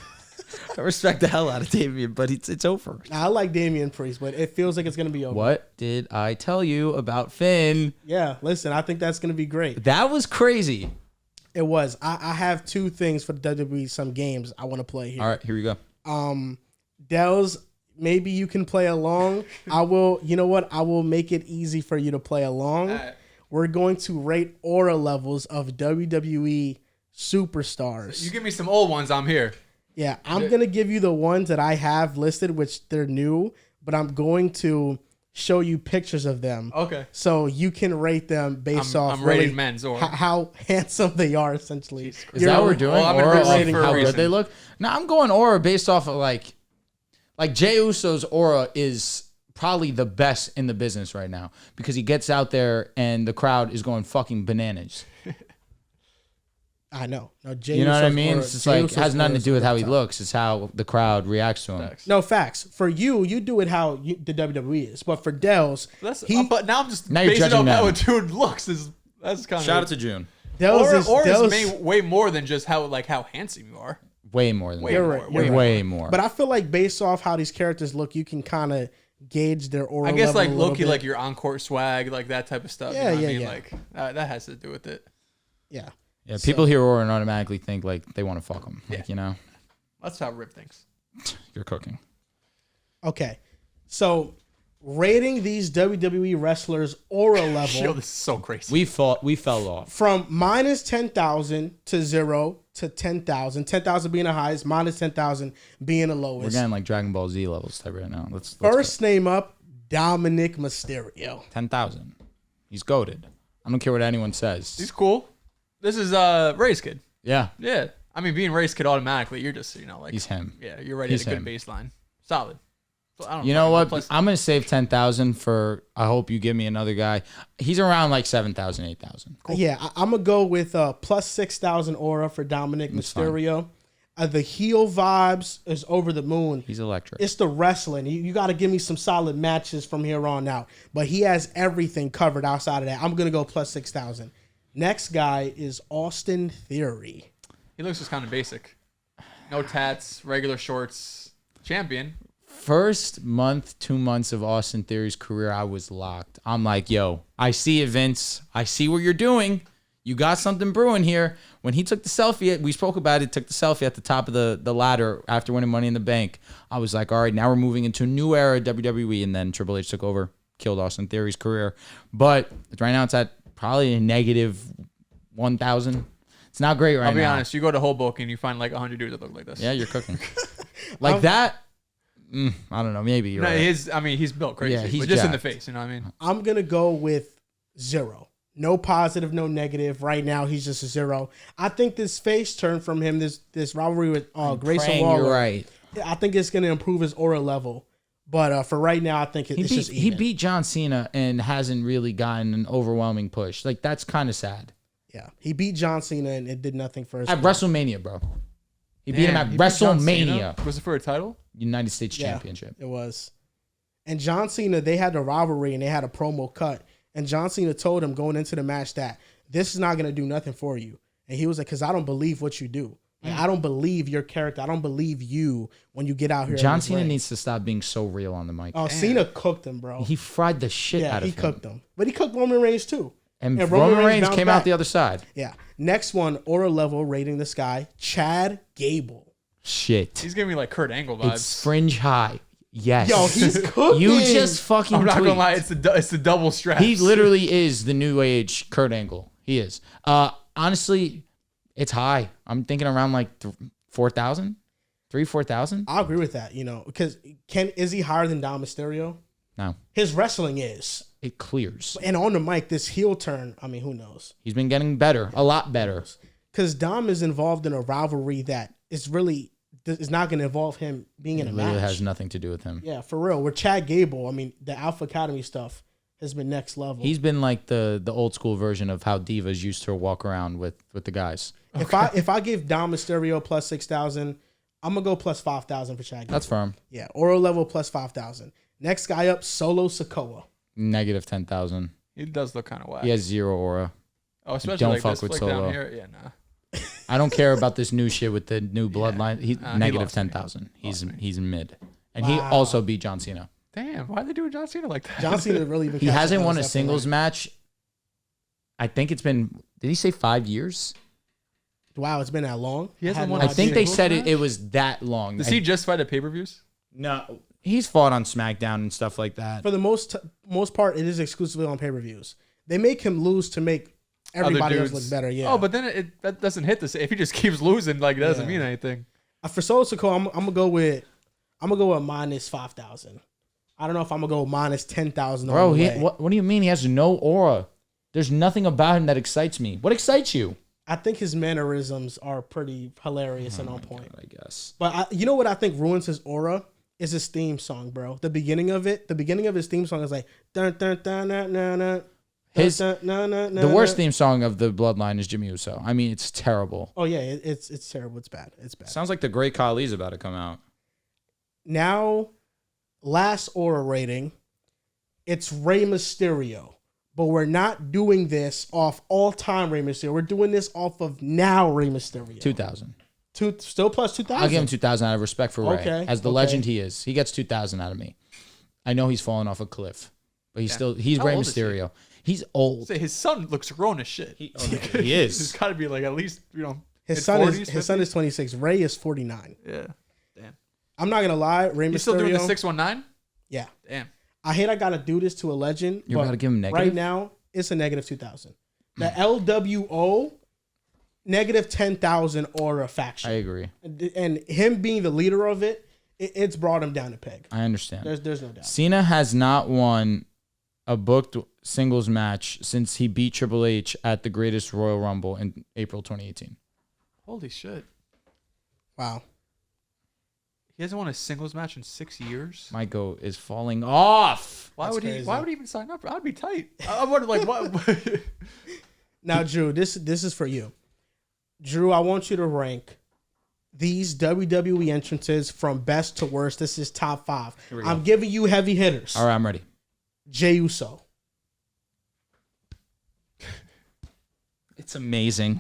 I respect the hell out of Damian, but it's over. I like Damian Priest, but it feels like it's going to be over. What did I tell you about Finn? Yeah, listen, I think that's going to be great. That was crazy. It was. I have 2 things for the WWE, some games I want to play here. All right, here we go. Dehls, maybe you can play along. I will, you know what? I will make it easy for you to play along. Right. We're going to rate aura levels of WWE superstars. You give me some old ones, I'm here. Yeah, I'm going to give you the ones that I have listed, which they're new, but I'm going to show you pictures of them. Okay. So you can rate them based off I'm rating men's or how handsome they are, essentially. Is that what we're doing? Well, I'm Aura of rating how for a good reason. they look? No, I'm going aura based off of like Jey Uso's aura is probably the best in the business right now because he gets out there and the crowd is going fucking bananas. I know. No, You know what I mean? It's just like it has nothing to do with how he looks. It's how the crowd reacts to him. Facts. No, facts. For you do it how the WWE is. But for Dehls, but now I'm just Now you're basing judging off how a them. dude looks. That's kind of Shout out to June. Dehls is way more than just how handsome you are. Way more than Way that. more. right, you're Way more. But I feel like based off how these characters look, you can kind of gauge their aura. I guess level like a little Loki, bit. like your on-court swag, like that type of stuff. Yeah, you know what yeah, I mean? yeah. Like that has to do with it. Yeah. Yeah, people hear aura and automatically think like they want to fuck him. Like, you know, That's how Rip thinks. you're cooking. Okay. So rating these WWE wrestlers' aura level Yo, this is so crazy. We fell off. from minus 10,000 to 0 to 10,000. 10,000 being the highest, minus 10,000 being the lowest. We're getting like Dragon Ball Z levels type right now. Let's First name up, Dominic Mysterio. 10,000. He's goated. I don't care what anyone says. He's cool. This is Ray's kid. Yeah. Yeah. I mean, being Ray's kid automatically, you're just, like. He's him. Yeah, you're ready at a good baseline. Solid. So, I don't you know what? I'm going to save 10,000 for, I hope you give me another guy. He's around like 7,000, 8,000. Cool. Yeah, I'm going to go with plus 6,000 aura for Dominic Mysterio. The heel vibes is over the moon. He's electric. It's the wrestling. You got to give me some solid matches from here on out. But he has everything covered outside of that. I'm going to go plus 6,000. Next guy is Austin Theory. He looks just kind of basic. No tats, regular shorts. Champion. First month, 2 months of Austin Theory's career, I was locked. I'm like, yo, I see it, Vince. I see what you're doing. You got something brewing here. When he took the selfie, we spoke about it, took the selfie at the top of the ladder after winning Money in the Bank. I was like, all right, now we're moving into a new era of WWE. And then Triple H took over, killed Austin Theory's career. But right now it's at probably a negative 1,000. It's not great right now. I'll be honest. You go to Hoboken, you find like 100 dudes that look like this. Yeah, you're cooking. Like that? I don't know. Maybe you're right. He's built crazy. Yeah, he's but just jacked. in the face. You know what I mean? I'm going to go with 0. No positive, no negative. Right now, he's just a 0. I think this face turn from him, this rivalry with Grayson Waller, you're right. I think it's going to improve his aura level. But for right now, I think it's just even. He beat John Cena and hasn't really gotten an overwhelming push. Like, that's kind of sad. Yeah. He beat John Cena and it did nothing for us. At WrestleMania, bro. He beat him at WrestleMania. Was it for a title? United States Championship. It was. And John Cena, they had the rivalry and they had a promo cut. And John Cena told him going into the match that this is not going to do nothing for you. And he was like, because I don't believe what you do. Like, I don't believe your character. I don't believe you when you get out here. John Cena needs to stop being so real on the mic. Oh, Cena cooked him, bro. He fried the shit out of him. Yeah, he cooked him. But he cooked Roman Reigns too. And Roman Reigns came out the other side. Yeah. Next one, aura level, rating the sky, Chad Gable. Shit. He's giving me like Kurt Angle vibes. It's fringe high. Yes. Yo, he's cooking. You just fucking I'm not tweet. gonna lie, it's the double strap. He literally is the new age Kurt Angle. He is. Honestly, it's high. I'm thinking around like 4,000, 4,000. I agree with that. Because is he higher than Dom Mysterio? No. His wrestling is. It clears. And on the mic, this heel turn. I mean, who knows? He's been getting better, a lot better. Because Dom is involved in a rivalry that is not going to involve him being in a match. It has nothing to do with him. Yeah, for real. With Chad Gable, I mean, the Alpha Academy stuff has been next level. He's been like the old school version of how divas used to walk around with the guys. Okay. If I give Dom Mysterio plus 6,000, I'm gonna go plus 5,000 for Chad Gable. That's firm. Yeah, aura level plus 5,000. Next guy up, Solo Sikoa. Negative 10,000. He does look kind of whack. He has 0 aura. Oh, especially Don't like fuck this with flick Solo. down here. Yeah, nah. I don't care about this new shit with the new bloodline. He's he negative lost me. 10,000. He's mid. And he also beat John Cena. Damn, why are they doing John Cena like that? John Cena really been He catching hasn't those won a after singles that. match. I think it's been, did he say 5 years? Wow, it's been that long. He hasn't won I a think they singles said match? it was that long. Does he just fight at pay-per-views? No. He's fought on SmackDown and stuff like that. For the most part, it is exclusively on pay-per-views. They make him lose to make everybody else look better. Yeah. Oh, but then that doesn't hit the same. If he just keeps losing, like, it doesn't mean anything. For Solo Sikoa, I'm gonna go with minus 5,000. I don't know if I'm gonna go minus 10,000. Bro, what do you mean he has no aura? There's nothing about him that excites me. What excites you? I think his mannerisms are pretty hilarious and on point. God, I guess. But you know what I think ruins his aura is his theme song, bro. The beginning of his theme song is like dun dun dun dun dun dun. The worst theme song of the Bloodline is Jimmy Uso. I mean, it's terrible. Oh yeah, it's terrible. It's bad. It's bad. Sounds like the Great Khali's about to come out. Now, last aura rating, it's Rey Mysterio. But we're not doing this off all-time Rey Mysterio. We're doing this off of now Rey Mysterio. 2,000. Still plus 2,000? I'll give him 2,000 out of respect for Ray. Okay, As the legend he is. He gets 2,000 out of me. I know he's fallen off a cliff. But he's How Rey old is he? Mysterio. He's old. Say his son looks grown as shit. He is. He's got to be like at least His mid-40s, son is 26. Ray is 49. Yeah. Damn. I'm not gonna lie, Rey Mysterio. He's still doing the 619? Yeah. Damn. I hate I gotta do this to a legend. You're but about to give him negative? right now. It's a negative 2,000. The LWO negative 10,000 or a faction. I agree. And him being the leader of it's brought him down a peg. I understand. There's no doubt. Cena has not won a booked singles match since he beat Triple H at the Greatest Royal Rumble in April 2018. Holy shit. Wow. He hasn't won a singles match in 6 years. My goat is falling off. Why would he even sign up? I'd be tight. I wonder, like, what? Now, Drew, this is for you. Drew, I want you to rank these WWE entrances from best to worst. This is top 5. I'm giving you heavy hitters. All right, I'm ready. Jey Uso. It's amazing.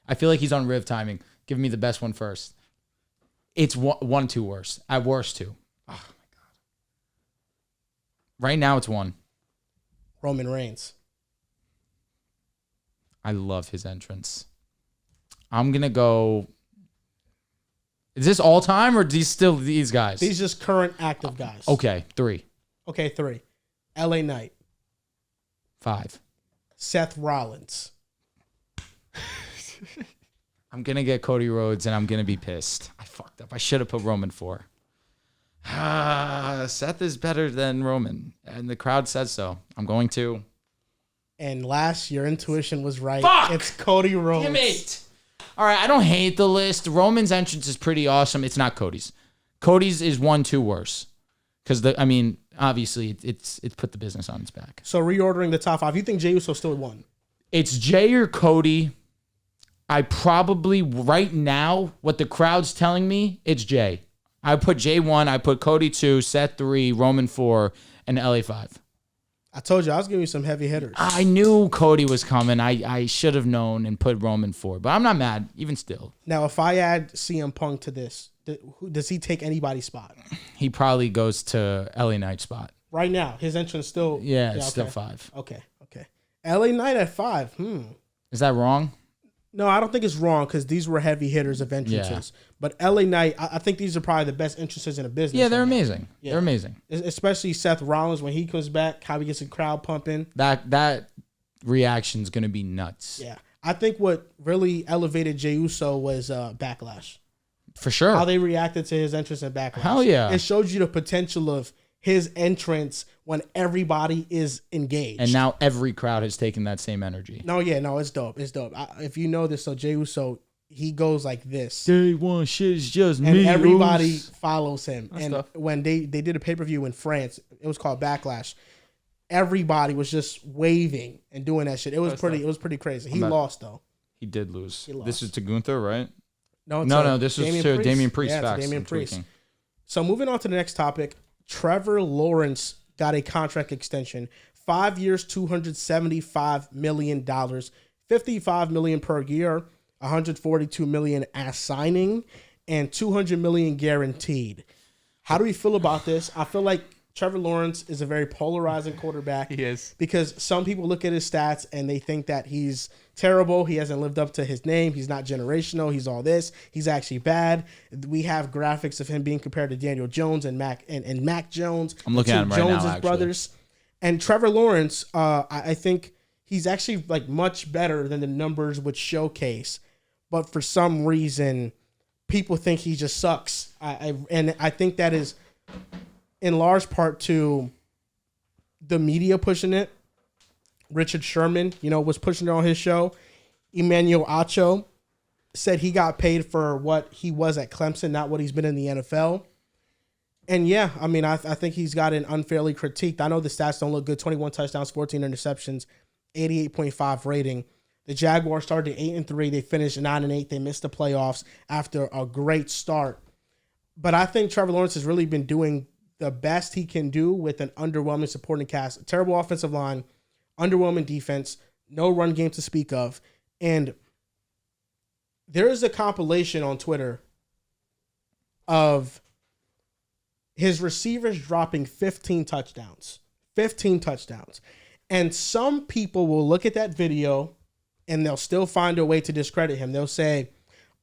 I feel like he's on Riv timing. Give me the best one first. It's 1, 2 worst. At worst 2. Oh, my God. Right now, it's 1. Roman Reigns. I love his entrance. I'm going to go... Is this all time or these still these guys? These just current active guys. Okay, 3. Okay, 3. LA Knight. 5. Seth Rollins. I'm going to get Cody Rhodes, and I'm going to be pissed. I fucked up. I should have put Roman 4. Seth is better than Roman, and the crowd says so. I'm going to. And last, your intuition was right. Fuck! It's Cody Rhodes. Damn it. All right, I don't hate the list. Roman's entrance is pretty awesome. It's not Cody's. Cody's is 1, 2 worse. Because, obviously, it's put the business on its back. So, reordering the top 5, you think Jey Uso still won? It's Jey or Cody. I probably, right now, what the crowd's telling me, it's Jey. I put Jey 1, I put Cody 2, Seth 3, Roman 4, and LA 5. I told you, I was giving you some heavy hitters. I knew Cody was coming. I should have known and put Roman 4, but I'm not mad, even still. Now, if I add CM Punk to this, does he take anybody's spot? He probably goes to LA Knight's spot. Right now, his entrance still... Yeah, it's still 5. Okay. LA Knight at 5. Is that wrong? No, I don't think it's wrong because these were heavy hitters of entrances. Yeah. But LA Knight, I think these are probably the best entrances in the business. Yeah, they're amazing. Yeah. They're amazing. Especially Seth Rollins when he comes back, how he gets the crowd pumping. That reaction is going to be nuts. Yeah. I think what really elevated Jey Uso was Backlash. For sure. How they reacted to his entrance in Backlash. Hell yeah. It showed you the potential of his entrance when everybody is engaged. And now every crowd has taken that same energy. No, it's dope. It's dope. If you know this, so Jey Uso, he goes like this. Day one, shit is just and me. And everybody follows him. That's and tough. When they did a pay-per-view in France, it was called Backlash. Everybody was just waving and doing that shit. It was pretty crazy. He lost though. He did lose. He lost. This is to Gunther, right? No, this was to Damian Priest. Yeah, to Damian Priest. So moving on to the next topic, Trevor Lawrence got a contract extension, 5 years, $275 million, $55 million per year, $142 million as signing, and $200 million guaranteed. How do we feel about this? I feel like Trevor Lawrence is a very polarizing quarterback. He is. Because some people look at his stats and they think that he's terrible. He hasn't lived up to his name. He's not generational. He's all this. He's actually bad. We have graphics of him being compared to Daniel Jones and Mac Jones. I'm looking at him right Jones's now, actually. brothers. And Trevor Lawrence, I think he's actually like much better than the numbers would showcase. But for some reason, people think he just sucks. And I think that is in large part to the media pushing it. Richard Sherman, was pushing it on his show. Emmanuel Acho said he got paid for what he was at Clemson, not what he's been in the NFL. And yeah, I think he's gotten unfairly critiqued. I know the stats don't look good. 21 touchdowns, 14 interceptions, 88.5 rating. The Jaguars started 8-3. They finished 9-8. They missed the playoffs after a great start. But I think Trevor Lawrence has really been doing the best he can do with an underwhelming supporting cast. A terrible offensive line, underwhelming defense, no run game to speak of. And there is a compilation on Twitter of his receivers dropping 15 touchdowns. 15 touchdowns. And some people will look at that video and they'll still find a way to discredit him. They'll say,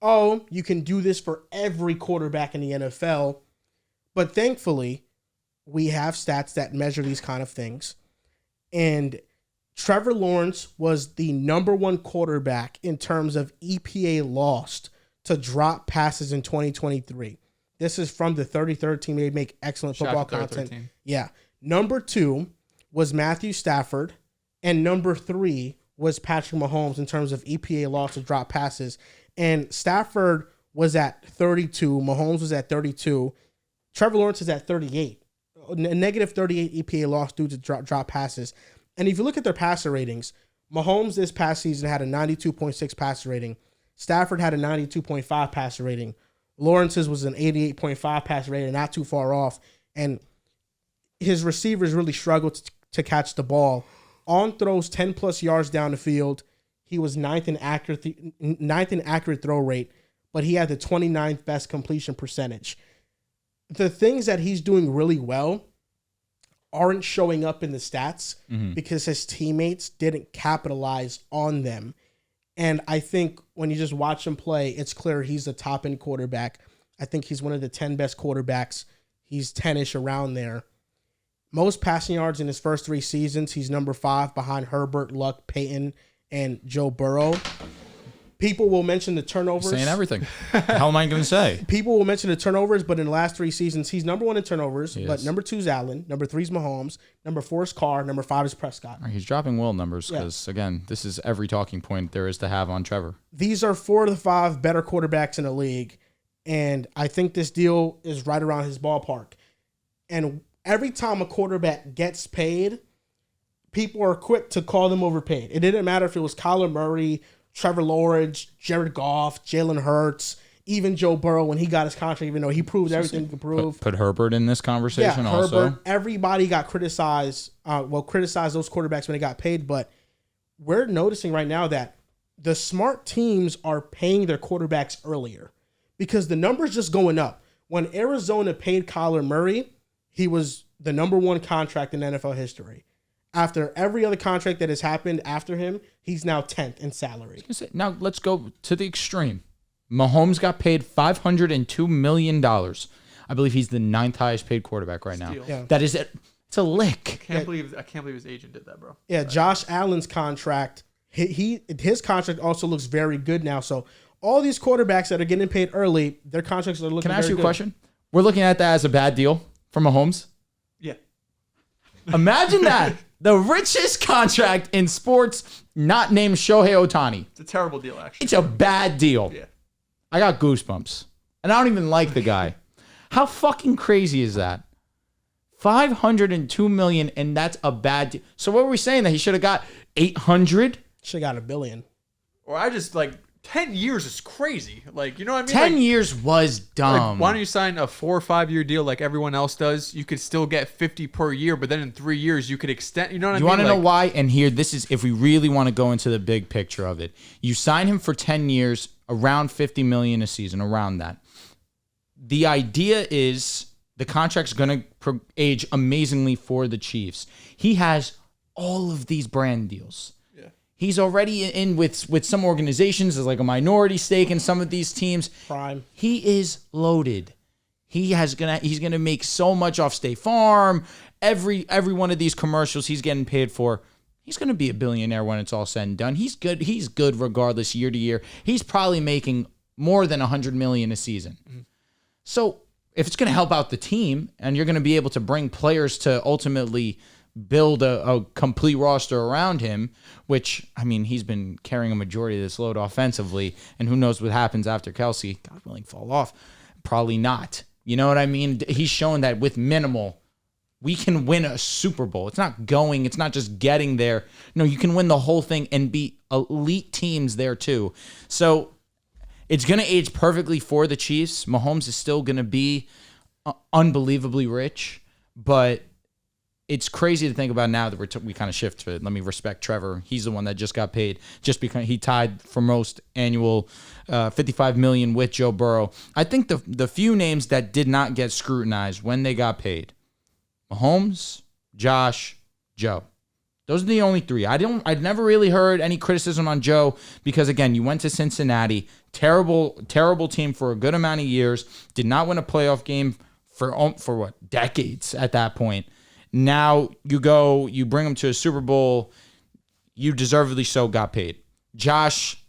oh, you can do this for every quarterback in the NFL. But thankfully, we have stats that measure these kind of things. And Trevor Lawrence was the number one quarterback in terms of EPA lost to drop passes in 2023. This is from the 33rd team. They make excellent football content. Yeah. Number 2 was Matthew Stafford, and number 3 was Patrick Mahomes in terms of EPA loss to drop passes. And Stafford was at 32. Mahomes was at 32. Trevor Lawrence is at 38. A negative 38 EPA loss due to drop passes. And if you look at their passer ratings, Mahomes this past season had a 92.6 passer rating. Stafford had a 92.5 passer rating. Lawrence's was an 88.5 passer rating, not too far off. And his receivers really struggled to catch the ball. On throws 10 plus yards down the field, he was ninth in accurate throw rate, but he had the 29th best completion percentage. The things that he's doing really well aren't showing up in the stats because his teammates didn't capitalize on them. And I think when you just watch him play, it's clear he's a top-end quarterback. I think he's one of the 10 best quarterbacks. He's 10-ish around there. Most passing yards in his first 3 seasons, he's number 5 behind Herbert, Luck, Peyton, and Joe Burrow. People will mention the turnovers. Saying everything. How am I going to say? People will mention the turnovers, but in the last 3 seasons, he's number 1 in turnovers. But number 2 is Allen. Number 3 is Mahomes. Number 4 is Carr. Number 5 is Prescott. He's dropping Will numbers because, again, this is every talking point there is to have on Trevor. These are 4 of the 5 better quarterbacks in the league, and I think this deal is right around his ballpark. And every time a quarterback gets paid, people are quick to call them overpaid. It didn't matter if it was Kyler Murray, Trevor Lawrence, Jared Goff, Jalen Hurts, even Joe Burrow when he got his contract, even though he proved everything he could prove. Put Herbert in this conversation also. Herbert, everybody got criticized. Criticized those quarterbacks when they got paid, but we're noticing right now that the smart teams are paying their quarterbacks earlier because the numbers just going up. When Arizona paid Kyler Murray, he was the number 1 contract in NFL history. After every other contract that has happened after him, he's now 10th in salary. Now let's go to the extreme. Mahomes got paid $502 million. I believe he's the 9th highest paid quarterback right now. Yeah. That is it. It's a lick. I can't believe his agent did that, bro. Yeah, Josh Allen's contract, his contract also looks very good now. So all these quarterbacks that are getting paid early, their contracts are looking very good. Can I ask you a question? We're looking at that as a bad deal for Mahomes? Yeah. Imagine that. The richest contract in sports, not named Shohei Ohtani. It's a terrible deal, actually. It's a bad deal. Yeah. I got goosebumps. And I don't even like the guy. How fucking crazy is that? $502 million, and that's a bad deal. So what were we saying? That he should have got $800? Should have got $1 billion. Or I just, 10 years is crazy. You know what I mean? 10 years was dumb. Why don't you sign a 4 or 5 year deal like everyone else does? You could still get 50 per year, but then in 3 years you could extend. You know what I mean? You want to know why? And here, this is if we really want to go into the big picture of it. You sign him for 10 years, around $50 million a season, around that. The idea is the contract's going to age amazingly for the Chiefs. He has all of these brand deals. He's already in with some organizations as like a minority stake in some of these teams. Prime. He is loaded. He's gonna make so much off State Farm. Every one of these commercials he's getting paid for. He's gonna be a billionaire when it's all said and done. He's good. He's good regardless year to year. He's probably making more than $100 million a season. Mm-hmm. So if it's gonna help out the team and you're gonna be able to bring players to ultimately build a complete roster around him, which, I mean, he's been carrying a majority of this load offensively, and who knows what happens after Kelsey, God willing, fall off. Probably not. You know what I mean? He's shown that with minimal, we can win a Super Bowl. It's not just getting there. No, you can win the whole thing and beat elite teams there too. So it's going to age perfectly for the Chiefs. Mahomes is still going to be unbelievably rich, but it's crazy to think about now that we kind of shift to it. Let me respect Trevor. He's the one that just got paid just because he tied for most annual $55 million with Joe Burrow. I think the few names that did not get scrutinized when they got paid, Mahomes, Josh, Joe. Those are the only 3. I'd never really heard any criticism on Joe because, again, you went to Cincinnati, terrible team for a good amount of years, did not win a playoff game for what, decades at that point. Now you bring them to a Super Bowl, you deservedly so got paid. Josh,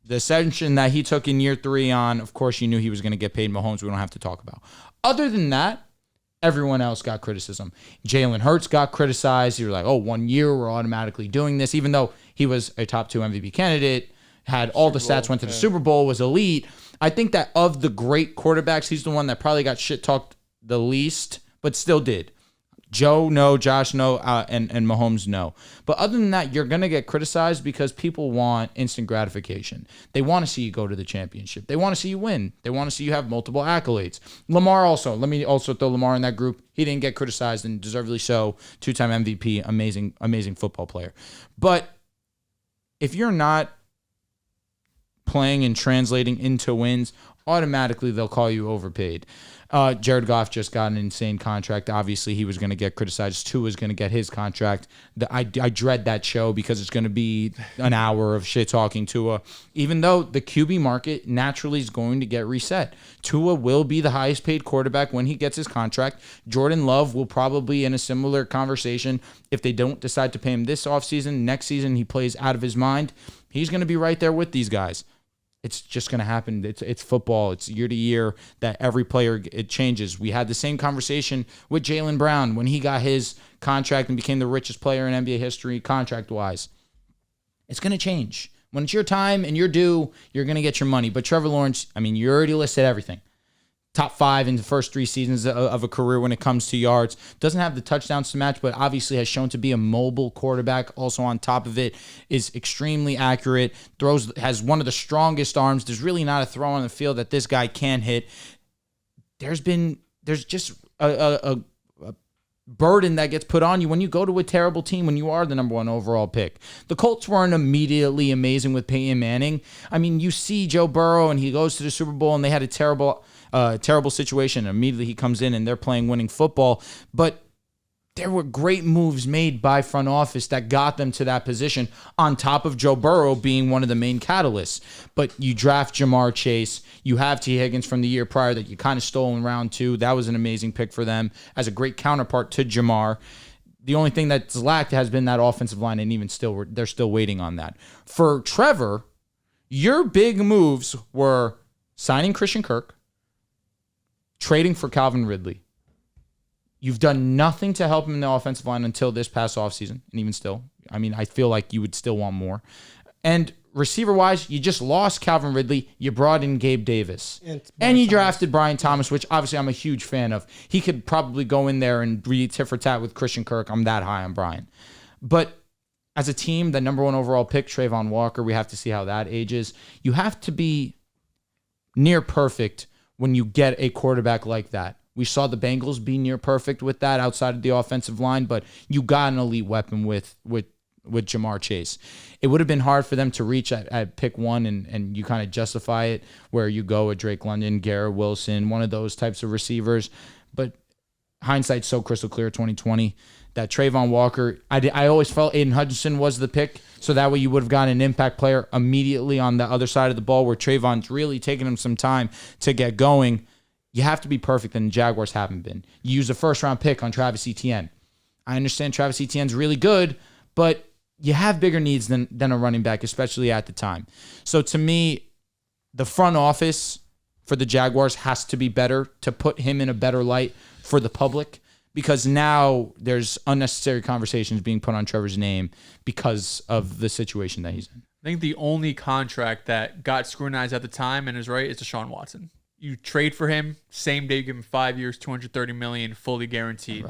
the ascension that he took in year 3 on, of course, you knew he was going to get paid. Mahomes, we don't have to talk about. Other than that, everyone else got criticism. Jalen Hurts got criticized. You're like, oh, 1 year, we're automatically doing this, even though he was a top 2 MVP candidate, had all the stats, went to the Super Bowl, was elite. I think that of the great quarterbacks, he's the one that probably got shit talked the least, but still did. Joe, no. Josh, no. And Mahomes, no. But other than that, you're going to get criticized because people want instant gratification. They want to see you go to the championship. They want to see you win. They want to see you have multiple accolades. Lamar also. Let me also throw Lamar in that group. He didn't get criticized, and deservedly so. 2-time MVP, amazing football player. But if you're not playing and translating into wins, automatically they'll call you overpaid. Jared Goff just got an insane contract. Obviously, he was going to get criticized. Tua is going to get his contract. I dread that show because it's going to be an hour of shit talking Tua. Even though the QB market naturally is going to get reset. Tua will be the highest paid quarterback when he gets his contract. Jordan Love will probably in a similar conversation if they don't decide to pay him this offseason. Next season, he plays out of his mind. He's going to be right there with these guys. It's just going to happen. It's football. It's year to year that every player, it changes. We had the same conversation with Jaylen Brown when he got his contract and became the richest player in NBA history contract-wise. It's going to change. When it's your time and you're due, you're going to get your money. But Trevor Lawrence, I mean, you already listed everything. Top 5 in the first 3 seasons of a career when it comes to yards. Doesn't have the touchdowns to match, but obviously has shown to be a mobile quarterback. Also on top of it, is extremely accurate. Has one of the strongest arms. There's really not a throw on the field that this guy can't hit. There's just a burden that gets put on you when you go to a terrible team, when you are the number 1 overall pick. The Colts weren't immediately amazing with Peyton Manning. I mean, you see Joe Burrow and he goes to the Super Bowl and they had a terrible situation. Immediately he comes in and they're playing winning football. But there were great moves made by front office that got them to that position, on top of Joe Burrow being one of the main catalysts. But you draft Jamar Chase. You have T. Higgins from the year prior that you kind of stole in round 2. That was an amazing pick for them as a great counterpart to Jamar. The only thing that's lacked has been that offensive line, and even still, they're still waiting on that. For Trevor, your big moves were signing Christian Kirk, trading for Calvin Ridley. You've done nothing to help him in the offensive line until this past offseason. And even still, I mean, I feel like you would still want more. And receiver-wise, you just lost Calvin Ridley. You brought in Gabe Davis. And you drafted Brian Thomas, which obviously I'm a huge fan of. He could probably go in there and be tit for tat with Christian Kirk. I'm that high on Brian. But as a team, the number 1 overall pick, Trayvon Walker, we have to see how that ages. You have to be near perfect when you get a quarterback like that. We saw the Bengals be near perfect with that outside of the offensive line, but you got an elite weapon with Jamar Chase. It would have been hard for them to reach at pick 1, and you kind of justify it where you go with Drake London, Garrett Wilson, one of those types of receivers. But hindsight's so crystal clear, 2020, that Trayvon Walker, I always felt Aiden Hutchinson was the pick, so that way you would have gotten an impact player immediately on the other side of the ball where Trayvon's really taking him some time to get going. You have to be perfect, and the Jaguars haven't been. You used a first-round pick on Travis Etienne. I understand Travis Etienne's really good, but you have bigger needs than a running back, especially at the time. So to me, the front office for the Jaguars has to be better to put him in a better light for the public, because now there's unnecessary conversations being put on Trevor's name because of the situation that he's in. I think the only contract that got scrutinized at the time and is right is Deshaun Watson. You trade for him, same day, you give him 5 years, $230 million, fully guaranteed.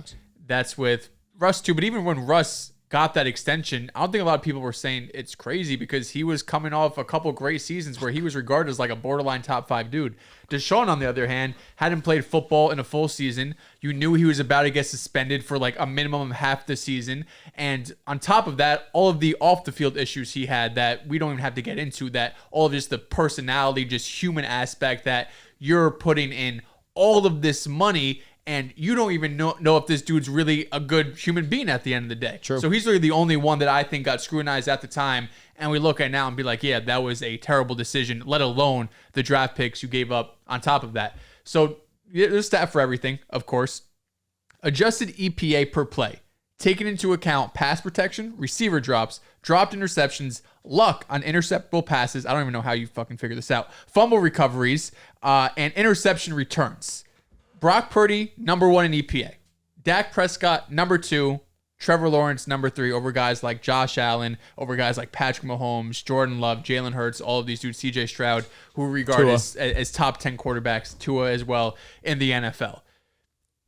That's with Russ too. But even when Russ got that extension, I don't think a lot of people were saying it's crazy because he was coming off a couple great seasons where he was regarded as like a borderline top 5 dude. Deshaun, on the other hand, hadn't played football in a full season. You knew he was about to get suspended for like a minimum of half the season. And on top of that, all of the off the field issues he had that we don't even have to get into, that all of just the personality, just human aspect that you're putting in all of this money and you don't even know if this dude's really a good human being at the end of the day. True. So he's really the only one that I think got scrutinized at the time. And we look at now and be like, yeah, that was a terrible decision, let alone the draft picks you gave up on top of that. So there's stat for everything, of course. Adjusted EPA per play, taking into account pass protection, receiver drops, dropped interceptions, luck on interceptable passes. I don't even know how you fucking figure this out. Fumble recoveries, and interception returns. Brock Purdy, number 1 in EPA. Dak Prescott, number 2. Trevor Lawrence, number 3, over guys like Josh Allen, over guys like Patrick Mahomes, Jordan Love, Jalen Hurts, all of these dudes, CJ Stroud, who we regard as top 10 quarterbacks, Tua as well, in the NFL.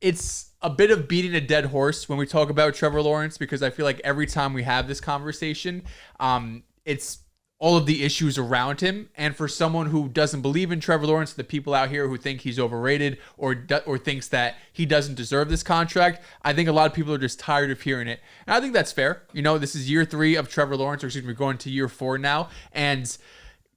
It's a bit of beating a dead horse when we talk about Trevor Lawrence, because I feel like every time we have this conversation, it's all of the issues around him. And for someone who doesn't believe in Trevor Lawrence, the people out here who think he's overrated or thinks that he doesn't deserve this contract, I think a lot of people are just tired of hearing it. And I think that's fair. You know, this is year 3 of Trevor Lawrence, or excuse me, going to year 4 now. And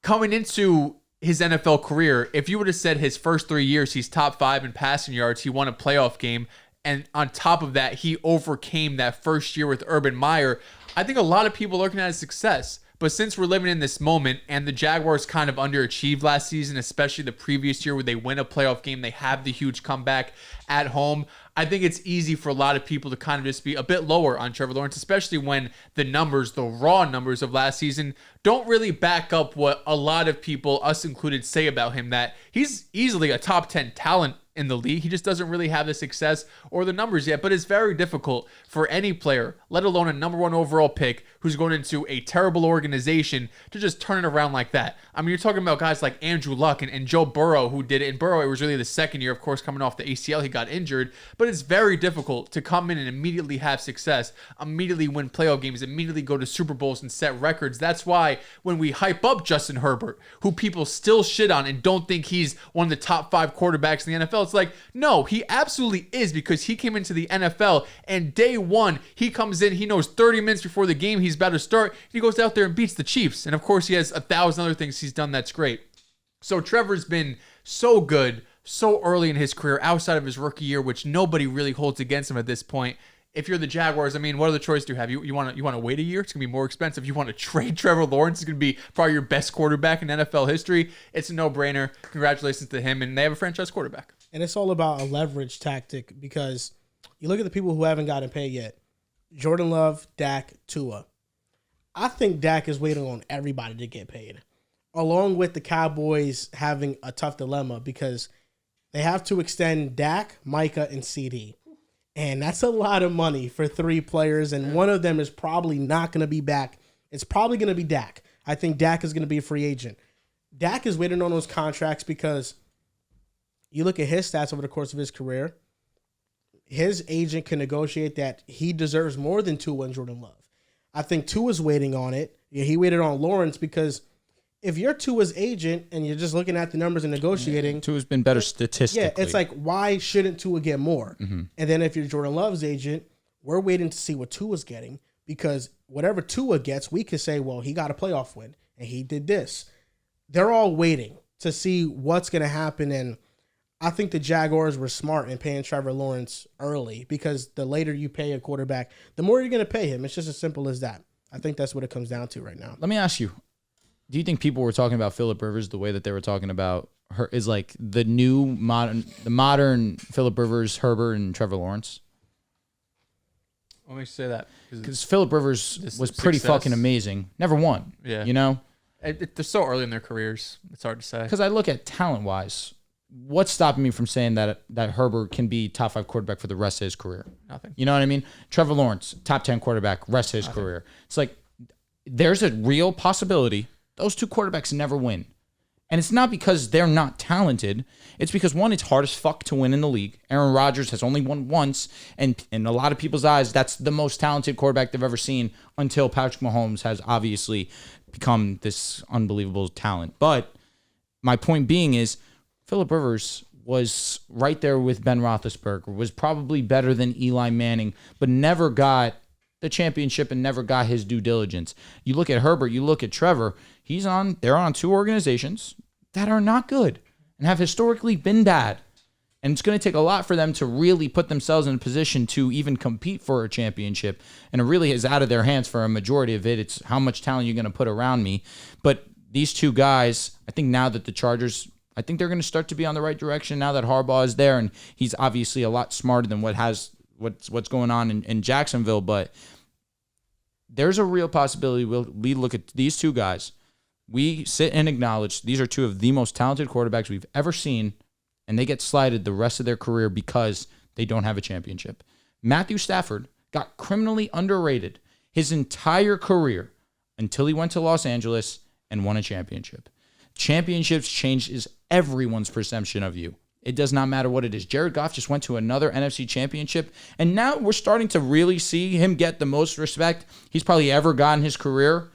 coming into his NFL career, if you would have said his first 3 years, he's top 5 in passing yards, he won a playoff game, and on top of that, he overcame that first year with Urban Meyer, I think a lot of people are looking at his success. But since we're living in this moment, and the Jaguars kind of underachieved last season, especially the previous year where they win a playoff game, they have the huge comeback at home, I think it's easy for a lot of people to kind of just be a bit lower on Trevor Lawrence, especially when the numbers, the raw numbers of last season, don't really back up what a lot of people, us included, say about him, that he's easily a top 10 talent in the league. He just doesn't really have the success or the numbers yet, but it's very difficult for any player, let alone a number 1 overall pick who's going into a terrible organization, to just turn it around like that. I mean, you're talking about guys like Andrew Luck and Joe Burrow, who did it. And Burrow, it was really the second year, of course, coming off the ACL, he got injured, but it's very difficult to come in and immediately have success, immediately win playoff games, immediately go to Super Bowls and set records. That's why when we hype up Justin Herbert, who people still shit on and don't think he's one of the top 5 quarterbacks in the NFL, it's like, no, he absolutely is, because he came into the NFL and day 1, he comes in, he knows 30 minutes before the game he's about to start, he goes out there and beats the Chiefs. And of course, he has 1,000 other things he's done that's great. So Trevor's been so good so early in his career, outside of his rookie year, which nobody really holds against him at this point. If you're the Jaguars, I mean, what other choice do you have? You want to wait a year? It's going to be more expensive. You want to trade Trevor Lawrence? It's going to be probably your best quarterback in NFL history. It's a no-brainer. Congratulations to him, and they have a franchise quarterback. And it's all about a leverage tactic, because you look at the people who haven't gotten paid yet. Jordan Love, Dak, Tua. I think Dak is waiting on everybody to get paid, along with the Cowboys having a tough dilemma, because they have to extend Dak, Micah, and CD. And that's a lot of money for 3 players, and one of them is probably not going to be back. It's probably going to be Dak. I think Dak is going to be a free agent. Dak is waiting on those contracts because you look at his stats over the course of his career, his agent can negotiate that he deserves more than Tua and Jordan Love. I think Tua's waiting on it. Yeah, he waited on Lawrence, because if you're Tua's agent and you're just looking at the numbers and negotiating, Tua's been better statistically. Yeah, it's like, why shouldn't Tua get more? Mm-hmm. And then if you're Jordan Love's agent, we're waiting to see what Tua's getting, because whatever Tua gets, we could say, well, he got a playoff win and he did this. They're all waiting to see what's going to happen. And I think the Jaguars were smart in paying Trevor Lawrence early, because the later you pay a quarterback, the more you're going to pay him. It's just as simple as that. I think that's what it comes down to right now. Let me ask you, do you think people were talking about Phillip Rivers the way that they were talking about her is like the modern Phillip Rivers, Herbert, and Trevor Lawrence? What makes you say that? Because Phillip Rivers was pretty fucking amazing. Never won. Yeah. You know? They're so early in their careers. It's hard to say. Because I look at talent-wise, what's stopping me from saying that Herbert can be top 5 quarterback for the rest of his career? Nothing. You know what I mean? Trevor Lawrence, top 10 quarterback, rest of his career. It's like there's a real possibility those 2 quarterbacks never win. And it's not because they're not talented. It's because, one, it's hard as fuck to win in the league. Aaron Rodgers has only won once, and in a lot of people's eyes, that's the most talented quarterback they've ever seen, until Patrick Mahomes has obviously become this unbelievable talent. But my point being is, Phillip Rivers was right there with Ben Roethlisberger, was probably better than Eli Manning, but never got the championship and never got his due diligence. You look at Herbert, you look at Trevor, they're on 2 organizations that are not good and have historically been bad. And it's going to take a lot for them to really put themselves in a position to even compete for a championship. And it really is out of their hands for a majority of it. It's how much talent you're going to put around me. But these 2 guys, I think now that the Chargers, I think they're going to start to be on the right direction now that Harbaugh is there. And he's obviously a lot smarter than what has what's going on in Jacksonville, but there's a real possibility we look at these two guys. We sit and acknowledge these are two of the most talented quarterbacks we've ever seen, and they get slighted the rest of their career because they don't have a championship. Matthew Stafford got criminally underrated his entire career until he went to Los Angeles and won a championship. Championships changes everyone's perception of you. It does not matter what it is. Jared Goff just went to another NFC championship, and now we're starting to really see him get the most respect he's probably ever got in his career.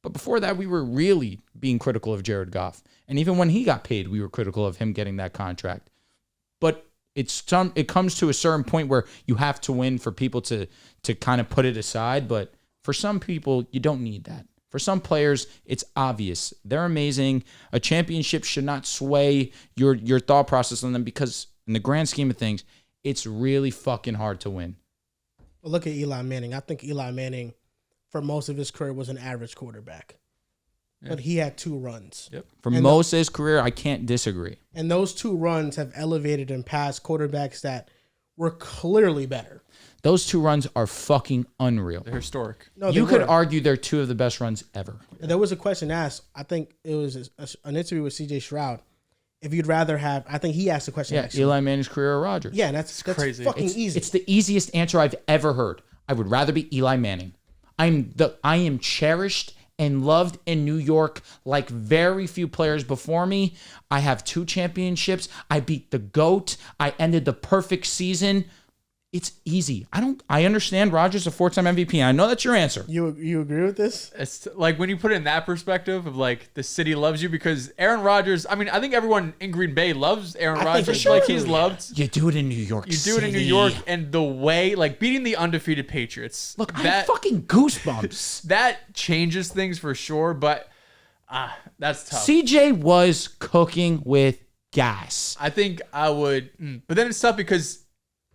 But before that, we were really being critical of Jared Goff. And even when he got paid, we were critical of him getting that contract. But it comes to a certain point where you have to win for people to kind of put it aside. But for some people, you don't need that. For some players, it's obvious. They're amazing. A championship should not sway your thought process on them because in the grand scheme of things, it's really fucking hard to win. Well, look at Eli Manning. I think Eli Manning, for most of his career, was an average quarterback. Yeah. But he had 2 runs. Yep. For most of his career, I can't disagree. And those 2 runs have elevated and passed quarterbacks that were clearly better. Those 2 runs are fucking unreal. They're historic. No, you could argue they're 2 of the best runs ever. There was a question asked. I think it was an interview with C.J. Stroud. If you'd rather have, I think he asked the question. Yeah, Eli Manning's career or Rodgers. Yeah, that's crazy. Fucking easy. It's the easiest answer I've ever heard. I would rather be Eli Manning. I am cherished and loved in New York like very few players before me. I have 2 championships. I beat the GOAT. I ended the perfect season. It's easy. I understand Rodgers a 4-time MVP. I know that's your answer. You agree with this? It's like when you put it in that perspective of like the city loves you because Aaron Rodgers, I mean, I think everyone in Green Bay loves Aaron Rodgers. Sure. Like he's loved. You do it in New York You do it in New York and the way, like beating the undefeated Patriots. Look, I have fucking goosebumps. That changes things for sure, but that's tough. CJ was cooking with gas. I think I would, but then it's tough because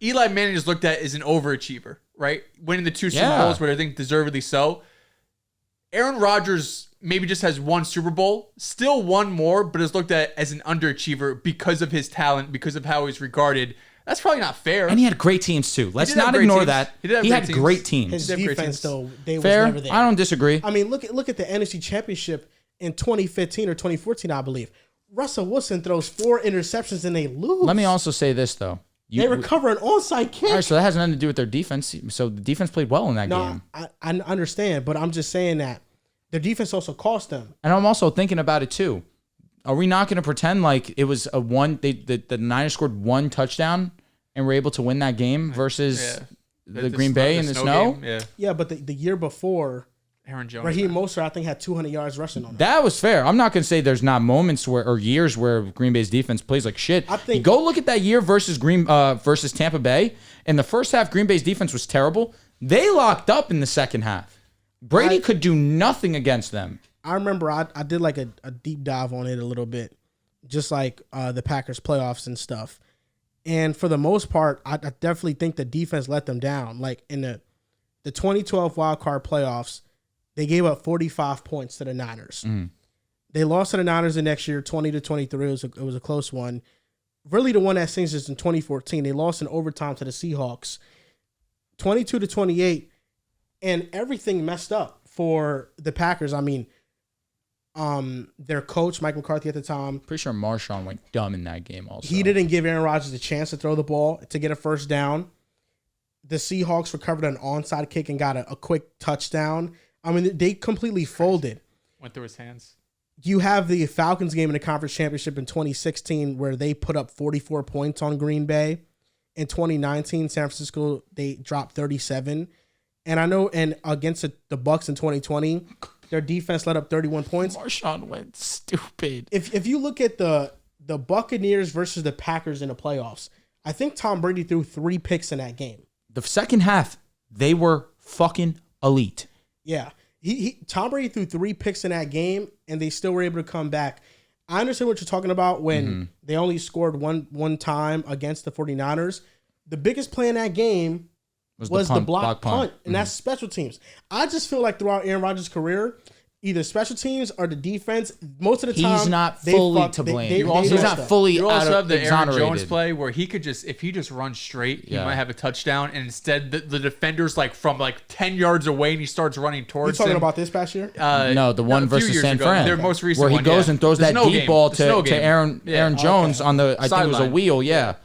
Eli Manning is looked at as an overachiever, right? Winning the 2 Super Bowls, but I think deservedly so. Aaron Rodgers maybe just has 1 Super Bowl, still 1 more, but is looked at as an underachiever because of his talent, because of how he's regarded. That's probably not fair. And he had great teams too. Let's not ignore that. He had great teams. His defense, though, they fair. Was never there. I don't disagree. I mean, look at the NFC Championship in 2015 or 2014, I believe. Russell Wilson throws 4 interceptions and they lose. Let me also say this though. They recover an onside kick. All right, so that has nothing to do with their defense. So the defense played well in that game. I understand, but I'm just saying that their defense also cost them. And I'm also thinking about it too. Are we not going to pretend like it was a one? The Niners scored 1 touchdown and were able to win that game versus the Green Bay in the snow? Yeah, but the year before, Aaron Jones, Raheem Mostert, I think, had 200 yards rushing on him. That was fair. I'm not going to say there's not moments or years where Green Bay's defense plays like shit. I think go look at that year versus Tampa Bay. In the first half, Green Bay's defense was terrible. They locked up in the second half. Brady could do nothing against them. I remember I did like a deep dive on it a little bit, just like the Packers playoffs and stuff. And for the most part, I definitely think the defense let them down. Like in the 2012 wild card playoffs, they gave up 45 points to the Niners. Mm. They lost to the Niners the next year, 20-23. It was a close one. Really, the one that sings is in 2014. They lost in overtime to the Seahawks, 22-28, and everything messed up for the Packers. I mean, their coach, Mike McCarthy at the time. Pretty sure Marshawn went dumb in that game also. He didn't give Aaron Rodgers a chance to throw the ball to get a first down. The Seahawks recovered an onside kick and got a quick touchdown. I mean, they completely folded. Went through his hands. You have the Falcons game in the conference championship in 2016 where they put up 44 points on Green Bay. In 2019, San Francisco, they dropped 37. And I know, and against the Bucks in 2020, their defense let up 31 points. Marshawn went stupid. If you look at the Buccaneers versus the Packers in the playoffs, I think Tom Brady threw 3 picks in that game. The second half, they were fucking elite. Yeah. Tom Brady threw 3 picks in that game, and they still were able to come back. I understand what you're talking about when they only scored one time against the 49ers. The biggest play in that game was the block punt, and that's special teams. I just feel like throughout Aaron Rodgers' career, either special teams or the defense. Most of the time, he's not fully to blame. He's not fully You also have the Aaron exonerated. Jones play where he could just, if he just runs straight, he might have a touchdown. And instead, the defender's like from like 10 yards away, and he starts running towards You talking him. about this past year? No, the one versus San Fran. Their most recent where he one, goes and throws that deep ball to Aaron Jones on the, I think it was a wheel. Yeah.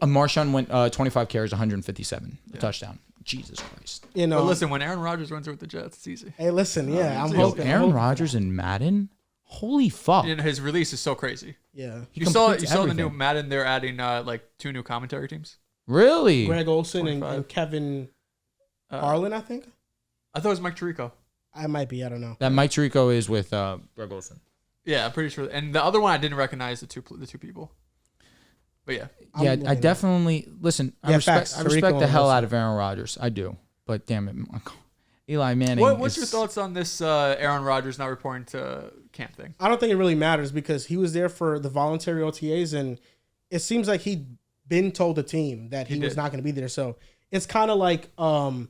Marshawn went 25 carries, 157, a touchdown. Jesus Christ. You know, but listen, when Aaron Rodgers runs with the Jets, it's easy. Hey, listen, I'm hoping. Aaron Rodgers and Madden? Holy fuck. And his release is so crazy. Yeah. You saw the new Madden, they're adding like 2 new commentary teams. Really? Greg Olsen and Kevin Harlan, I think. I thought it was Mike Tirico. I might be, I don't know. That Mike Tirico is with Greg Olsen. Yeah, I'm pretty sure. And the other one, I didn't recognize the two people. But yeah. Yeah, I definitely listen. I respect the hell out of Aaron Rodgers. I do, but damn it, Eli Manning. What's your thoughts on this Aaron Rodgers not reporting to camp thing? I don't think it really matters because he was there for the voluntary OTAs, and it seems like he'd been told the team that he was not going to be there. So it's kind of like PTO.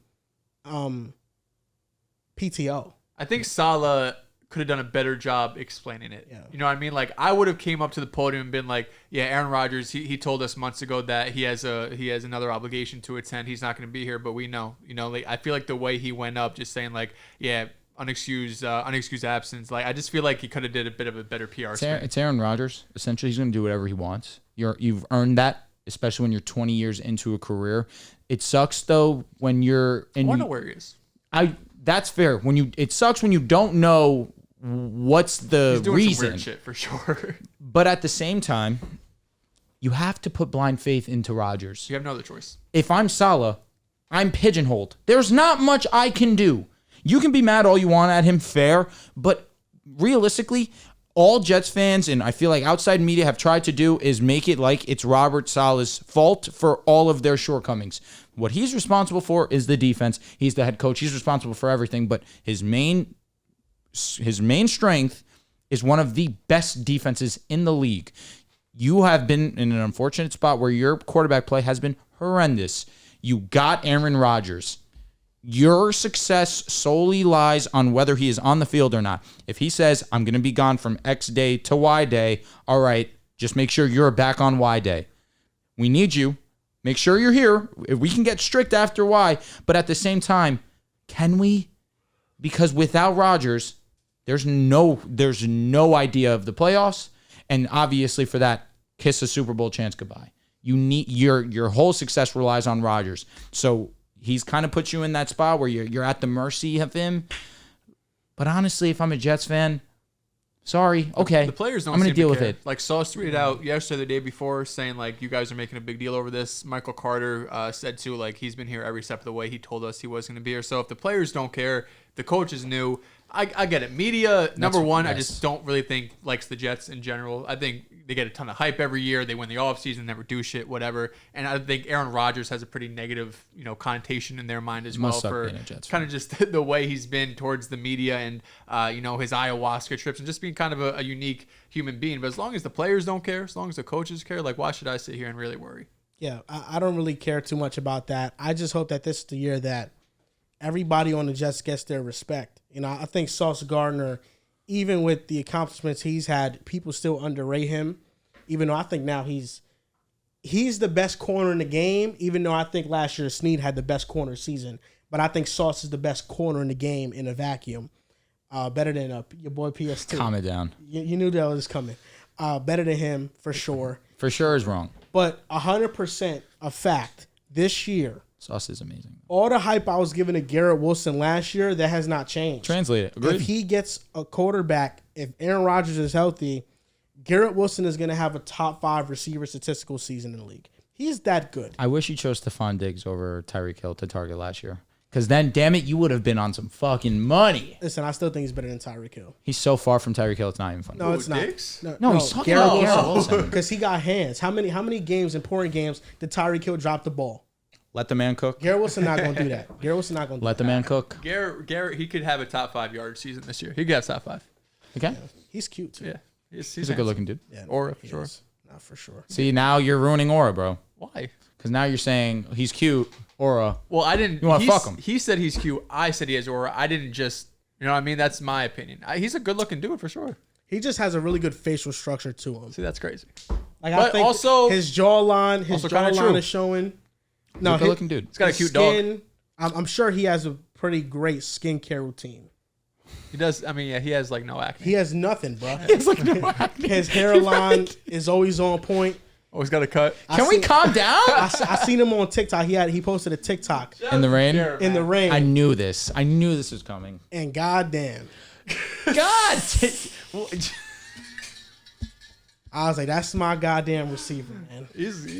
I think Saleh could have done a better job explaining it. Yeah. You know what I mean? Like I would have came up to the podium and been like, yeah, Aaron Rodgers, he told us months ago that he has another obligation to attend. He's not going to be here, but we know. You know, like I feel like the way he went up just saying like, yeah, unexcused absence. Like I just feel like he could have did a bit of a better PR. It's Aaron Rodgers. Essentially, he's going to do whatever he wants. You've earned that, especially when you're 20 years into a career. It sucks though when you're in. I want to know where he is. That's fair. It sucks when you don't know what's the He's doing reason. Some weird shit for sure. But at the same time, you have to put blind faith into Rodgers. You have no other choice. If I'm Saleh, I'm pigeonholed. There's not much I can do. You can be mad all you want at him, fair, but realistically, all Jets fans and I feel like outside media have tried to do is make it like it's Robert Saleh's fault for all of their shortcomings. What he's responsible for is the defense. He's the head coach. He's responsible for everything, but his main strength is one of the best defenses in the league. You have been in an unfortunate spot where your quarterback play has been horrendous. You got Aaron Rodgers. Your success solely lies on whether he is on the field or not. If he says, I'm going to be gone from X day to Y day, all right, just make sure you're back on Y day. We need you. Make sure you're here. If we can get strict after Y, but at the same time, can we? Because without Rodgers, there's no idea of the playoffs, and obviously for that, kiss a Super Bowl chance goodbye. You need your whole success relies on Rodgers. So he's kind of put you in that spot where you're at the mercy of him. But honestly, if I'm a Jets fan, sorry, okay, the players don't. I'm going to deal with care. it. Like Sauce tweeted out yesterday, the day before, saying like you guys are making a big deal over this. Michael Carter said too, like he's been here every step of the way. He told us he was going to be here. So if the players don't care, the coaches knew. I get it. Media, number one, yes. I just don't really think likes the Jets in general. I think they get a ton of hype every year. They win the offseason, never do shit, whatever. And I think Aaron Rodgers has a pretty negative, connotation in their mind as well for kind of just the way he's been towards the media and, his ayahuasca trips and just being kind of a unique human being. But as long as the players don't care, as long as the coaches care, like why should I sit here and really worry? Yeah, I don't really care too much about that. I just hope that this is the year that everybody on the Jets gets their respect. I think Sauce Gardner, even with the accomplishments he's had, people still underrate him. Even though I think now he's the best corner in the game, even though I think last year Snead had the best corner season. But I think Sauce is the best corner in the game in a vacuum. Better than your boy PS2. Calm it down. You knew that was coming. Better than him, for sure. For sure is wrong. But 100% a fact, this year, Sauce is amazing. all the hype I was giving to Garrett Wilson last year, that has not changed. Translate it. Agreed. If he gets a quarterback, if Aaron Rodgers is healthy, Garrett Wilson is going to have a top 5 receiver statistical season in the league. He's that good. I wish you chose Stephon Diggs over Tyreek Hill to target last year. Because then, damn it, you would have been on some fucking money. Listen, I still think he's better than Tyreek Hill. He's so far from Tyreek Hill, it's not even funny. No, it's not. Diggs? No, he's talking about Garrett Wilson. Because he got hands. How many games, important games, did Tyreek Hill drop the ball? Let the man cook. Garrett Wilson not going to do that. Garrett Wilson not going to do that. Let the man cook. Garrett, he could have a top 5 yard season this year. He could have top 5. Okay. Yeah, he's cute, too. Yeah. He's a good-looking dude. Yeah, Aura, for sure. Not for sure. See, now you're ruining Aura, bro. Why? Because now you're saying he's cute, Aura. Well, I didn't. You want to fuck him. He said he's cute. I said he has aura. I didn't just You know what I mean? That's my opinion. He's a good-looking dude for sure. He just has a really good facial structure to him. See, that's crazy. Like, but I think also his jawline is showing. No, good looking dude. He's got a cute dog. I'm sure he has a pretty great skincare routine. He does. I mean, yeah, he has like no acne. He has nothing, bro. He has like no acne. His hairline is always on point. Always got a cut. Can we calm down? I seen him on TikTok. He posted a TikTok In the rain? in the rain. I knew this. I knew this was coming. And goddamn, God. I was like, that's my goddamn receiver, man.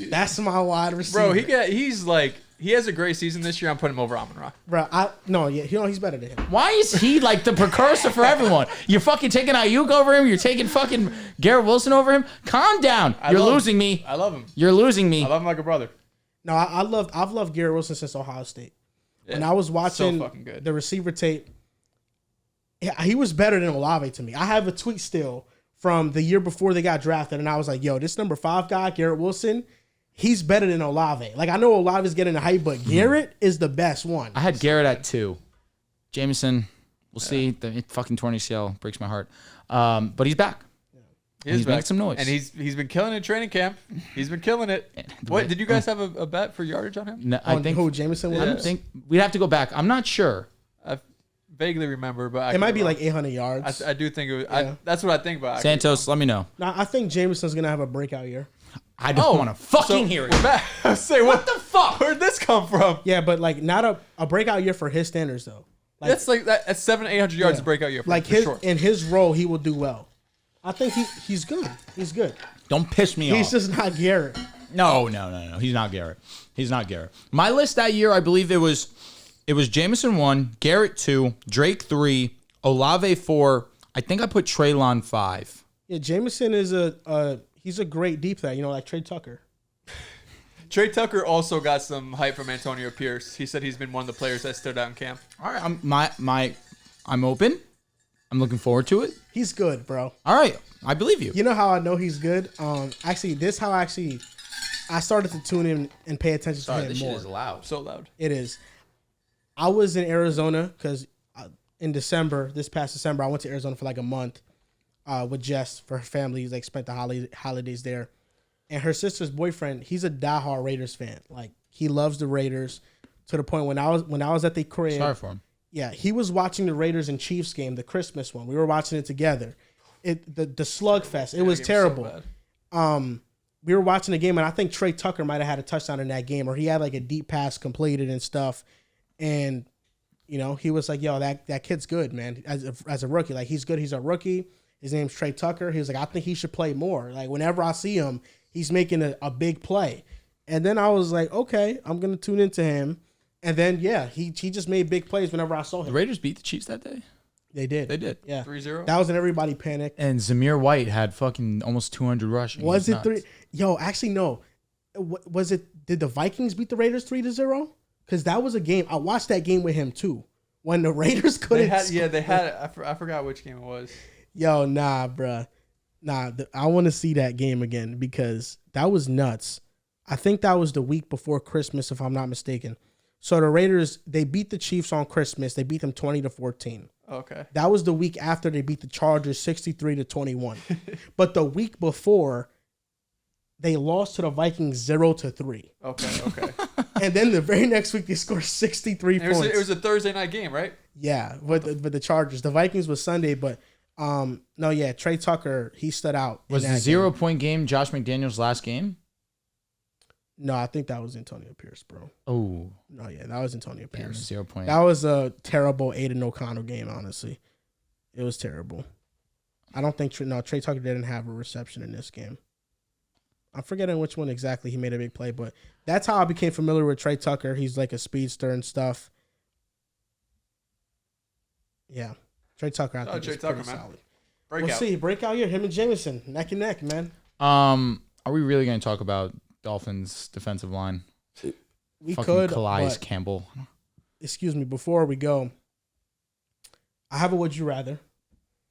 That's my wide receiver. Bro, he has a great season this year. I'm putting him over Amon-Ra. Bro, he's better than him. Why is he like the precursor for everyone? You're fucking taking Ayuk over him. You're taking fucking Garrett Wilson over him. Calm down. You're losing me. I love him. You're losing me. I love him like a brother. No, I've loved Garrett Wilson since Ohio State. When I was watching the receiver tape, he was better than Olave to me. I have a tweet still from the year before they got drafted, and I was like, yo, this number 5 guy, Garrett Wilson, he's better than Olave. Like, I know Olave's getting the hype, but Garrett is the best one. I had Garrett at 2. Jameson, we'll see. The fucking torn ACL breaks my heart. But he's back. He's making some noise. And he's been killing it in training camp. He's been killing it. What, did you guys have a bet for yardage on him? No, I think who, Jameson Williams? I think we'd have to go back. I'm not sure. I vaguely remember, but it might be like 800 yards. I do think it was. Yeah. That's what I think about. Santos, let me know. No, I think Jameson's going to have a breakout year. I don't want to fucking hear it. I say, what the fuck? Where'd this come from? Yeah, but like not a breakout year for his standards though. Like, that's like that. At 700-800 yards, a breakout year. Like in his role, he will do well. I think he's good. He's good. Don't piss me off. He's just not Garrett. No. He's not Garrett. He's not Garrett. My list that year, I believe it was Jameson 1, Garrett 2, Drake 3, Olave 4. I think I put Treylon 5. Yeah, Jameson is he's a great deep threat. You know, like Trey Tucker. Trey Tucker also got some hype from Antonio Pierce. He said he's been one of the players that stood out in camp. All right, I'm open. I'm looking forward to it. He's good, bro. All right, I believe you. You know how I know he's good? I started to tune in and pay attention to him this more. Shit is loud, so loud. It is. I was in Arizona because in this past December, I went to Arizona for like a month with Jess for her family. Like spent the holidays there, and her sister's boyfriend. He's a diehard Raiders fan. Like he loves the Raiders to the point when I was at the crib. Sorry for him. Yeah, he was watching the Raiders and Chiefs game, the Christmas one. We were watching it together. The slugfest. It was terrible. We were watching the game, and I think Trey Tucker might have had a touchdown in that game, or he had like a deep pass completed and stuff. And you know, he was like, "Yo, that kid's good, man. As a rookie, like he's good. He's a rookie. His name's Trey Tucker." He was like, "I think he should play more. Like whenever I see him, he's making a big play." And then I was like, "Okay, I'm gonna tune into him." And then, yeah, he just made big plays whenever I saw him. The Raiders beat the Chiefs that day? They did. Yeah. 3-0? That was when everybody panicked. And Zamir White had fucking almost 200 rushing. Was it 3? Yo, actually, no. Was it? Did the Vikings beat the Raiders 3-0? Because that was a game. I watched that game with him, too. When the Raiders couldn't they had I forgot which game it was. Yo, nah, bruh. Nah, I want to see that game again because that was nuts. I think that was the week before Christmas, if I'm not mistaken. So the Raiders, they beat the Chiefs on Christmas. They beat them 20-14. Okay. That was the week after they beat the Chargers 63-21. But the week before, they lost to the Vikings 0-3. Okay. And then the very next week, they scored 63 points. It was a Thursday night game, right? Yeah, with the Chargers. The Vikings was Sunday, but Trey Tucker, he stood out. Was the 0-point game Josh McDaniels' last game? No, I think that was Antonio Pierce, bro. Oh. No, yeah, that was Antonio Pierce. 0 point. That was a terrible Aiden O'Connell game, honestly. It was terrible. I don't think Trey Tucker didn't have a reception in this game. I'm forgetting which one exactly he made a big play, but that's how I became familiar with Trey Tucker. He's like a speedster and stuff. Yeah. Trey Tucker, I think Trey Tucker, man. Solid. Breakout. We'll see. Breakout year, him and Jameson, neck and neck, man. Are we really going to talk about Dolphins defensive line? We fucking could. Calais, Campbell. Excuse me. Before we go, I have a would you rather.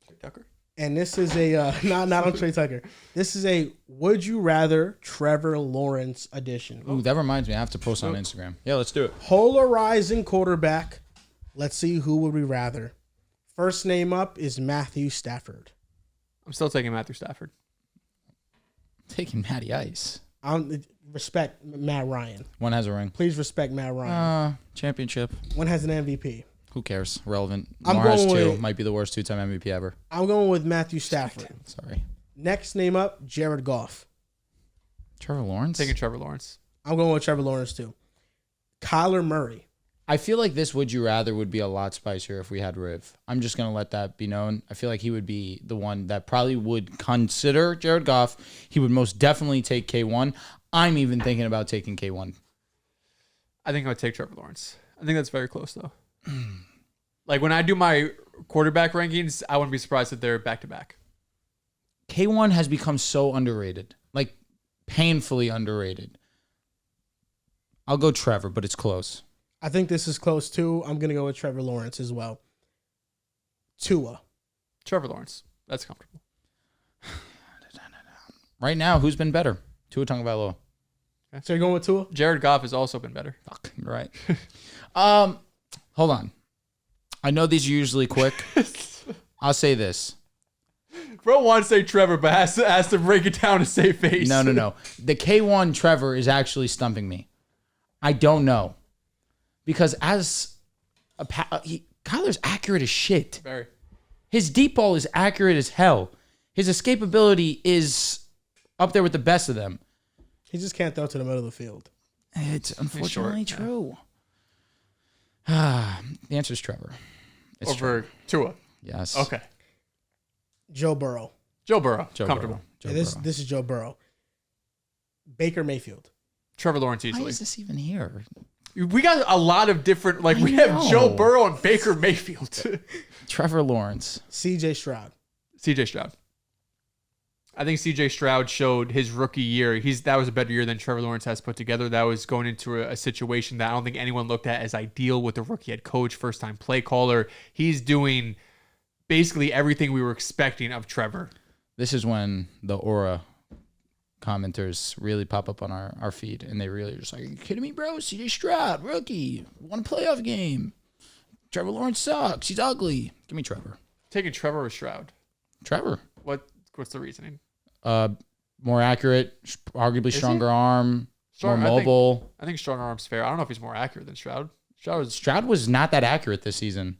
Trey Tucker. And this is a not on Trey Tucker. This is a would you rather Trevor Lawrence edition. Ooh, that reminds me. I have to post on Instagram. Yeah, let's do it. Polarizing quarterback. Let's see who would we rather. First name up is Matthew Stafford. I'm still taking Matthew Stafford. Taking Matty Ice. Respect Matt Ryan. One has a ring. Please respect Matt Ryan. Championship. One has an MVP. Who cares? Relevant. I'm Lamar has going 2. with- Might be the worst 2-time MVP ever. I'm going with Matthew Stafford. Sorry. Next name up, Jared Goff. Trevor Lawrence? Taking Trevor Lawrence. I'm going with Trevor Lawrence too. Kyler Murray. I feel like this Would You Rather would be a lot spicier if we had Riv. I'm just going to let that be known. I feel like he would be the one that probably would consider Jared Goff. He would most definitely take K1. I'm even thinking about taking K1. I think I would take Trevor Lawrence. I think that's very close, though. Like, when I do my quarterback rankings, I wouldn't be surprised if they're back-to-back. K1 has become so underrated. Like, painfully underrated. I'll go Trevor, but it's close. I think this is close too. I'm going to go with Trevor Lawrence as well. Tua. Trevor Lawrence. That's comfortable. Right now, who's been better? Tua Tagovailoa. So you're going with Tua? Jared Goff has also been better. Fuck, you're right. Hold on. I know these are usually quick. I'll say this. Bro wants to say Trevor, but has to break it down to save face. No. The K1 Trevor is actually stumping me. I don't know. Because as Kyler's accurate as shit. Very. His deep ball is accurate as hell. His escapability is up there with the best of them. He just can't throw to the middle of the field. It's unfortunately short, true. The answer is Trevor. It's Over Trevor. Tua. Yes. Okay. Joe Burrow. Joe Burrow. Joe Comfortable. Burrow. This is Joe Burrow. Baker Mayfield. Trevor Lawrence Why easily. is this even here? We got a lot of different, like, I we have know. Joe Burrow and Baker Mayfield. Trevor Lawrence. CJ Stroud. CJ Stroud. I think CJ Stroud showed his rookie year. That was a better year than Trevor Lawrence has put together. That was going into a situation that I don't think anyone looked at as ideal with the rookie head coach, first time play caller. He's doing basically everything we were expecting of Trevor. This is when the aura commenters really pop up on our feed, and they really are just like, are you kidding me, bro? CJ Stroud, rookie, won a playoff game. Trevor Lawrence sucks. He's ugly. Give me Trevor. Taking Trevor or Stroud? Trevor. What's the reasoning? More accurate, arguably Is stronger arm, Strong- more mobile. I think strong arm's fair. I don't know if he's more accurate than Stroud. Stroud was not that accurate this season.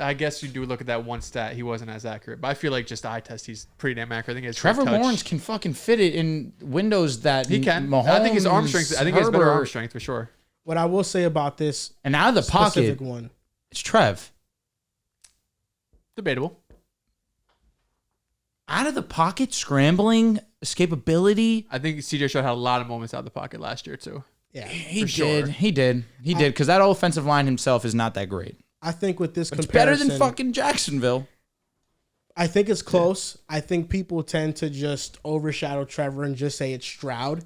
I guess you do look at that one stat. He wasn't as accurate, but I feel like just the eye test, he's pretty damn accurate. I think his Trevor touch- Lawrence can fucking fit it in windows that He can. Mahomes, I think his arm strength. I think he has better arm Herbert. strength for sure. What I will say about this And out of the specific pocket, one, it's Trev. Debatable. Out of the pocket, scrambling, escapability. I think CJ Stroud had a lot of moments out of the pocket last year too. yeah. He For did. sure. He did. Because that offensive line himself is not that great. I think with this It's better comparison, than fucking Jacksonville. I think it's close. I think people tend to just overshadow Trevor and just say it's Stroud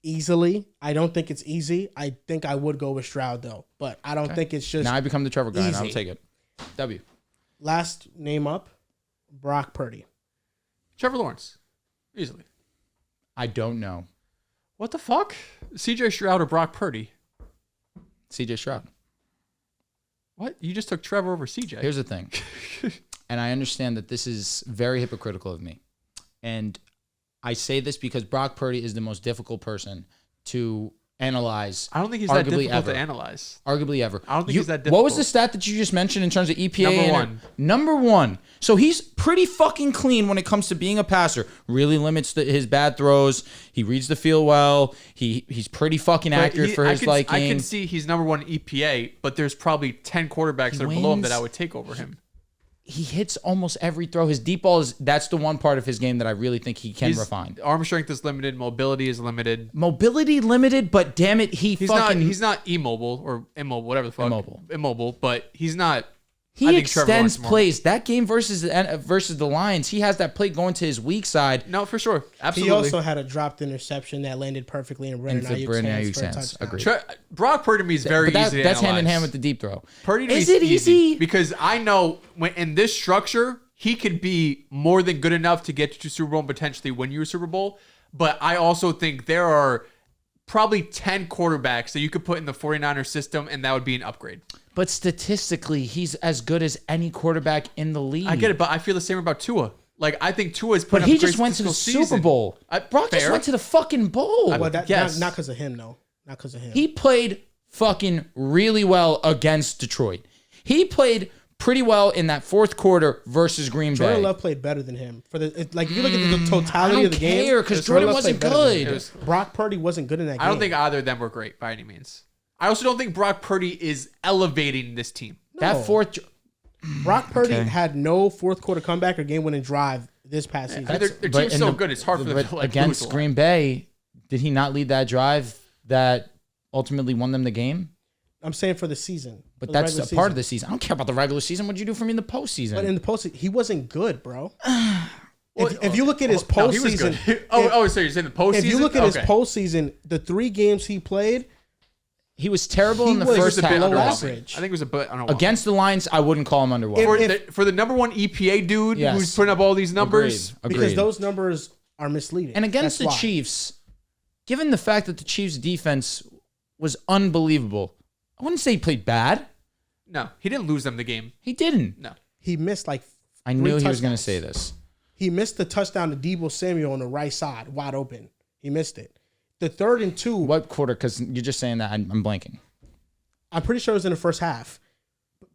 easily. I don't think it's easy. I think I would go with Stroud though, but I don't think it's just Now I become the Trevor guy, and I'll easy. take it. W. last name up, Brock Purdy. Trevor Lawrence, easily. I don't know. What the fuck? CJ Stroud or Brock Purdy? CJ Stroud. What? You just took Trevor over CJ. Here's the thing. And I understand that this is very hypocritical of me. And I say this because Brock Purdy is the most difficult person to analyze. I don't think he's that arguably difficult ever. to analyze. Arguably ever. I don't think he's that What was difficult. the stat that you just mentioned in terms of EPA? Number and- one. Number one. So he's pretty fucking clean when it comes to being a passer. Really limits his bad throws. He reads the field well. He's pretty fucking accurate for his liking. I can see he's number one EPA, but there's probably 10 quarterbacks that are below him wins. that I would take over him. He hits almost every throw. His deep ball that's the one part of his game that I really think he can refine. Arm strength is limited. Mobility is limited. Mobility limited, but damn it, He's not immobile or immobile, whatever the fuck. Immobile, but he's not. I He think Trevor Lawrence extends more. plays. That game versus the Lions, he has that play going to his weak side. No, for sure. He Absolutely. also had a dropped interception that landed perfectly in Brandon Into Ayuk's Brandon hands Ayuk's for a hands. touchdown. Agreed. Brock Purdy to me is very But easy to that's hand in analyze. hand with the deep throw. Purdy to me Is it easy? Because I know when in this structure, he could be more than good enough to get you to Super Bowl and potentially win you a Super Bowl. But I also think there are probably 10 quarterbacks that you could put in the 49ers system, and that would be an upgrade. But statistically, he's as good as any quarterback in the league. I get it, but I feel the same about Tua. Like, I think Tua is But putting up he a great just went to the statistical Super season. Bowl. Brock just Fair. went to the fucking bowl. Well, Yes. not because of him, though. Not because of him. He played fucking really well against Detroit. He played pretty well in that fourth quarter versus Green Jordan Bay. Love played better than him. If you look at the I totality don't of the game, care because Jordan Love wasn't played better than him. good. Brock Purdy wasn't good in that game. I don't think either of them were great by any means. I also don't think Brock Purdy is elevating this team. That fourth. Brock Purdy Okay. had no fourth quarter comeback or game winning drive this past season. Their But team's in so the- good, it's hard for them but to like against lose a lot. Green Bay, did he not lead that drive that ultimately won them the game? I'm saying for the season. But for the that's a regular part of season. the season. I don't care about the regular season. What'd you do for me in the postseason? But in the postseason, he wasn't good, bro. Well, if you look at his no, he was postseason, good. So you're saying the postseason? if you look at his Okay. postseason, the 3 games he played, he was terrible He in the was first It was a bit half. below underwhelming. average. I think it was a bit underwhelming. Against the Lions, I wouldn't call him underwhelming. for the number one EPA dude Yes. who's putting up all these numbers. Agreed. because those numbers are misleading. And against That's the why. Chiefs, given the fact that the Chiefs' defense was unbelievable, I wouldn't say he played bad. No, he didn't lose them the game. He didn't. No. he missed like I 3 knew he was going to touchdowns. say this. He missed the touchdown to Debo Samuel on the right side, wide open. He missed it. The 3rd and 2, What quarter? Because you're just saying that. I'm blanking. I'm pretty sure it was in the first half.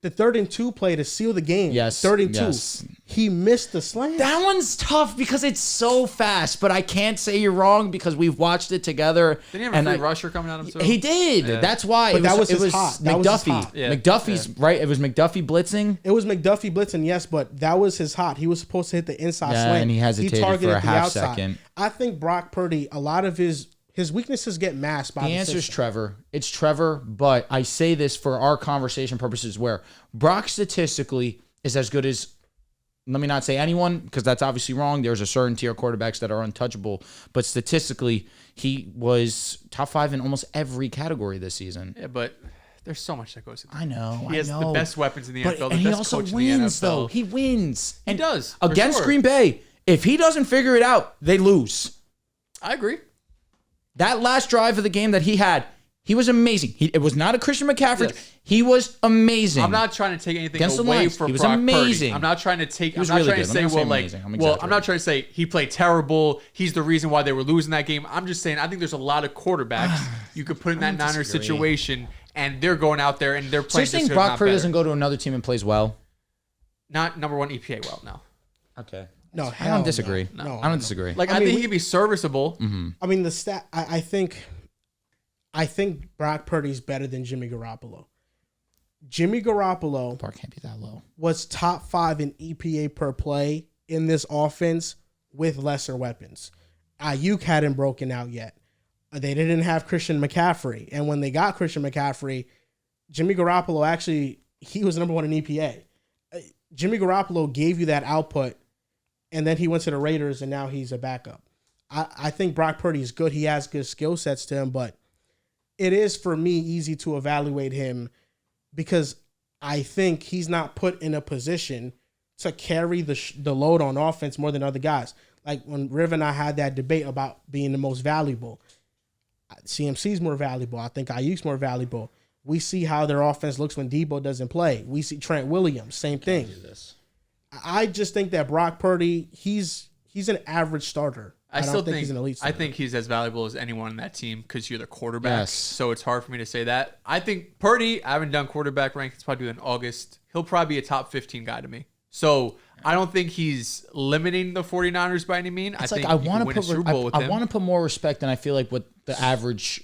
The 3rd and 2 play to seal the game. Yes, 3rd and 2. yes. He missed the slam. That one's tough because it's so fast, but I can't say you're wrong because we've watched it together. Didn't he have a and free I- rusher coming at him? Too? He did. Yeah. That's why. But it that was it his was hot. That was his McDuffie. hot. Yeah. McDuffie's right. It was McDuffie blitzing. It was McDuffie blitzing, yes, but that was his hot. He was supposed to hit the inside Yeah, slant. and he hesitated targeted for a the half outside. second. I think Brock Purdy, a lot of his weaknesses get masked by The the answer is system. Trevor. It's Trevor, but I say this for our conversation purposes where Brock statistically is as good as, let me not say anyone, because that's obviously wrong. There's a certain tier of quarterbacks that are untouchable, but statistically, he was top 5 in almost every category this season. Yeah, but there's so much that goes into it. I know. He has the best weapons in the But, NFL. The and he best also coach in the wins, NFL. though. He wins. He And does, for against sure. Green Bay, if he doesn't figure it out, they lose. I agree. That last drive of the game that he had, he was amazing. It was not a Christian McCaffrey. Yes. He was amazing. I'm not trying to take anything Against the away Lions, from he was Brock amazing. Purdy. I'm not trying to take. I'm was not really trying to good. say, Let me well, say like, amazing. I'm I'm exaggerating. not trying to say he played terrible. He's the reason why they were losing that game. I'm just saying I think there's a lot of quarterbacks you could put in that Niners disagree. situation, and they're going out there and they're So playing. you're saying just good, Brock not Purdy better. doesn't go to another team and plays well? Not number one EPA. Well, no. Okay. No, I hell don't disagree. No. I don't disagree. Like I I, mean, think we- he could be serviceable. I mean, the stat. I think Brock Purdy's better than Jimmy Garoppolo. Jimmy Garoppolo Bar can't be that low. was top 5 in EPA per play in this offense with lesser weapons. Ayuk hadn't broken out yet. They didn't have Christian McCaffrey. And when they got Christian McCaffrey, Jimmy Garoppolo he was number 1 in EPA. Jimmy Garoppolo gave you that output, and then he went to the Raiders, and now he's a backup. I think Brock Purdy is good. He has good skill sets to him, but it is, for me, easy to evaluate him because I think he's not put in a position to carry the load on offense more than other guys. Like when Riv and I had that debate about being the most valuable, CMC's more valuable. I think Ayuk's more valuable. We see how their offense looks when Debo doesn't play. We see Trent Williams, same thing. I just think that Brock Purdy, he's an average starter. I don't still think he's an elite I starter. think he's as valuable as anyone on that team because you're the quarterback. Yes. So it's hard for me to say that. I think Purdy, I haven't done quarterback rankings, probably do it in August. He'll probably be a top 15 guy to me. So I don't think he's limiting the 49ers by any mean. It's I like think I you want can to win a put Super Bowl with I him. want to put more respect, and I feel like what the average.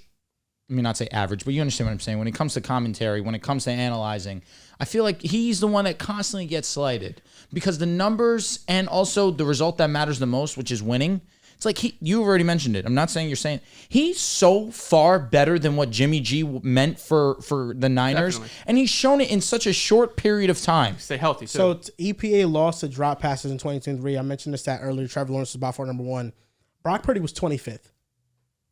I mean, not say average, but you understand what I'm saying. When it comes to commentary, when it comes to analyzing, I feel like he's the one that constantly gets slighted because the numbers and also the result that matters the most, which is winning. It's like you already mentioned it. I'm not saying you're saying he's so far better than what Jimmy G meant for the Niners, Definitely. and he's shown it in such a short period of time. Stay healthy. So EPA lost to drop passes in 2023. I mentioned this stat earlier. Trevor Lawrence was by far number 1. Brock Purdy was 25th,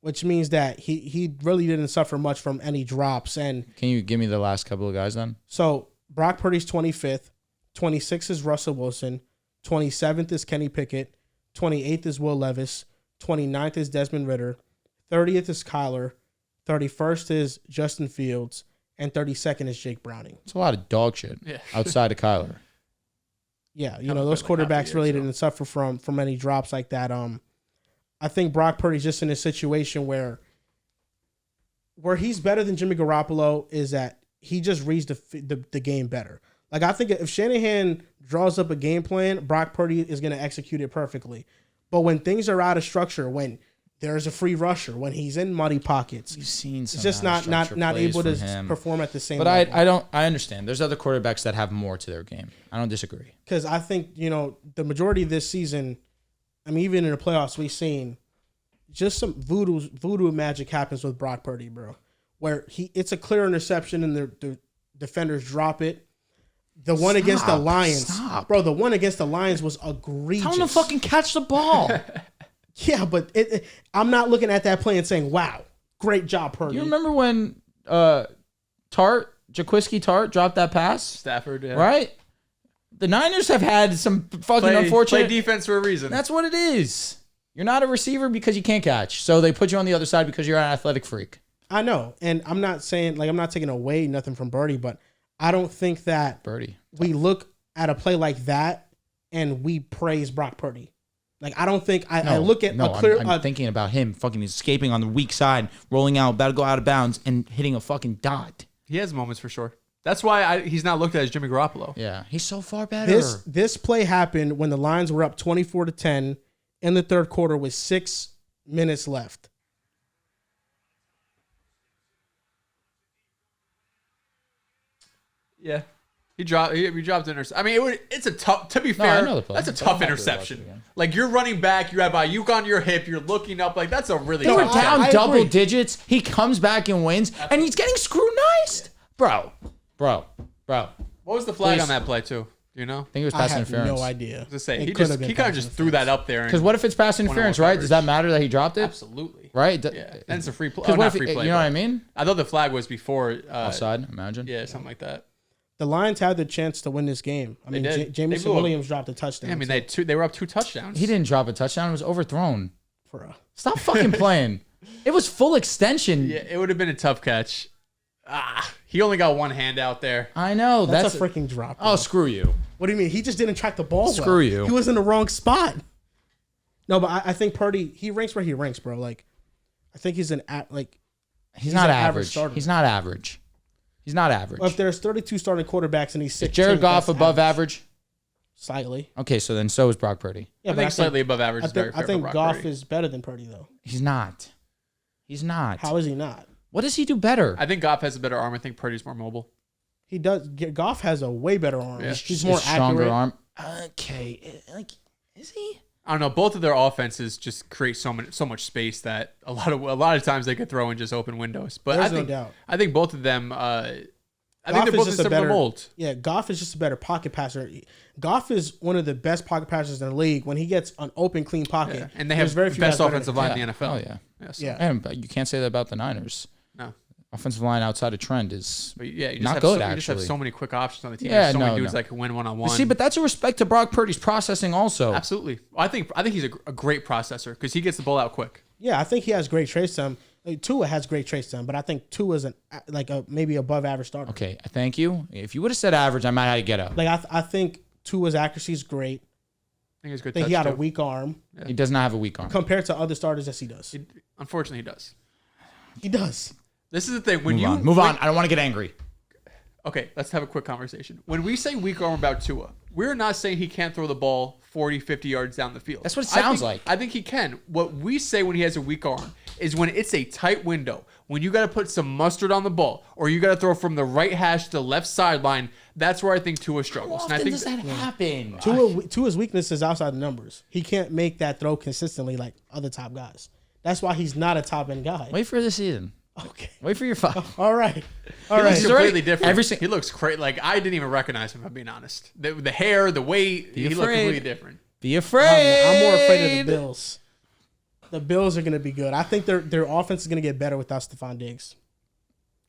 which means that he really didn't suffer much from any drops. And Can you give me the last couple of guys then? so Brock Purdy's 25th, 26th is Russell Wilson, 27th is Kenny Pickett, 28th is Will Levis, 29th is Desmond Ridder, 30th is Kyler, 31st is Justin Fields, and 32nd is Jake Browning. It's a lot of dog shit outside of Kyler. Yeah, those quarterbacks really didn't suffer from any drops like that. I think Brock Purdy's just in a situation where he's better than Jimmy Garoppolo is that he just reads the game better. Like, I think if Shanahan draws up a game plan, Brock Purdy is going to execute it perfectly. But when things are out of structure, when there's a free rusher, when he's in muddy pockets, You've seen some it's just not able to perform at the same level. But I understand. There's other quarterbacks that have more to their game. I don't disagree. Because I think, the majority of this season, I mean, even in the playoffs, we've seen just some voodoo magic happens with Brock Purdy, bro. Where it's a clear interception and the defenders drop it. The one against the Lions, bro. The one against the Lions was egregious. Tell him to fucking catch the ball. Yeah, but I'm not looking at that play and saying, "Wow, great job, Purdy." You remember when Jaquiski Tart dropped that pass? Stafford, yeah. Right? The Niners have had some fucking unfortunate play defense for a reason. That's what it is. You're not a receiver because you can't catch. So they put you on the other side because you're an athletic freak. I know. And I'm not saying, I'm not taking away nothing from Birdie, but I don't think that we look at a play like that and we praise Brock Purdy. Like, I don't think I look at a clear. I'm thinking about him fucking escaping on the weak side, rolling out, about to go out of bounds, and hitting a fucking dot. He has moments for sure. That's why he's not looked at as Jimmy Garoppolo. Yeah, he's so far better. This play happened when the Lions were up 24-10 in the third quarter with 6 minutes left. Yeah. He dropped interception. I mean, it's a tough, to be fair, that's a tough interception. Like, you're running back, you have Ayuk on your hip, you're looking up, like, that's a really They were tough down shot. double digits. He comes back and wins, and he's getting scrutinized. Bro. What was the flag on that play, too? Do you know? I think it was pass interference. No idea. I was to say, he kind of just threw that up there. Because what if it's pass interference, right? Does that matter that he dropped it? Absolutely. Right? Yeah. And it's a free play. You know Play, what I mean? I thought the flag was before. Offside, imagine. Yeah, something like that. The Lions had the chance to win this game. I mean, Jameson Williams dropped a touchdown. Yeah, I mean, they were up 2 touchdowns. He didn't drop a touchdown. It was overthrown. Stop fucking playing. It was full extension. Yeah, it would have been a tough catch. He only got one hand out there. I know. That's a freaking drop. Oh, screw you. What do you mean? He just didn't track the ball well. Screw you. He was in the wrong spot. No, but I think Purdy, he ranks where he ranks, bro. Like, I think he's not average. He's not average. He's not average. Well, if there's 32 starting quarterbacks and he's 16, is Jared Goff above average? Slightly. Okay, so then so is Brock Purdy. Yeah, I think slightly above average is very fair. I think for Brock Goff Purdy. is better than Purdy, though. He's not. How is he not? What does he do better? I think Goff has a better arm. I think Purdy's more mobile. He does. Goff has a way better arm. Yeah. He's more stronger accurate. arm. Okay, is he? I don't know. Both of their offenses just create so much space that a lot of times they could throw in just open windows. But There's no doubt. I think both of them. I Goff think they're both is in just a similar mold. Yeah, Goff is just a better pocket passer. Goff is one of the best pocket passers in the league. When he gets an open, clean pocket, Yeah. And they have very few best guys offensive line in the NFL. Oh yeah. Yes. Yeah. And you can't say that about the Niners. No. Offensive line outside of trend is But yeah, you just not have good, you just have actually. so many quick options on the team. Yeah, There's so many no, dudes no. that can win one-on-one. See, but that's a respect to Brock Purdy's processing also. Absolutely. I think he's a great processor because he gets the ball out quick. Yeah, I think he has great traits to him. Tua has great traits to him, but I think Tua is maybe above average starter. Okay, thank you. If you would have said average, I might have to get up. Like I think Tua's accuracy is great. I think he's good. I think he had a weak arm He does not have a weak arm. compared to other starters. Yes, he does. Unfortunately, he does. He does. This is the thing. Move on. I don't want to get angry. Okay, let's have a quick conversation. When we say weak arm about Tua, we're not saying he can't throw the ball 40, 50 yards down the field. That's what it sounds like. I think he can. What we say when he has a weak arm is when it's a tight window, when you got to put some mustard on the ball, or you got to throw from the right hash to the left sideline. That's where I think Tua struggles. How often does that happen? Tua's weakness is outside the numbers. He can't make that throw consistently like other top guys. That's why he's not a top end guy. Wait for the season. Okay. Wait for your five. All right. He looks He's completely already- different. He looks crazy. Like, I didn't even recognize him, if I'm being honest. The hair, the weight, he looked completely different. Be afraid. I'm more afraid of the Bills. The Bills are going to be good. I think their offense is going to get better without Stephon Diggs.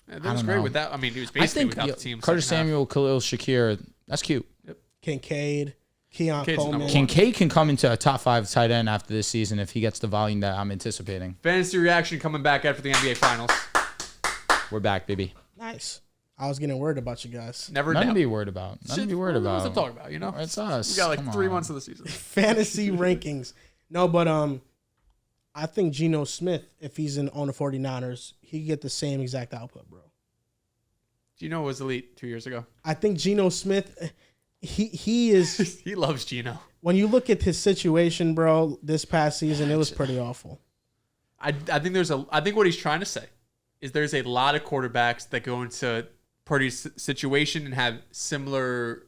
Yeah, that was great with that. I mean, he was I basically think without the team. Carter second half. Samuel, Khalil Shakir, that's cute. Kincaid, Keon Kincaid's Coleman. number one. Kincaid can come into a top 5 tight end after this season if he gets the volume that I'm anticipating. Fantasy reaction coming back after the NBA Finals. We're back, baby. Nice. I was getting worried about you guys. Never Nothing doubt. to be worried about. Nothing to be worried about. What's to talk about, you know? It's us. We got like Come 3 on. months of the season. Fantasy rankings. No, but I think Geno Smith, if he's on the 49ers, he could get the same exact output, bro. Geno was elite 2 years ago. I think Geno Smith, he is. He loves Geno. When you look at his situation, bro, this past season, it was pretty awful. I think I think what he's trying to say is there's a lot of quarterbacks that go into Purdy's situation and have similar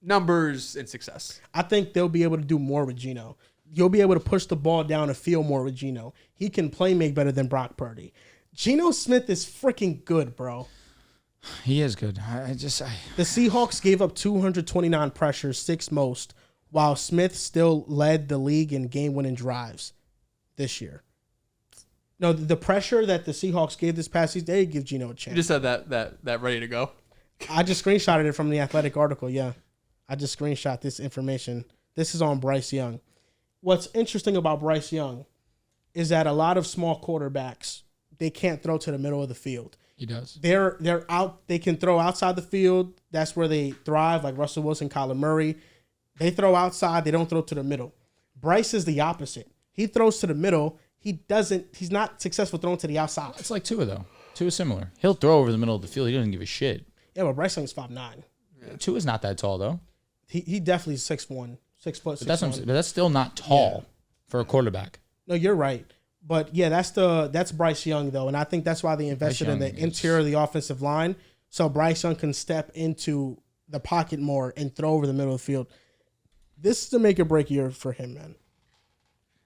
numbers and success. I think they'll be able to do more with Geno. You'll be able to push the ball down the field more with Geno. He can play make better than Brock Purdy. Geno Smith is freaking good, bro. He is good. The Seahawks gave up 229 pressures, 6th most, while Smith still led the league in game-winning drives this year. No, the pressure that the Seahawks gave this past season, they give Geno a chance. You just said that ready to go. I just screenshotted it from the Athletic article, yeah. I just screenshot this information. This is on Bryce Young. What's interesting about Bryce Young is that a lot of small quarterbacks, they can't throw to the middle of the field. He does. They're out. They can throw outside the field. That's where they thrive, like Russell Wilson, Kyler Murray. They throw outside. They don't throw to the middle. Bryce is the opposite. He throws to the middle. He's not successful throwing to the outside. It's like Tua, though. Tua's similar. He'll throw over the middle of the field. He doesn't give a shit. Yeah, but Bryce Young's 5'9". Tua's not that tall, though. He definitely is 6'1", 6 foot. But that's still not tall for a quarterback. No, you're right. But yeah, that's Bryce Young though, and I think that's why they invested in the interior of the offensive line, so Bryce Young can step into the pocket more and throw over the middle of the field. This is a make or break year for him, man.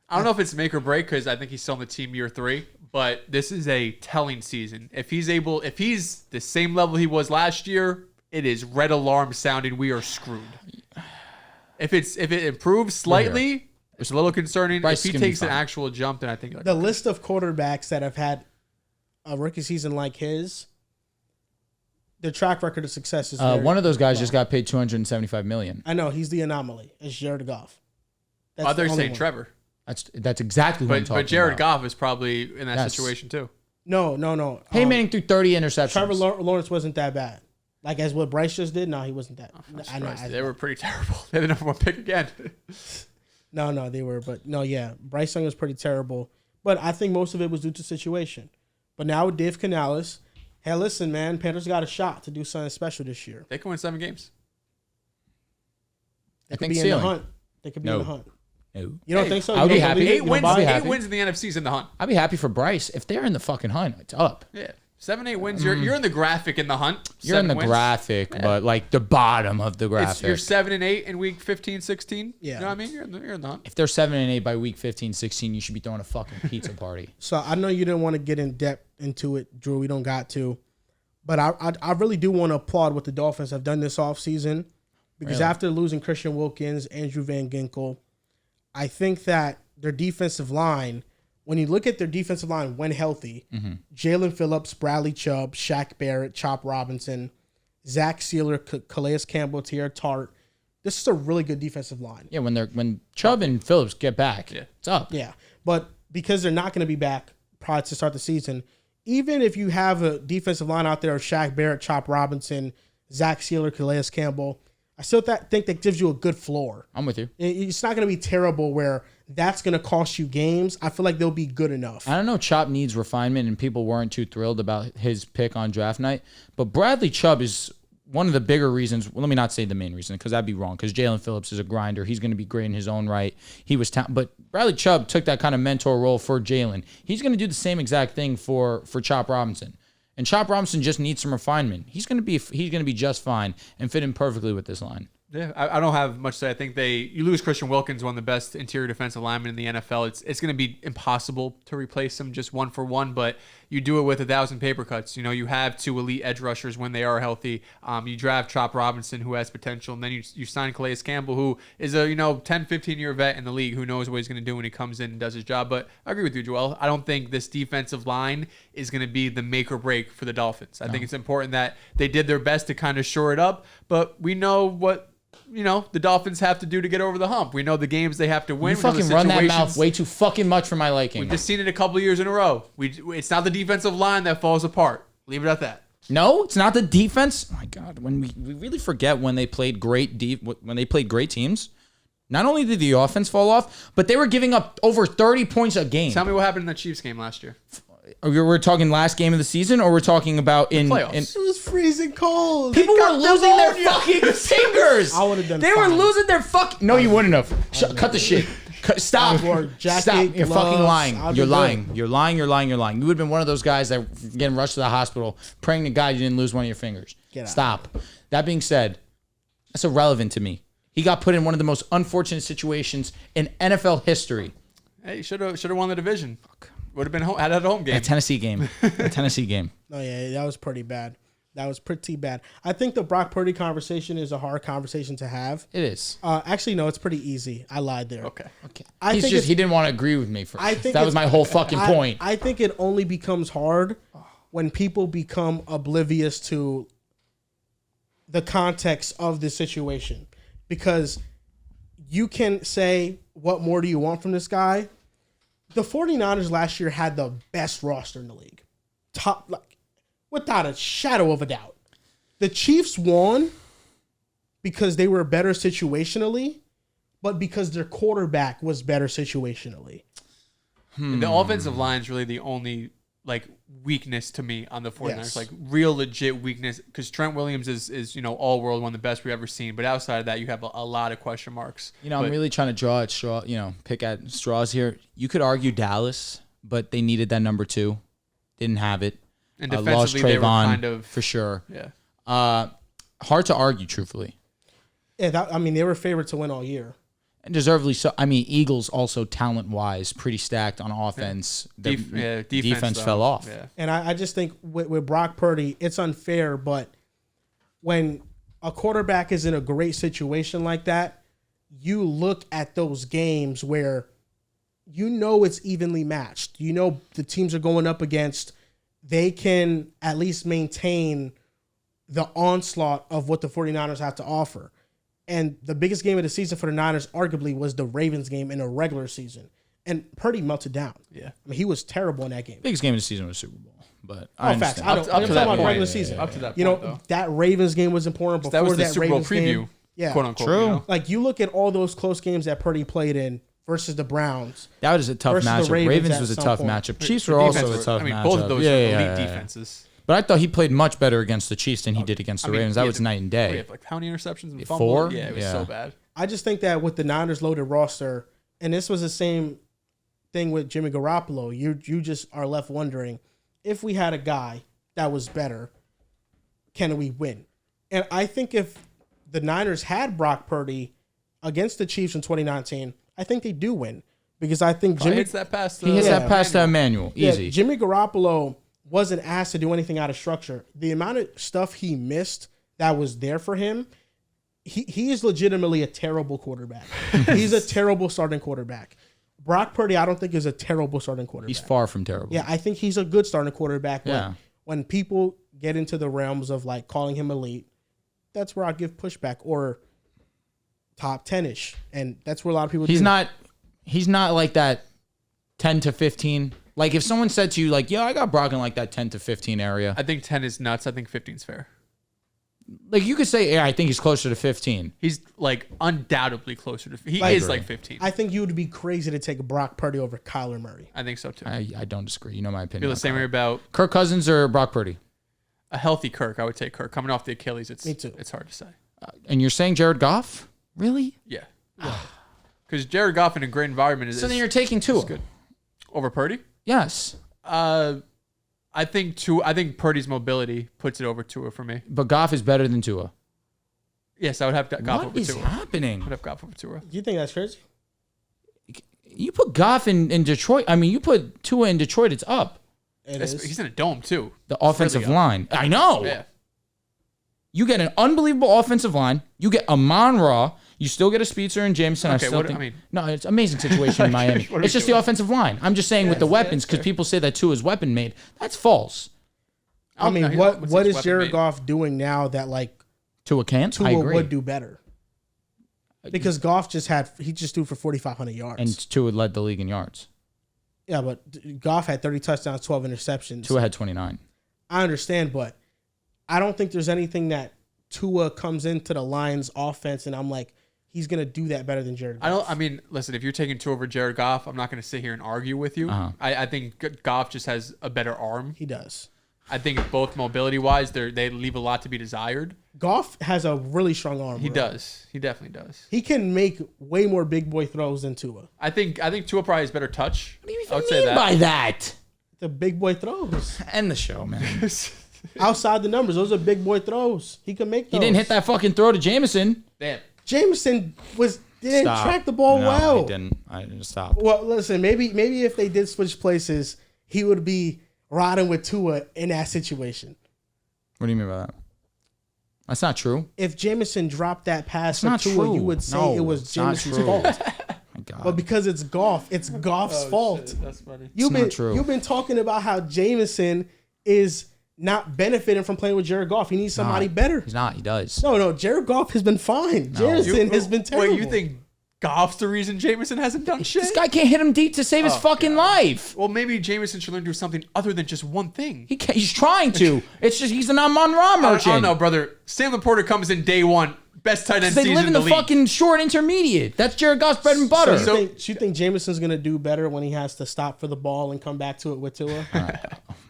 I don't know if it's make or break because I think he's still on the team year 3, but this is a telling season. If he's the same level he was last year, it is red alarm sounding. We are screwed. If it improves slightly, it's a little concerning. Bryce if he takes an actual jump, then I think the list of quarterbacks that have had a rookie season like his, their track record of success is one of those guys just got paid $275 million. I know he's the anomaly. It's Jared Goff. They're saying Trevor. That's exactly what I'm talking about. But Jared Goff is probably in that situation too. No. Peyton Manning threw 30 interceptions. Trevor Lawrence wasn't that bad. Like as what Bryce just did. No, he wasn't that. They were pretty terrible. They're the number 1 pick again. No, they were. But no, yeah. Bryce Young was pretty terrible. But I think most of it was due to situation. But now with Dave Canales, hey, listen, man, Panthers got a shot to do something special this year. They can win 7 games. They could be in the hunt. They could be in the hunt. No. You don't think so? I'll be happy. 8 wins in the NFC is in the hunt. I'd be happy for Bryce. If they're in the fucking hunt, it's up. Yeah. 7-8 wins. You're in the graphic in the hunt. You're in the graphic, but like the bottom of the graphic. You're 7-8 in week 15, 16. Yeah. You know what I mean? You're in the hunt. If they're 7-8 by week 15, 16, you should be throwing a fucking pizza party. So I know you didn't want to get in depth into it, Drew. We don't got to. But I really do want to applaud what the Dolphins have done this offseason. Because after losing Christian Wilkins, Andrew Van Ginkel, I think that their defensive line, when you look at their defensive line when healthy, Jalen Phillips, Bradley Chubb, Shaq Barrett, Chop Robinson, Zach Sealer, Calais Campbell, Tier Tart. This is a really good defensive line. Yeah, when Chubb and Phillips get back, it's up. Yeah, but because they're not going to be back prior to start the season, even if you have a defensive line out there of Shaq Barrett, Chop Robinson, Zach Sealer, Calais Campbell, I still think that gives you a good floor. I'm with you. It's not going to be terrible where that's going to cost you games. I feel like they'll be good enough. I don't know. Chop needs refinement, and people weren't too thrilled about his pick on draft night. But Bradley Chubb is one of the bigger reasons. Well, let me not say the main reason because that'd be wrong. Because Jalen Phillips is a grinder. He's going to be great in his own right. He was, but Bradley Chubb took that kind of mentor role for Jalen. He's going to do the same exact thing for Chop Robinson. And Chop Robinson just needs some refinement. He's going to be just fine and fit in perfectly with this line. Yeah, I don't have much to say. I think you lose Christian Wilkins, one of the best interior defensive linemen in the NFL. It's going to be impossible to replace him just 1 for 1, but you do it with 1,000 paper cuts. You know, you have 2 elite edge rushers when they are healthy. You draft Chop Robinson, who has potential, and then you sign Calais Campbell, who is a 10, 15-year vet in the league who knows what he's going to do when he comes in and does his job. But I agree with you, Joel. I don't think this defensive line is going to be the make or break for the Dolphins. I think it's important that they did their best to kind of shore it up, but we know what the Dolphins have to do to get over the hump. We know the games they have to win. You fucking run that mouth way too fucking much for my liking. We've just seen it a couple of years in a row. It's not the defensive line that falls apart. Leave it at that. No, it's not the defense. Oh my God, when we really forget when they played great teams. Not only did the offense fall off, but they were giving up over 30 points a game. Tell me what happened in the Chiefs game last year. We're talking last game of the season, or we're talking about in It was freezing cold. People were losing their fucking fingers. I would have done. They were losing their fucking. No, you wouldn't have. Cut the shit. Stop. Jacket, Stop. You're fucking lying. You're lying. Good. You're lying. You're lying. You're lying. You would have been one of those guys that were getting rushed to the hospital, praying to God you didn't lose one of your fingers. Stop. That being said, that's irrelevant to me. He got put in one of the most unfortunate situations in NFL history. Hey, should have won the division. Would have been had a home game. A Tennessee game. Oh yeah, that was pretty bad. That was pretty bad. I think the Brock Purdy conversation is a hard conversation to have. It is. Actually, no, it's pretty easy. I lied there. Okay. He didn't want to agree with me. That was my whole fucking point. I think it only becomes hard when people become oblivious to the context of the situation. Because you can say, what more do you want from this guy? The 49ers last year had the best roster in the league. Top, like, without a shadow of a doubt. The Chiefs won because they were better situationally, but because their quarterback was better situationally. The offensive line is really the only weakness to me on the 49ers. Yes. Like real legit weakness, because Trent Williams is all world, one of the best we've ever seen. But outside of that, you have a lot of question marks. I'm really trying to pick at straws here. You could argue Dallas, but they needed that number 2. Didn't have it. And Lost defensively, they were Trayvon kind of for sure. Yeah. Hard to argue, truthfully. Yeah, they were favored to win all year. And deservedly so. I mean, Eagles also talent-wise pretty stacked on offense. Defense fell off. Yeah. And I just think with Brock Purdy, it's unfair, but when a quarterback is in a great situation like that, you look at those games where it's evenly matched. The teams are going up against, they can at least maintain the onslaught of what the 49ers have to offer. And the biggest game of the season for the Niners arguably was the Ravens game in a regular season. And Purdy melted down. Yeah. I mean, he was terrible in that game. Biggest game of the season was Super Bowl. But facts. I'm talking about regular season. Up to that point, though. That Ravens game was important. Before that was the that Super Bowl Ravens preview, game, yeah. quote unquote. True. Like, you look at all those close games that Purdy played in versus the Browns. That was a tough matchup. Ravens was a tough matchup. Chiefs were also a tough matchup. Both of those were elite defenses. But I thought he played much better against the Chiefs than he did against the Ravens. That was night and day. We have how many interceptions and fumbles? 4? Yeah, it was so bad. I just think that with the Niners loaded roster, and this was the same thing with Jimmy Garoppolo, you just are left wondering, if we had a guy that was better, can we win? And I think if the Niners had Brock Purdy against the Chiefs in 2019, I think they do win. Because I think Jimmy hits that pass to that pass to Emmanuel. Easy. Yeah, Jimmy Garoppolo wasn't asked to do anything out of structure. The amount of stuff he missed that was there for him, he is legitimately a terrible quarterback. He's a terrible starting quarterback. Brock Purdy, I don't think, is a terrible starting quarterback. He's far from terrible. Yeah, I think he's a good starting quarterback. Yeah. When people get into the realms of calling him elite, that's where I give pushback, or top 10-ish. And that's where a lot of people He's not like that 10 to 15. Like if someone said to you I got Brock in that 10 to 15 area. I think 10 is nuts. I think 15 is fair. You could say, I think he's closer to 15. He's undoubtedly closer to. He is 15. I think you would be crazy to take Brock Purdy over Kyler Murray. I think so too. I don't disagree. You know my opinion. Feel the same way about Kirk Cousins or Brock Purdy. A healthy Kirk. I would take Kirk coming off the Achilles. Me too. It's hard to say. And you're saying Jared Goff? Really? Yeah. Because Jared Goff in a great environment is. So then you're taking Tua. Good. Over Purdy? Yes. I think Purdy's mobility puts it over Tua for me. But Goff is better than Tua. Yes, I would have Goff over Tua. What is happening? I would have Goff over Tua. Do you think that's crazy? You put Goff in Detroit. I mean, you put Tua in Detroit, it's up. He's in a dome, too. The offensive really line. I know. Yeah. You get an unbelievable offensive line. You get Amon Ra. You still get a Spitzer and Jameson. Okay, no, it's an amazing situation in Miami. It's just the offensive line. I'm just saying with the weapons, because people say that Tua is weapon made. That's false. I mean, what is Jared Goff doing now that Tua can't? Tua would do better? Because Goff just threw for 4,500 yards. And Tua led the league in yards. Yeah, but Goff had 30 touchdowns, 12 interceptions. Tua had 29. I understand, but I don't think there's anything that Tua comes into the Lions offense and I'm like, he's going to do that better than Jared Goff. Listen, if you're taking Tua over Jared Goff, I'm not going to sit here and argue with you. I think Goff just has a better arm. He does. I think both mobility-wise, they leave a lot to be desired. Goff has a really strong arm. He does. He definitely does. He can make way more big boy throws than Tua. I think Tua probably has better touch. What do you even mean by that? The big boy throws. End the show, man. Outside the numbers, those are big boy throws. He can make those. He didn't hit that fucking throw to Jameson. Damn. Jameson didn't track the ball well. He didn't. I didn't stop. Well, listen, maybe if they did switch places, he would be riding with Tua in that situation. What do you mean by that? That's not true. If Jameson dropped that pass for not Tua, true. you would say it was Jameson's fault. My God. But because it's Goff, it's Goff's fault. Shit, that's funny. not true. You've been talking about how Jameson is not benefiting from playing with Jared Goff. He needs somebody better. He's not. He does. No, Jared Goff has been fine. Jameson has been terrible. Wait, you think Goff's the reason Jameson hasn't done shit? This guy can't hit him deep to save his fucking life. Well, maybe Jameson should learn to do something other than just one thing. He's trying to. It's just he's an Amon-Ra merchant. I don't know, brother. Sam Laporta comes in day one. Best tight end They season live in the league. fucking short intermediate. That's Jared Goff's bread and butter. So you think Jameson's going to do better when he has to stop for the ball and come back to it with Tua?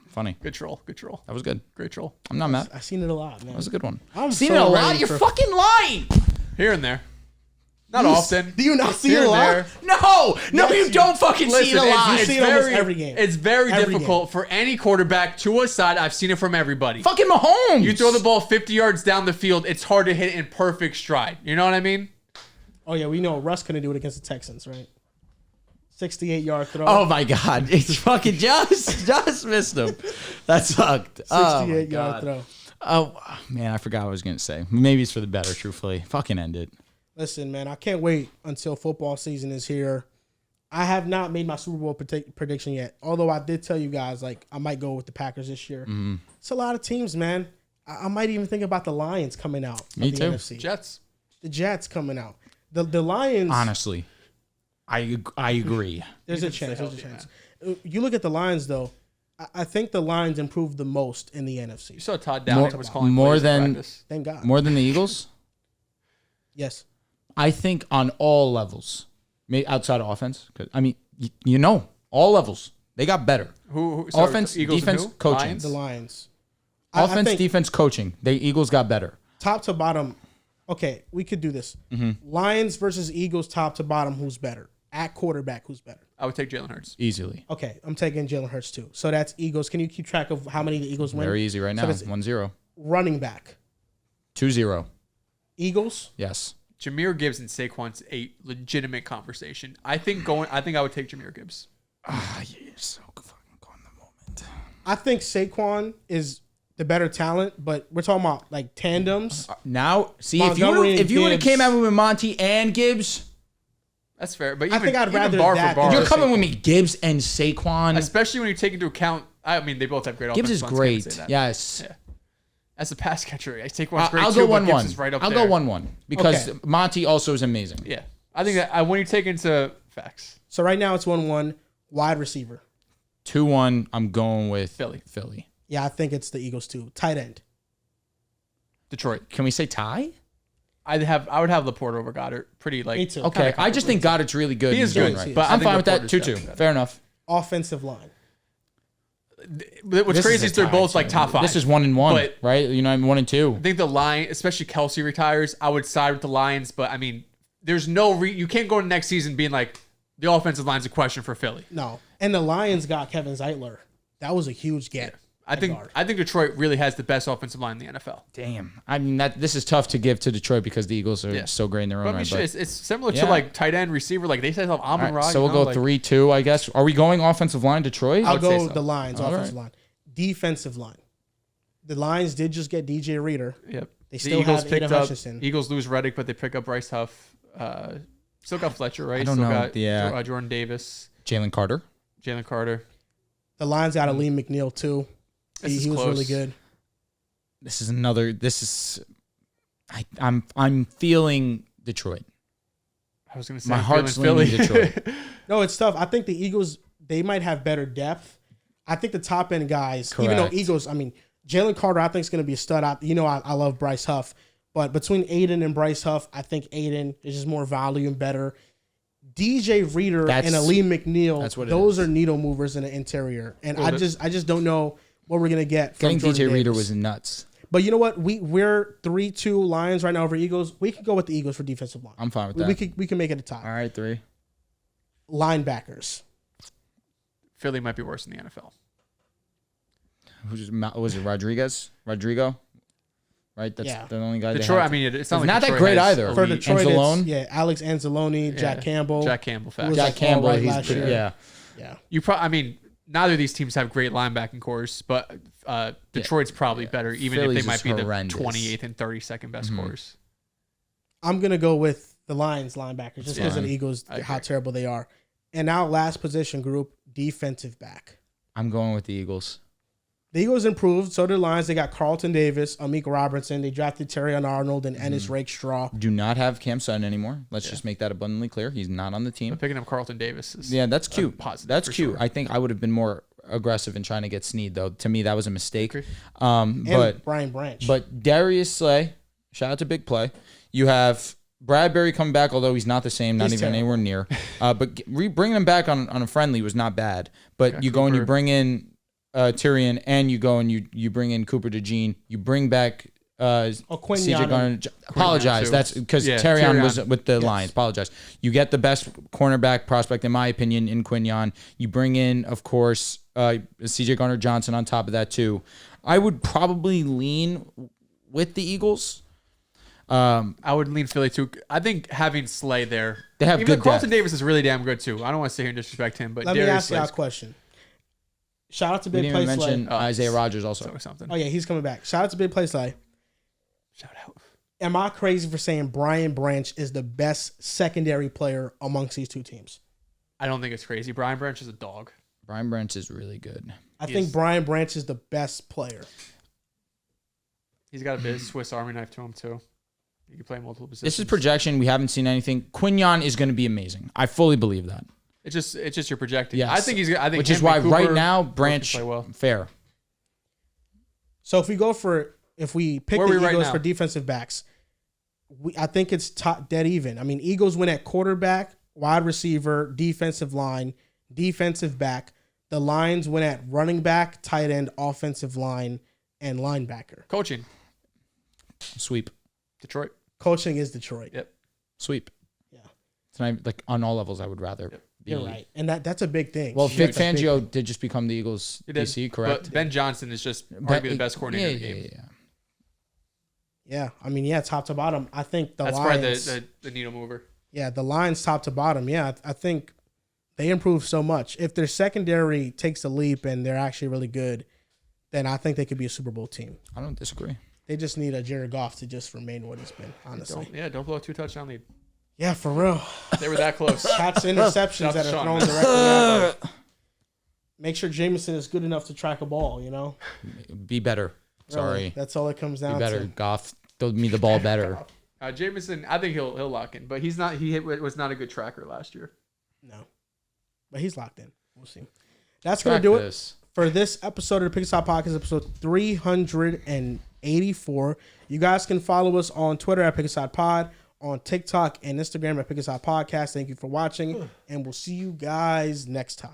Funny. Good troll. That was good. Great troll. I'm not mad. I've seen it a lot, man. That was a good one. I'm Seen so it a lot? ready You're for- fucking lying. Here and there. Not often. Do you not see Here it a and lot? there. No, Yes, you you- don't fucking see it a lot. You see it almost every game. It's very Every difficult for any quarterback to a side. I've seen it from everybody. Fucking Mahomes. You throw the ball 50 yards down the field, it's hard to hit it in perfect stride. You know what I mean? Oh, yeah, we know Russ couldn't do it against the Texans, right? 68-yard throw. Oh my God! It's fucking just missed him. That sucked. 68-yard throw. Oh man, I forgot what I was gonna say. Maybe it's for the better. Truthfully, fucking end it. Listen, man, I can't wait until football season is here. I have not made my Super Bowl prediction yet, although I did tell you guys, like, I might go with the Packers this year. Mm-hmm. It's a lot of teams, man. I might even think about the Lions coming out. Me of the too. NFC. Jets. The Jets coming out. The Lions. Honestly, I agree. There's a chance. There's a chance. You look at the Lions, though. I think the Lions improved the most in the You NFC. saw Todd Downing was calling more plays in than- practice. Thank God. More than the Eagles. Yes. I think on all levels, maybe outside of offense. 'Cause, I mean, you know, all levels they got better. Who sorry, Offense, Eagles and defense, who? coaching. Lions? The Lions. Offense, I think defense, coaching. The Eagles got better. top to bottom. Okay, we could do this. Lions versus Eagles, top to bottom. Who's better? At quarterback, who's better? I would take Jalen Hurts. Easily. Okay, I'm taking Jalen Hurts too. So that's Eagles. Can you keep track of how many the Eagles win? Very easy right So now. that's 1-0. running back. 2-0. Eagles. Yes. Jameer Gibbs and Saquon's a legitimate conversation. I think I would take Jameer Gibbs. You're so fucking going the moment. I think Saquon is the better talent, but we're talking about like tandems. Now, see, Montgomery if and you would have Gibbs. came out with Monty and Gibbs, That's fair. But I even, think I'd even rather bar that for bar, than you're coming with me Gibbs and Saquon. especially when you take into account. I mean, they both have great. Gibbs is offensive lines, can't great. say that. Yes. Yeah. As a pass catcher, I take one's great I'll too, go but 1-1. Gibbs is right up I'll there. go 1-1 because Okay. Monty also is amazing. Yeah, I think that when you take into facts, So right now it's 1-1. Wide receiver. 2-1. I'm going with Philly. Yeah, I think it's the Eagles too. Tight end. Detroit. Can we say tie? I would have Laporte over Goddard. Pretty like Me too. Okay. I just think Goddard's really good. He is He's doing good, right. but I I'm think fine with that. Laporte is 2-2. definitely better. Fair enough. Offensive line. What's This crazy a is they're tie, both too. like top 5. This is 1-1, But- right? You know, I'm 1 and 2. I think the line, especially Kelsey retires, I would side with the Lions. But I mean, there's no you can't go to next season being like the offensive line's a question for Philly. No. And the Lions got Kevin Zeitler. That was a huge get. I think Detroit really has the best offensive line in the NFL. Damn. I mean, this is tough to give to Detroit because the Eagles are so great in their own But I mean, right. shit, But, it's similar to Yeah. like tight end receiver. Like they say, have Amon Ra. so we'll go 3-2, I guess. Are we going offensive line Detroit? I'll would say go so. the Lions, All offensive right. line. Defensive line. The Lions did just get DJ Reader. Yep. They The still Eagles have picked Aiden up. Hutchinson. Eagles lose Reddick, but they pick up Bryce Huff. Still got Fletcher, right? I don't still know. got Yeah. Jordan Davis, Jalen Carter. Jalen Carter. The Lions got Aleem McNeil too. He was really good. This is another. This is. I'm feeling Detroit. I was going to say My I'm heart's feeling leaning Philly. Detroit. No, it's tough. I think the Eagles, they might have better depth. I think the top end guys, even though Correct. Eagles, I mean, Jalen Carter, I think, is going to be a stud. I love Bryce Huff. But between Aiden and Bryce Huff, I think Aiden is just more value and better. DJ Reader and Ali McNeil, those are needle movers in the interior. And I just don't know what we're going to get from Getting Jordan DJ Reader Davis. was nuts. But you know what? We're 3-2 Lions right now over Eagles. We can go with the Eagles for defensive line. I'm fine with that. We can make it a tie. All right, 3. Linebackers. Philly might be worse in the NFL. Was it Rodrigo? Right? That's the only guy Detroit, they have. I mean, it's not that great either. For Detroit, Anzalone? Alex Anzalone, Jack Campbell. Jack Campbell, he's pretty, yeah. You probably, neither of these teams have great linebacking cores, but Detroit's probably better, even Philly's if they might be horrendous. the 28th and 32nd best cores. I'm going to go with the Lions linebackers just because of the Eagles, how terrible they are. And now last position group, defensive back. I'm going with the Eagles. The Eagles improved. So did the Lions. They got Carlton Davis, Amik Robertson. They drafted Terrion Arnold and Ennis Rakestraw. Do not have Cam Sutton anymore. Let's just make that abundantly clear. He's not on the team. But picking up Carlton Davis is that's cute. That's cute. Sure. I think I would have been more aggressive in trying to get Snead, though. To me, that was a mistake. And Brian Branch. But Darius Slay, shout out to Big Play. You have Bradbury coming back, although he's not the same, not even anywhere near. But bringing him back on a friendly was not bad. But you go and you bring in Tyrion, and you go and you bring in Cooper DeJean. You bring back CJ Garner. Apologize. That's because Tyrion was with the Lions. Apologize. You get the best cornerback prospect, in my opinion, in Quinyon. You bring in, of course, CJ Garner Johnson on top of that, too. I would probably lean with the Eagles. I would lean Philly too. I think having Slay there, they have good Carlton depth. Davis is really damn good too. I don't want to sit here and disrespect him, but let me ask you a question. Shout out to Big Play Slay. Mention Isaiah Rodgers also. Oh yeah, he's coming back. Shout out to Big Play Slay. Shout out. Am I crazy for saying Brian Branch is the best secondary player amongst these two teams? I don't think it's crazy. Brian Branch is a dog. Brian Branch is really good. I think Brian Branch is the best player. He's got a bit of Swiss Army knife to him too. You can play multiple positions. This is projection. We haven't seen anything. Quinyon is going to be amazing. I fully believe that. It's just you're projecting. Yes. I think he's. I think which is why Cooper right now Branch play well. Fair. So if we pick the Eagles for defensive backs, I think it's dead even. I mean, Eagles win at quarterback, wide receiver, defensive line, defensive back. The Lions win at running back, tight end, offensive line, and linebacker. Coaching. Sweep. Detroit. Coaching is Detroit. Yep. Sweep. Yeah. Tonight, like on all levels, I would rather. Yep. You're right, and that's a big thing. Well, Vic Fangio did just become the Eagles DC, correct? But Ben Johnson is just arguably the best coordinator in the game. Yeah. I mean, top to bottom. I think that's Lions. That's probably the needle mover. Yeah, the Lions top to bottom. Yeah, I think they improved so much. If their secondary takes a leap and they're actually really good, then I think they could be a Super Bowl team. I don't disagree. They just need a Jared Goff to just remain what he's been, honestly. Don't blow a 2-touchdown lead. Yeah, for real. They were that close. Catch interceptions that are thrown directly at them. Make sure Jameson is good enough to track a ball, Be better. Sorry. Really, that's all it comes down to. Be better. To. Goff, throw me the ball better. Jameson, I think he'll lock in, but he's not. He was not a good tracker last year. No. But he's locked in. We'll see. That's going to do it for this episode of the Pick Aside Podcast, episode 384. You guys can follow us on Twitter at Pick Aside Pod, on TikTok and Instagram at Pick Aside Podcast. Thank you for watching, and we'll see you guys next time.